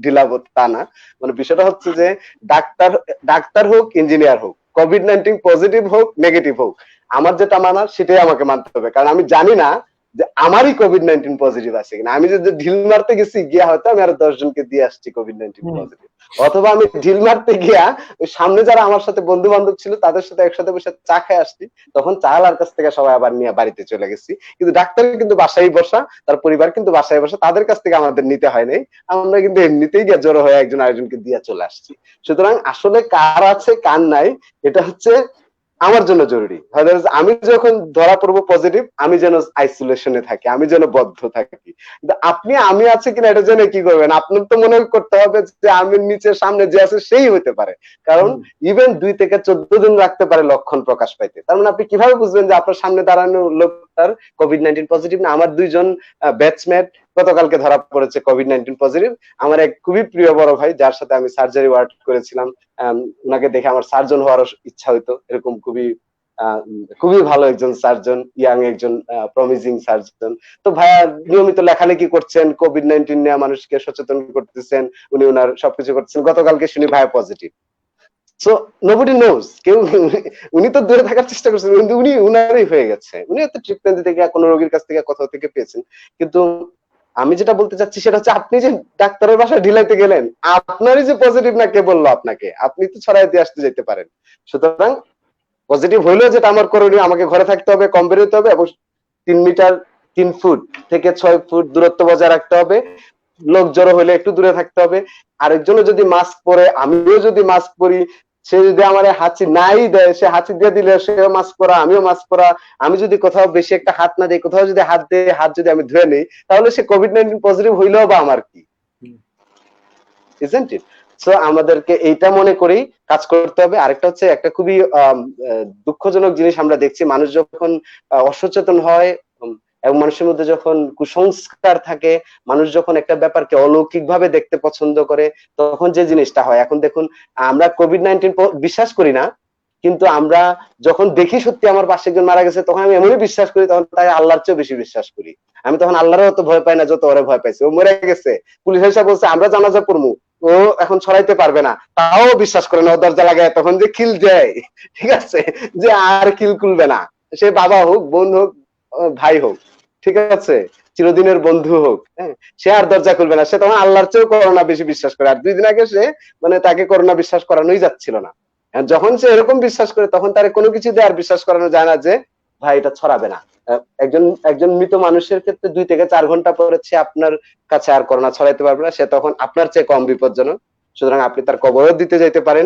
S3: ঢিলাবো তা না। মানে বিষয়টা হচ্ছে যে ডাক্তার ডাক্তার হোক, ইঞ্জিনিয়ার হোক, COVID-19 পজিটিভ হোক নেগেটিভ হোক, আমার যেটা মানা সেটাই আমাকে মানতে হবে, কারণ আমি জানি না যে আমারই COVID-19 পজিটিভ আছে কিনা। আমি যদি ঢিল মারতে গেছি গিয়া হয়তো আমি আরো 10 জনকে দিয়ে আসছি COVID-19 পজিটিভ, অথবা আমি ঢিল মারতে গিয়া ওই সামনে যারা আমার সাথে বন্ধু বান্ধব ছিল তাদের সাথে একসাথে বসে চা খেয়ে আসছি, তখন চালার কাছ থেকে সবাই আবার নিয়ে বাড়িতে চলে গেছি, কিন্তু ডাক্তার কিন্তু বাসায় বসা, তার পরিবার কিন্তু বাসায় বসা, তাদের কাছ থেকে আমাদের নিতে হয় নাই, আমরা কিন্তু এমনিতেই গিয়ে জড়ো হয়ে একজন আরেকজনকে দিয়ে চলে আসছি। সুতরাং আসলে কার আছে কার নাই এটা হচ্ছে আমার জন্য জরুরি। আমি যখন ধরা পড়বো পজিটিভ, আমি যেন আইসোলেশনে থাকি, আমি যেন বদ্ধ থাকি। কিন্তু আপনি আমি আছে কিনা এটা জেনে কি করবেন? আপনার তো মনে করতে হবে যে আমি নিচে সামনে যে আছে সেই হতে পারে, কারণ ইভেন 2 থেকে 14 দিন রাখতে পারে লক্ষণ প্রকাশ পাইতে। তার মানে আপনি কিভাবে বুঝবেন যে আপনার সামনে দাঁড়ানো লোকটার COVID-19 পজিটিভ না? আমার 2 জন ব্যাচমেট গতকালকে ধরা পড়েছে COVID-19 পজিটিভ। আমার এক খুবই প্রিয় বড় ভাই, যার সাথে আমি সার্জারি ওয়ার্ক করেছিলাম, ওনাকে দেখে আমার সার্জন হওয়ার ইচ্ছা হইতো, এরকম খুবই ভালো একজন সার্জন, ইয়াং একজন প্রমিজিং সার্জন। তো ভাইয়া নিয়মিত লেখালেখি করছেন, COVID-19 নিয়ে মানুষকে সচেতন করতেছেন, উনি ওনার সবকিছু করতেছেন। গতকালকে শুনি ভাইয়া পজিটিভ। সো নোবডি নোজ, কেউ, উনি তো দূরে থাকার চেষ্টা করছেন, কিন্তু উনি উনারই হয়ে গেছে। উনি হয়তো ট্রিটমেন্ট দিতে গিয়ে কোনো রোগীর কাছ থেকে কোথাও থেকে পেয়েছেন, কিন্তু আমি যেটা বলতে চাচ্ছি সেটা হচ্ছে আপনি যে ডাক্তারের বাসায় ঢিলাইতে গেলেন, আপনারই যে পজিটিভ না কে বললো আপনাকে? আপনি তো ছড়াই দিয়ে আসতে যেতে পারেন। সুতরাং পজিটিভ হইলেও যেটা আমার করণীয়, আমাকে ঘরে থাকতে হবে, কম বেরোতে হবে, এবং 3 মিটার 3 ফুট থেকে 6 ফুট দূরত্ব বজায় রাখতে হবে। লোক জড়ো হলে একটু দূরে থাকতে হবে। আরেকজনও যদি মাস্ক পরে, আমিও যদি মাস্ক পরি, সে যদি আমার হাঁচি নাই দেয়, সে হাঁচি দিয়ে দিলে সেও মাস্ক পরা, আমিও মাস্ক পরা। আমি যদি কোথাও বেশি একটা হাত না দিই, কোথাও যদি হাত দিয়ে হাত যদি আমি ধুয়ে নিই, তাহলে সে COVID-19 পজিটিভ হইলেও বা আমার কি? Isn't it? সো আমাদেরকে এইটা মনে করেই কাজ করতে হবে। আরেকটা হচ্ছে একটা খুবই দুঃখজনক জিনিস আমরা দেখছি, মানুষ যখন অসচেতন হয় এবং মানুষের মধ্যে যখন কুসংস্কার থাকে, মানুষ যখন একটা ব্যাপারকে অলৌকিক ভাবে দেখতে পছন্দ করে, তখন যে জিনিসটা হয়, এখন দেখুন আমরা COVID-19 বিশ্বাস করি না, কিন্তু আমরা যখন দেখি সত্যি আমার পাশে একজন মারা গেছে, তখন আমি এমনই বিশ্বাস করি, তখন তাই আল্লাহর চেয়েও বেশি বিশ্বাস করি। আমি তখন আল্লাহরও অত ভয় পাই না যত ওরে ভয় পাইছে। ও মরে গেছে, পুলিশ এসে বলছে আমরা জানাজা পড়মু, ও এখন ছড়াইতে পারবে না, তাও বিশ্বাস করে না, ও দরজা লাগায় তখন যে খিল দেয়, ঠিক আছে, যে আর খিল খুলবে না, সে বাবা হোক, বোন হোক, ভাই হোক, ঠিক আছে, চিরদিনের বন্ধু হোক, হ্যাঁ, সে আর দরজা খুলবে না। সে তখন আল্লাহর চেয়েও করোনা বেশি বিশ্বাস করে। আর 2 দিন আগে সে তাকে করোনা বিশ্বাস করানোই যাচ্ছিল না। যখন সে এরকম বিশ্বাস করে, তখন তার কোনো কিছু দিয়ে আর বিশ্বাস করানো যায় না যে ভাই এটা ছড়াবে না। একজন মৃত মানুষের ক্ষেত্রে 2 থেকে 4 ঘন্টা পরে সে আপনার কাছে আর করোনা ছড়াইতে পারবে না, সে তখন আপনার চেয়ে কম বিপজ্জনক। সুতরাং আপনি তার কবরও দিতে যেতে পারেন,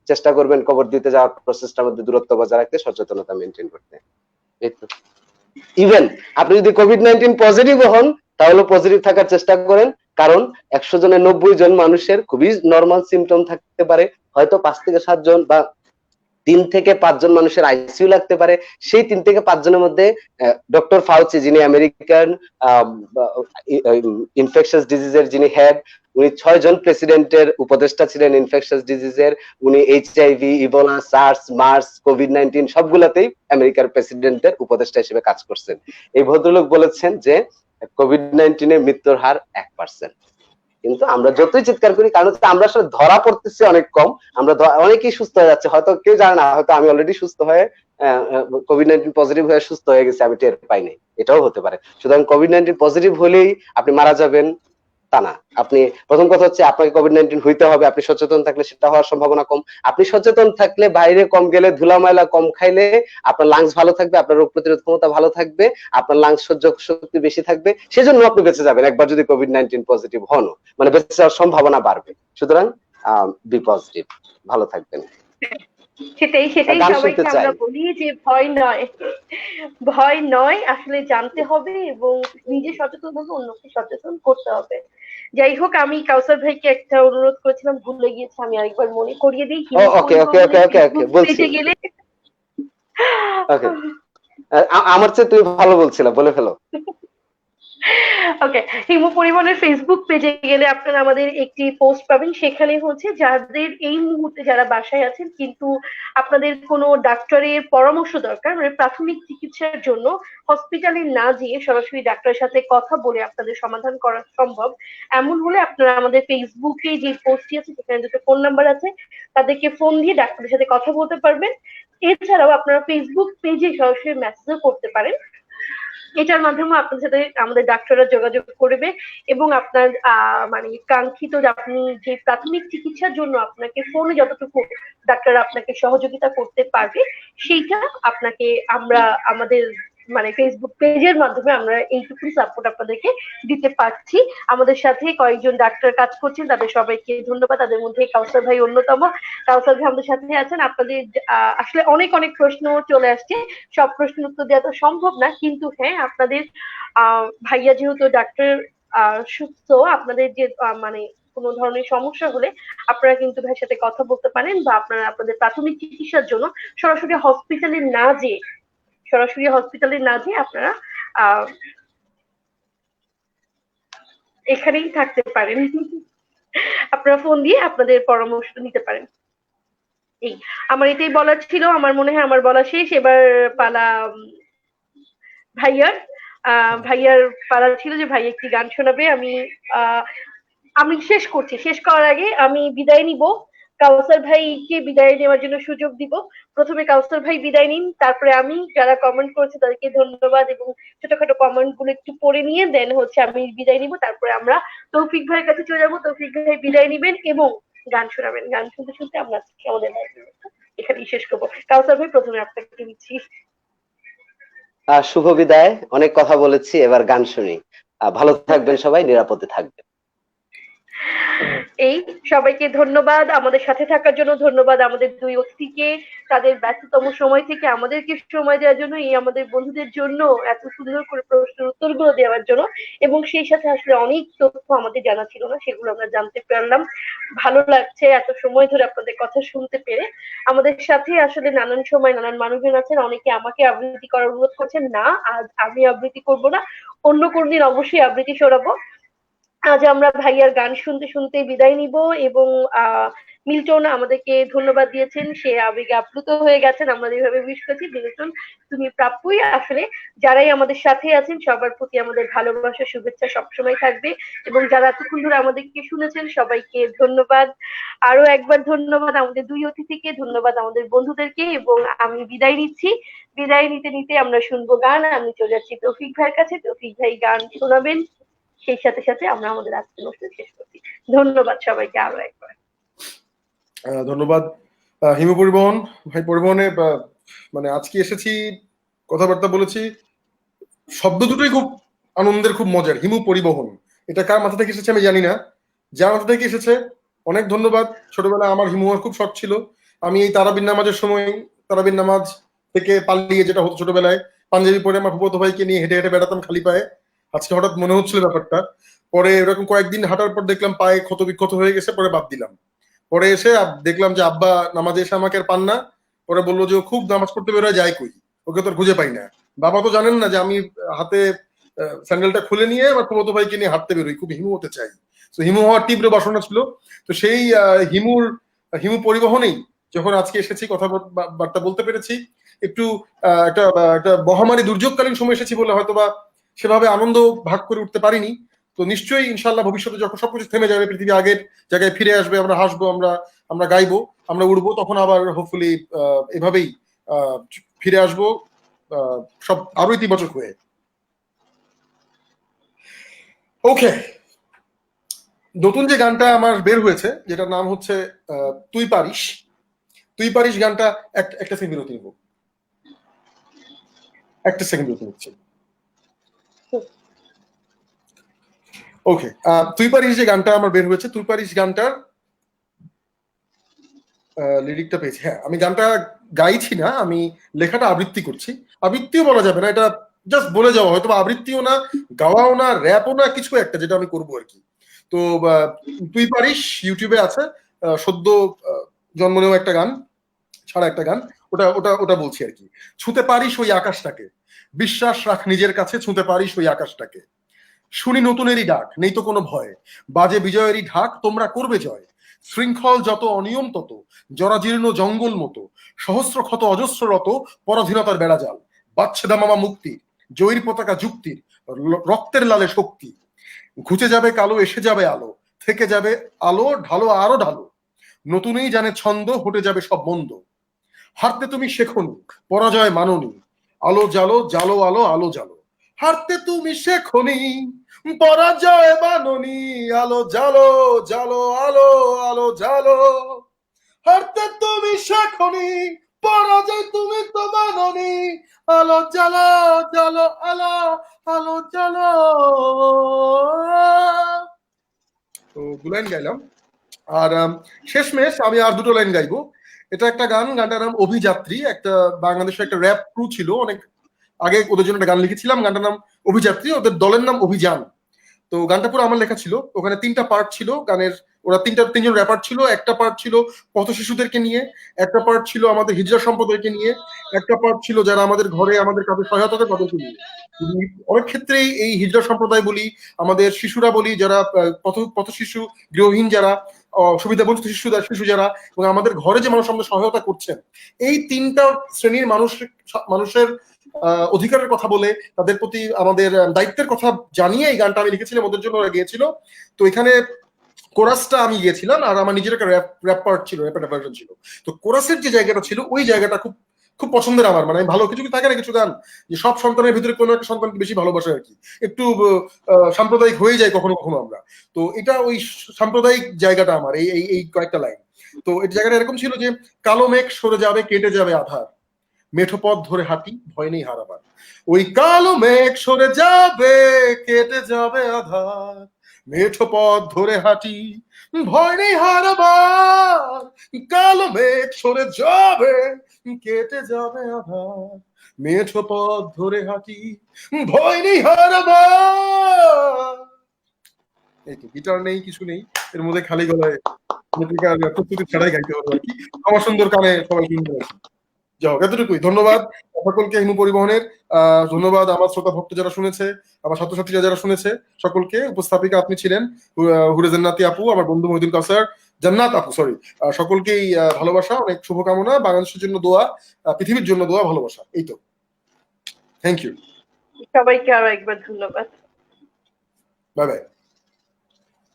S3: চেষ্টা করবেন কবর দিতে যাওয়ার প্রসেসটার মধ্যে দূরত্ব বজায় রাখতে, সচেতনতা মেনটেন করতে। ইভেন আপনি যদি COVID-19 পজিটিভ হন, তাহলে পজিটিভ থাকার চেষ্টা করেন, কারণ 100 জনের 90 জন মানুষের খুবই নর্মাল সিমটম থাকতে পারে, হয়তো 5 থেকে 7 জন বা 3 থেকে 5 জন মানুষের আইসিইউ লাগতে পারে। সেই 3 থেকে 5 জনের মধ্যে ডক্টর ফাউচি, যিনি আমেরিকান ইনফেকশাস ডিজিজের যিনি হেড, উনি 6 জন প্রেসিডেন্টের উপদেষ্টা ছিলেন ইনফেকশাস ডিজিজের। উনি HIV, Ebola, SARS, MERS, COVID-19 সবগুলাতেই আমেরিকার প্রেসিডেন্টের উপদেষ্টা হিসেবে কাজ করছেন। এই ভদ্রলোক বলেছেন যে COVID-19 এর মৃত্যুর হার 1%। কিন্তু আমরা যতই চিৎকার করি, কারণ আমরা আসলে ধরা পড়তেছি অনেক কম, আমরা অনেকেই সুস্থ হয়ে যাচ্ছে, হয়তো কেউ জানে না, হয়তো আমি অলরেডি সুস্থ হয়ে COVID-19 পজিটিভ হয়ে সুস্থ হয়ে গেছি, আমি টের পাই নাই, এটাও হতে পারে। সুতরাং COVID-19 পজিটিভ হলেই আপনি মারা যাবেন তা না। আপনি প্রথম কথা হচ্ছে আপনাকে COVID-19 হইতে হবে, আপনি সচেতন থাকলে সেটা হওয়ার সম্ভাবনা কম। আপনি সচেতন থাকলে, বাইরে কম গেলে, ধুলা ময়লা কম খাইলে আপনার লাংস ভালো থাকবে, আপনার রোগ প্রতিরোধ ক্ষমতা ভালো থাকবে, আপনার লাংস সহ্য শক্তি বেশি থাকবে, সেজন্য আপনি বেঁচে যাবেন একবার যদি COVID-19 পজিটিভ হন, মানে বেঁচে যাওয়ার সম্ভাবনা বাড়বে। সুতরাং বি পজিটিভ, ভালো থাকবেন।
S1: সেটাই সবাইকে আমরা বলি যে ভয় নয়, আসলে জানতে হবে এবং নিজে সচেতন হবে, অন্যকে সচেতন করতে হবে। যাই হোক, আমি কাউসার ভাইকে একটা অনুরোধ করেছিলাম, ভুলে গিয়েছি, আমি আরেকবার মনে করিয়ে দিই।
S3: ওকে বলছি, ওকে, আমার চেয়ে তুমি ভালো বলছিলে, বলে ফেলো।
S1: ওকে, হিমু পরিবহনের ফেসবুক পেজে গেলে আপনারা আমাদের একটি পোস্ট পাবেন, সেখানে হচ্ছে যাদের এই মুহূর্তে যারা বাসায় আছেন কিন্তু আপনাদের কোনো ডাক্তারের পরামর্শ দরকার, মানে প্রাথমিক চিকিৎসার জন্য হসপিটালে না গিয়ে সরাসরি ডাক্তারের সাথে কথা বলে আপনাদের সমাধান করা সম্ভব, এমন হলে আপনারা আমাদের ফেসবুকে যে পোস্টটি আছে সেখানে দুটো ফোন নাম্বার আছে, তাদেরকে ফোন দিয়ে ডাক্তারের সাথে কথা বলতে পারবেন। এছাড়াও আপনারা ফেসবুক পেজে সরাসরি মেসেজও করতে পারেন, এটার মাধ্যমে আপনার সাথে আমাদের ডাক্তাররা যোগাযোগ করবে এবং আপনার মানে কাঙ্ক্ষিত আপনি যে প্রাথমিক চিকিৎসার জন্য আপনাকে ফোনে যতটুকু ডাক্তার আপনাকে সহযোগিতা করতে পারবে সেইটা আপনাকে আমরা আমাদের মানে ফেসবুক পেজের মাধ্যমে আমরা এইটুকু সাপোর্ট আপনাদেরকে দিতে পারছি। আমাদের সাথে কয়েকজন ডাক্তার কাজ করছেন, তাদের সবাইকে ধন্যবাদ। তাদের মধ্যে কাউসার ভাই অন্যতম। কাউসার ভাই আমাদের সাথে আছেন। আপনাদের আসলে অনেক অনেক প্রশ্ন চলে আসছে, সব প্রশ্নের উত্তর দেওয়া তো সম্ভব না, কিন্তু হ্যাঁ আপনাদের ভাইয়া যেহেতু ডাক্তার সুস্থ, আপনাদের যে মানে কোনো ধরনের সমস্যা হলে আপনারা কিন্তু ভাইয়ের সাথে কথা বলতে পারেন, বা আপনারা আপনাদের প্রাথমিক চিকিৎসার জন্য সরাসরি হসপিটালে না যেয়ে আপনারা আহ এখানেই থাকতে পারেন। আপনারা ফোন দিয়ে আপনাদের পরামর্শ নিতে পারেন। এই আমার এটাই বলার ছিল, আমার মনে হয় আমার বলা শেষ। এবার পালা ভাইয়ার। ভাইয়ার পালা ছিল যে ভাই একটি গান শোনাবে। আমি শেষ করছি, শেষ করার আগে আমি বিদায় নিব, কাউসার ভাইকে বিদায় নেওয়ার জন্য সুযোগ দিব। প্রথমে কাউসার ভাই বিদায় নিন, তারপরে আমি, যারা কমেন্ট করেছে তাদেরকে ধন্যবাদ এবং ছোটখাটো কমেন্ট গুলো একটু পড়ে নিয়ে দেন হচ্ছে আমি বিদায় নিব। তারপরে আমরা তৌফিক ভাইয়ের কাছে চলে যাবো, তৌফিক ভাই বিদায় নিবেন এবং গান শোনাবেন। গান শুনতে শুনতে আমরা আমাদের এখানেই শেষ করবো। কাউসার ভাই প্রথমে আপনাকে দিচ্ছি।
S3: শুভ বিদায়, অনেক কথা বলেছি, এবার গান শুনি। ভালো থাকবেন সবাই, নিরাপদে থাকবেন।
S1: এই সবাইকে ধন্যবাদ আমাদের সাথে থাকার জন্য, ধন্যবাদ আমাদের দুই অতিথিকে তাদের ব্যস্ততম সময় থেকে আমাদেরকে সময় দেওয়ার জন্য, এই আমাদের বন্ধুদের জন্য এত সুন্দর করে প্রশ্নের উত্তরগুলো দেওয়ার জন্য, এবং সেই সাথে আসলে অনেক তথ্য আমাদের জানা ছিল না, সেগুলো আমরা জানতে পারলাম। ভালো লাগছে এত সময় ধরে আপনাদের কথা শুনতে পেরে। আমাদের সাথে আসলে নানান সময় নানান মানুষজন আছেন, অনেকে আমাকে আবৃত্তি করার অনুরোধ করছেন, না আজ আমি আবৃত্তি করব না, অন্য কোন দিন অবশ্যই আবৃত্তি শোনাবো। আজ আমরা ভাইয়ার গান শুনতে শুনতে বিদায় নিব এবং মিল্টন আমাদেরকে ধন্যবাদ দিয়েছেন, সে আবেগে আপ্লুত হয়ে গেছেন, আমরা যেভাবে উইশ করছি। মিল্টন তুমি প্রাপ্যই। আসলে যারাই আমাদের সাথে আছেন সবার প্রতি আমাদের ভালোবাসা শুভেচ্ছা সবসময় থাকবে, এবং যারা এতক্ষণ ধরে আমাদেরকে শুনেছেন সবাইকে ধন্যবাদ। আরো একবার ধন্যবাদ আমাদের দুই অতিথিকে, ধন্যবাদ আমাদের বন্ধুদেরকে, এবং আমি বিদায় নিচ্ছি। বিদায় নিতে নিতে আমরা শুনবো গান। আমি চলে যাচ্ছি তৌফিক ভাইয়ের কাছে, তৌফিক ভাই গান শোনাবেন, সেই সাথে সাথে আমরা আমাদের আজকের অনুষ্ঠান শেষ করছি। ধন্যবাদ সবাইকে আরো একবার।
S2: ধন্যবাদ হিমু পরিবহন ভাই। পরিবহনে মানে আজকে এসেছি, কথাবার্তা বলেছি, শব্দ দুটোই খুব আনন্দের, খুব মজার। হিমু পরিবহন, এটা কার মাথা থেকে এসেছে আমি জানি না, যার মাথা থেকে এসেছে অনেক ধন্যবাদ। ছোটবেলায় আমার হিমু হওয়ার খুব শখ ছিল। আমি এই তারাবির নামাজের সময়, তারাবির নামাজ থেকে পালিয়ে যেটা হতো ছোটবেলায়, পাঞ্জাবি পরে আমার ফুফাতো ভাইকে নিয়ে হেঁটে হেঁটে বেড়াতাম খালি পায়ে। আজকে হঠাৎ মনে হচ্ছিল ব্যাপারটা, পরে এরকম কয়েকদিন হাঁটার পর দেখলাম পায়ে ক্ষত বিক্ষত হয়ে গেছে, পরে বাদ দিলাম। পরে এসে দেখলাম যে আব্বা নামাজে এসে আমাকে আর পান না, পরে বললো যে ও খুব নামাজ পড়তে বেরোয়, যায় কই, ওকে তো আর খুঁজে পাই না। বাবা তো জানেন না যে আমি হাতে স্যান্ডেলটা খুলে নিয়ে আমার ফুফাতো ভাইকে নিয়ে হাঁটতে বেরোই, খুব হিমু হতে চাই। তো হিমু হওয়ার তীব্র বাসনা ছিল। তো সেই হিমু পরিবহনেই যখন আজকে এসেছি, কথাবার্তা বলতে পেরেছি, একটু একটা একটা মহামারী দুর্যোগকালীন সময় এসেছি বলে হয়তোবা সেভাবে আনন্দ ভাগ করে উঠতে পারিনি। তো নিশ্চয়ই ইনশাল্লাহ ভবিষ্যতে যখন সবকিছু থেমে যাবে, পৃথিবী আগের জায়গায় ফিরে আসবে, আমরা হাসবো, আমরা গাইবো, আমরা উড়বো, তখন আবার হোপফুলি এভাবেই ফিরে আসবো সব আরো ইতিবাচক হয়ে। ওকে, নতুন যে গানটা আমার বের হয়েছে যেটার নাম হচ্ছে তুই পারিস। তুই পারিস গানটা একটা সেকেন্ড বিরতি নিব, একটা সেকেন্ড বিরতি নিচ্ছি। ওকে, তুই পারিস যে গানটা আমার বের হয়েছে, তুই পারিস গানটার লিরিকটা পেয়েছি। হ্যাঁ, আমি গানটা গাইছি না, আমি লেখাটা আবৃত্তি করছি। আবৃত্তিও বলা যাবে না, এটা জাস্ট বলে যাওয়া, হয়তো আবৃত্তিও না, গাওয়াও না, র্যাপও না, কিছু একটা যেটা আমি করবো আর কি। তো তুই পারিস ইউটিউবে আছে, সদ্য জন্ম নেওয়া একটা গান, ছাড়া একটা গান, ওটা ওটা ওটা বলছি আর কি। ছুঁতে পারিস ওই আকাশটাকে, বিশ্বাস রাখ নিজের কাছে, ছুঁতে পারিস ওই আকাশটাকে, শুনি নতুনেরই ডাক, নেই তো কোনো ভয়, বাজে বিজয়েরই ঢাক, তোমরা করবে জয়। শৃঙ্খল যত অনিয়ম তত, জরাজীর্ণ জঙ্গল মতো, সহস্র ক্ষত অজস্র রত, পরাধীনতার বেড়াজাল, বাচ্ছে দামামা মুক্তির, জয়ীর পতাকা যুক্তির, রক্তের লালে শক্তি। ঘুচে যাবে কালো, এসে যাবে আলো, থেকে যাবে আলো ঢালো আরো ঢালো, নতুনই জানে ছন্দ, হটে যাবে সব মন্দ। হারতে তুমি শেখনি, পরাজয় মাননি, আলো জালো জালো আলো আলো জালো। হারতে তুমি শেখনি, পরাজয় মাননি, আলো জালো জালো আলো আলো জালো। হারতে তুমি শেখনি, পরাজয় তুমি তো মাননি, আলো জালো জালো আলো আলো জালো। তো দু লাইন গাইলাম। আর শেষমেশ আমি আর দুটো লাইন গাইবো। এটা একটা গান, গানটার নাম অভিযাত্রী। একটা বাংলাদেশের একটা র্যাপ ক্রু ছিল, অনেক আগে ওদের জন্য একটা গান লিখেছিলাম, গানটার নাম অভিযাত্রী, ওদের দলের নাম অভিযান। তো গানটা পুরো আমার লেখা ছিল, ওখানে 3টা পার্ট ছিল গানের। ওরা তিনজন র্যাপার ছিল, একটা পার্ট ছিল পথ শিশুদেরকে নিয়ে, একটা পার্ট ছিল আমাদের হিজড়া সম্প্রদায়কে নিয়ে, একটা পার্ট ছিল যারা আমাদের ঘরে আমাদের কাছে সহায়তা দেয় তাদেরকে নিয়ে। অনেক ক্ষেত্রেই এই হিজড়া সম্প্রদায় বলি, আমাদের শিশুরা বলি, যারা পথ শিশু, গৃহহীন যারা, সুবিধা বঞ্চিত শিশু যারা, এবং আমাদের ঘরে যে মানুষ আমাদের সহায়তা করছেন, এই 3টা শ্রেণীর মানুষের অধিকারের কথা বলে, তাদের প্রতি আমাদের দায়িত্বের কথা জানিয়ে এই গানটা আমি লিখেছিলাম, ওদের জন্য ওরা গিয়েছিল। তো এখানে কোরাসটা আমি গিয়েছিলাম, আর আমার নিজের একটা র্যাপ পার্ট ছিল, র্যাপের ভার্সন ছিল। তো কোরাসের যে জায়গাটা ছিল, ওই জায়গাটা খুব খুব পছন্দের আমার। মানে ভালো কিছু থাকে না কিছু গান, যে সব সন্তানের ভিতরে কোনো একটা সন্তানকে বেশি ভালোবাসে আর কি, একটু সাম্প্রদায়িক হয়ে যায় কখনো কখনো আমরা। তো এটা ওই সাম্প্রদায়িক জায়গাটা আমার, এই এই কয়েকটা লাইন। তো এই জায়গাটা এরকম ছিল যে, কালো মেঘ সরে যাবে, কেটে যাবে আধার, মেঠো পথ ধরে হাঁটি, ভয় নেই হারাবার। ওই কালো মেঘ সরে যাবে, কেটে যাবে আধার, মেঠো পথ ধরে হাঁটি, ভয় নেই হারাবার। কালো মেঘ সরে যাবে, কেটে যাবে আধার, মেঠো পথ ধরে হাঁটি, ভয় নেই হারাবার। এই তো, গিটার নেই, কিছু নেই এর মধ্যে, খালি গলায় প্রস্তুতি ছাড়াই গাইতে হবে আর কি। আমার সুন্দর কানে সবাই শুনতে পাচ্ছি। যাও, এতটুকুই। ধন্যবাদ সকলকে হিমু পরিবহনের, ধন্যবাদ আমার শ্রোতা ভক্ত যারা শুনেছে, আমার ছাত্রছাত্রীরা যারা শুনেছে, সকলকে। উপস্থাপিকা আপনি ছিলেন হুরে জান্নাতি আপু, আমার বন্ধু মহিদুল কাউসার, জান্নাত আপু সরি। সকলকেই ভালোবাসা, অনেক শুভকামনা, বাংলাদেশের জন্য দোয়া, পৃথিবীর জন্য দোয়া, ভালোবাসা। এই তো, থ্যাংক ইউ,
S1: সবাইকে আরো একবার ধন্যবাদ।
S2: Bye bye.